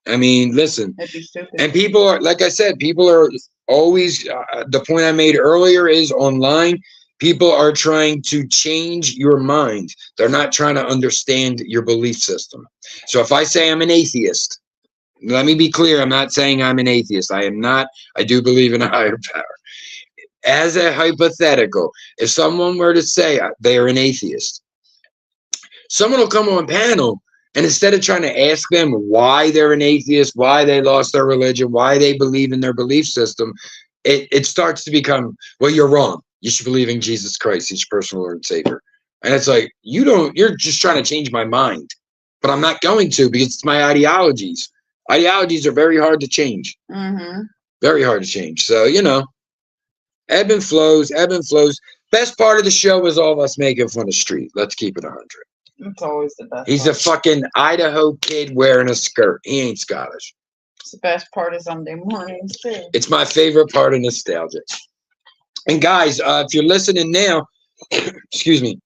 I mean, listen. And people are, like I said, people are always, the point I made earlier is online. People are trying to change your mind. They're not trying to understand your belief system. So if I say I'm an atheist, let me be clear. I'm not saying I'm an atheist. I am not. I do believe in a higher power. As a hypothetical, if someone were to say they're an atheist, someone will come on panel, and instead of trying to ask them why they're an atheist, why they lost their religion, why they believe in their belief system, it starts to become, well, you're wrong. You should believe in Jesus Christ, He's your personal Lord and Savior. And it's like, you're just trying to change my mind. But I'm not going to, because it's my ideologies. Ideologies are very hard to change. Very hard to change. So, you know, ebb and flows, ebb and flows. Best part of the show is all of us making fun of Street. Let's keep it 100. It's always the best. He's a fucking Idaho kid wearing a skirt. He ain't Scottish. It's the best part of Sunday mornings, too. It's my favorite part of nostalgia. And guys, if you're listening now, excuse me,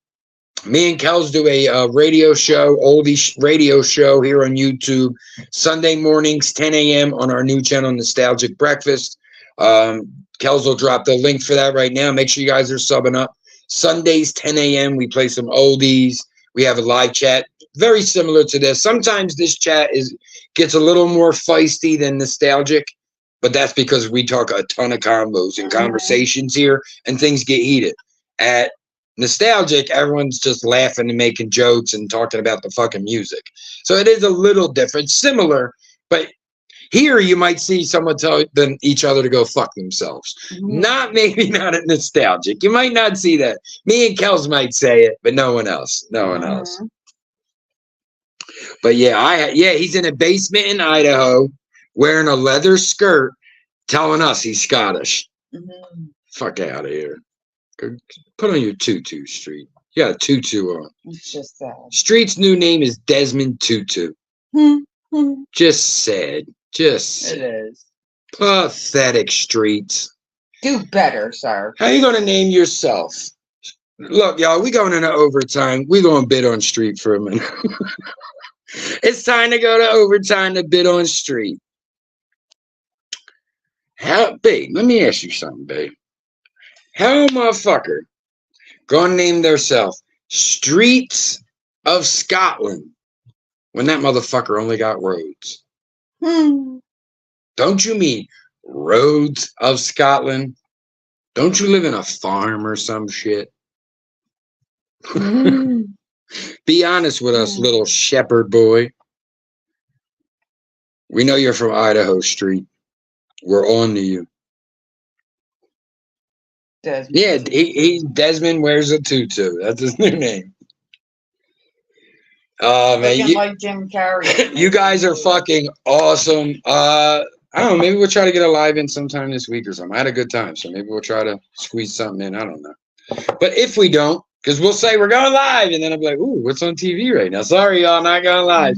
me and Kellz do a radio show, Oldies radio show here on YouTube, Sunday mornings, 10 a.m. on our new channel, Nostalgic Breakfast. Kellz will drop the link for that right now. Make sure you guys are subbing up. Sundays, 10 a.m. We play some oldies. We have a live chat, very similar to this. Sometimes this chat gets a little more feisty than nostalgic, but that's because we talk a ton of combos and conversations here, and things get heated. At nostalgic, everyone's just laughing and making jokes and talking about the fucking music. So it is a little different, similar, but here you might see someone tell them each other to go fuck themselves. Maybe not at nostalgic. You might not see that. Me and Kellz might say it, but no one else. No one else. But yeah, he's in a basement in Idaho wearing a leather skirt, telling us he's Scottish. Fuck out of here. Put on your tutu, Street. You got a tutu on. It's just sad. Street's new name is Desmond Tutu. Just sad. Just it is. Pathetic, Streets. Do better, sir. How you going to name yourself? Look, y'all, we going into overtime. We going to bid on Street for a minute. It's time to go to overtime to bid on Street. Babe, let me ask you something, babe. How a motherfucker gonna name theirself Streets of Scotland when that motherfucker only got roads? Don't you mean Roads of Scotland? Don't you live in a farm or some shit? Be honest with us, little shepherd boy. We know you're from Idaho, Street. We're on to you. Desmond. Yeah, Desmond wears a tutu. That's his new name. Oh man, like Jim Carrey. You guys are fucking awesome. I don't know, maybe we'll try to get a live in sometime this week or something. I had a good time, so maybe we'll try to squeeze something in. I don't know. But if we don't, because we'll say we're going live, and then I'll be like, ooh, what's on TV right now? Sorry, y'all, not going live.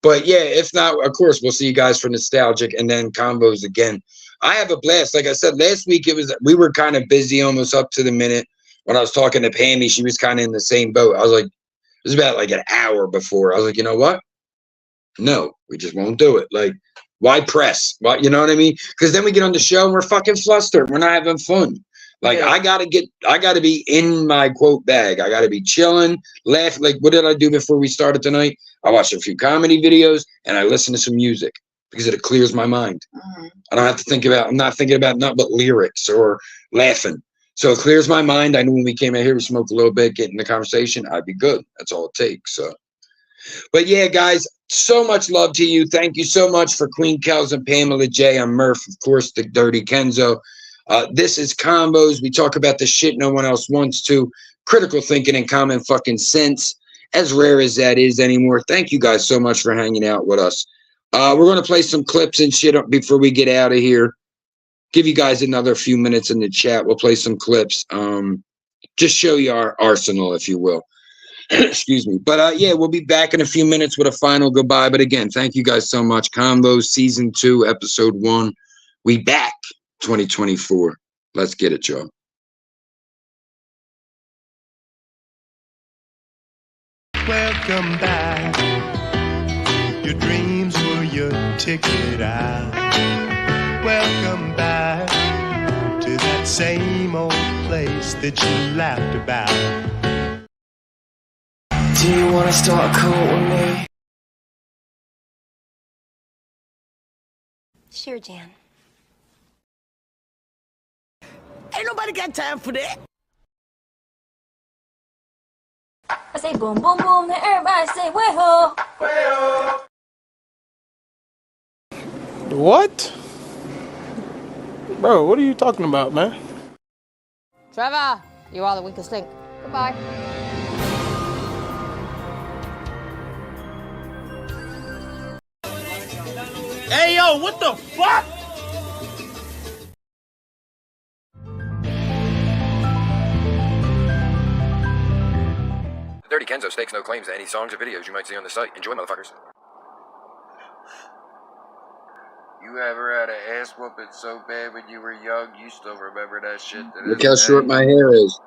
But yeah, if not, of course, we'll see you guys for Nostalgic and then Convos again. I have a blast. Like I said, last week we were kind of busy almost up to the minute. When I was talking to Pammy, she was kind of in the same boat. I was like, it was about like an hour before. I was like, you know what? No, we just won't do it. Like, why press? Why, you know what I mean? Because then we get on the show and we're fucking flustered. We're not having fun. Like, I gotta be in my quote bag. I gotta be chilling, laughing. Like, what did I do before we started tonight? I watched a few comedy videos and I listened to some music because it clears my mind. I don't have to think about, I'm not thinking about nothing but lyrics or laughing. So it clears my mind. I knew when we came out here, we smoked a little bit, get in the conversation, I'd be good. That's all it takes. So, but yeah, guys, so much love to you. Thank you so much for Queen Kellz and Pamela J. I'm Murph, of course, the Dirty Kenzo. This is Convos. We talk about the shit no one else wants to. Critical thinking and common fucking sense. As rare as that is anymore. Thank you guys so much for hanging out with us. We're going to play some clips and shit up before we get out of here. Give you guys another few minutes in the chat. We'll play some clips. Just show you our arsenal, if you will. Excuse me. But yeah, we'll be back in a few minutes with a final goodbye. But again, thank you guys so much. Convos Season 2, Episode 1. We back 2024. Let's get it, y'all. Welcome back. Your dreams were your ticket out. Welcome back to that same old place that you laughed about. Do you want to start a cult with me? Sure, Jan. Ain't nobody got time for that. I say boom, boom, boom, and everybody say way-ho. Way-ho. What? Bro, what are you talking about, man? Trevor, you are the weakest link. Goodbye. Hey, yo, what the fuck? The Dirty Kenzo stakes no claims to any songs or videos you might see on the site. Enjoy, motherfuckers. You You ever had an ass whooping so bad when you were young, you still remember that shit to Look this how day? short my hair is.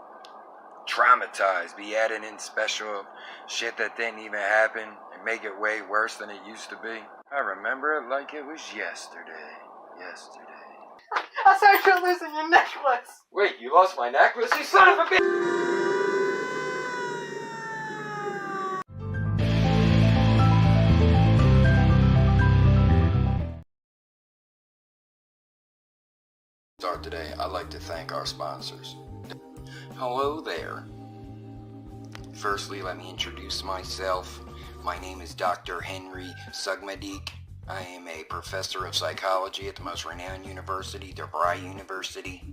Traumatized, be adding in special shit that didn't even happen and make it way worse than it used to be. I remember it like it was yesterday. I thought you were losing your necklace. Wait, you lost my necklace, you son of a bitch! Start today, I'd like to thank our sponsors. Hello there. Firstly, let me introduce myself. My name is Dr. Henry Sugmadik. I am a professor of psychology at the most renowned university, DeVry University.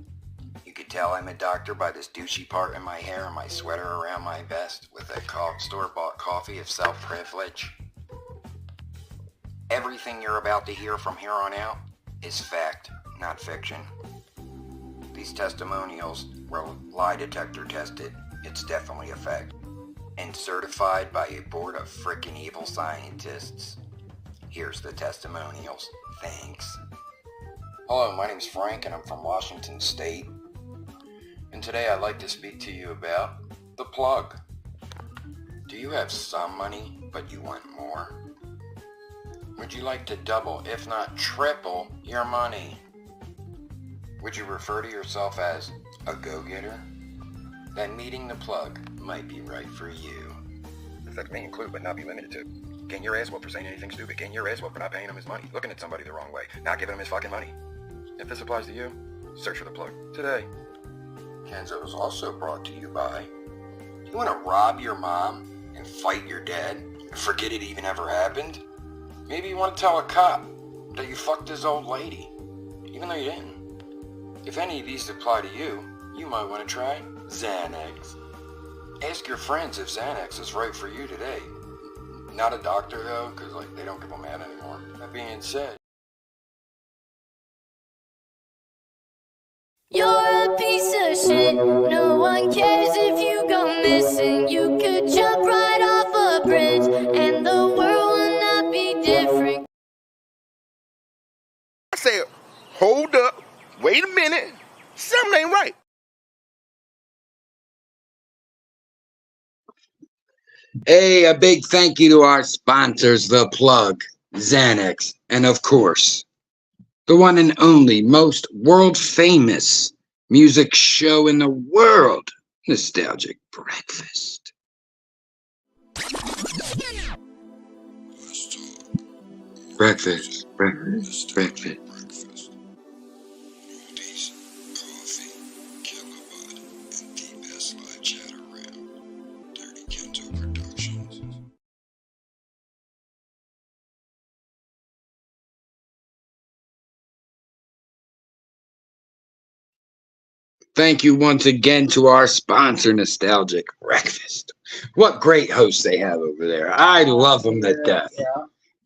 You could tell I'm a doctor by this douchey part in my hair and my sweater around my vest with a store-bought coffee of self-privilege. Everything you're about to hear from here on out is fact, not fiction. These testimonials were lie detector tested. It's definitely a fact. And certified by a board of frickin' evil scientists. Here's the testimonials. Thanks. Hello, my name's Frank and I'm from Washington State. And today I'd like to speak to you about the plug. Do you have some money, but you want more? Would you like to double, if not triple, your money? Would you refer to yourself as a go-getter? Then meeting the plug might be right for you. Effects may include, but not be limited to: getting your ass whooped for saying anything stupid, getting your ass whooped for not paying him his money, looking at somebody the wrong way, not giving him his fucking money. If this applies to you, search for the plug today. Kenzo is also brought to you by: you want to rob your mom and fight your dad and forget it even ever happened? Maybe you want to tell a cop that you fucked his old lady, even though you didn't. If any of these apply to you, you might want to try Xanax. Ask your friends if Xanax is right for you today. Not a doctor though, because they don't give them out anymore. That being said, You're a piece of shit. No one cares if you go missing. You could jump right off a bridge and the world will not be different. I said, hold up, wait a minute, something ain't right. Hey, a big thank you to our sponsors, The Plug, Xanax, and of course, the one and only most world-famous music show in the world, Nostalgic Breakfast. Breakfast. Oldies, coffee, Killa, and the best live chat around. DirtyKenzoproductions. Thank you once again to our sponsor, Nostalgic Breakfast. What great hosts they have over there. I love them to death. Yeah.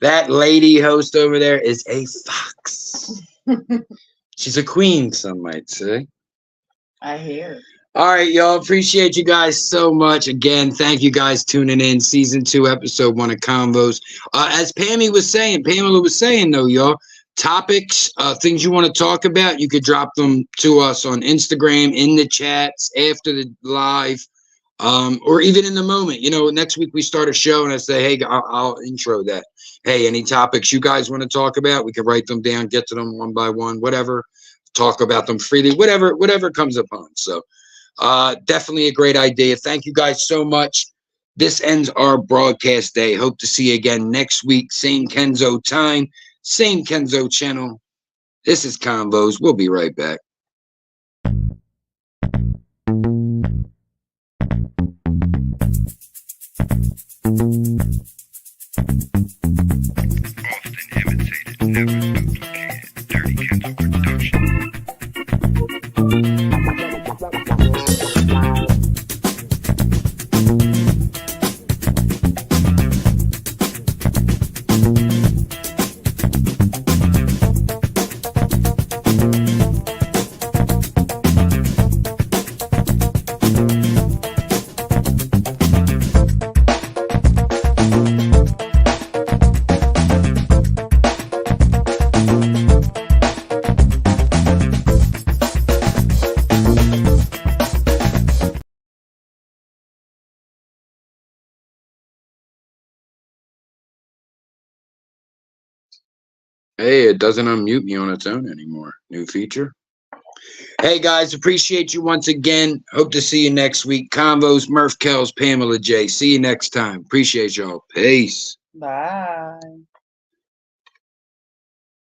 That lady host over there is a fox. She's a queen, some might say. I hear. All right, y'all. Appreciate you guys so much. Again, thank you guys tuning in. Season 2, episode 1 of Convos. As Pamela was saying, though, y'all, topics, things you want to talk about, you could drop them to us on Instagram, in the chats, after the live, or even in the moment. You know, next week we start a show and I say, hey, I'll intro that. Hey, any topics you guys want to talk about, we can write them down, get to them one by one, whatever. Talk about them freely, whatever comes upon. So definitely a great idea. Thank you guys so much. This ends our broadcast day. Hope to see you again next week. Same Kenzo time, same Kenzo channel. This is Convos. We'll be right back. Often imitated, never duplicated. DirtyKenzoproductions. Hey, it doesn't unmute me on its own anymore. New feature. Hey, guys, appreciate you once again. Hope to see you next week. Convos, Murph, Kellz, Pamela J. See you next time. Appreciate y'all. Peace. Bye.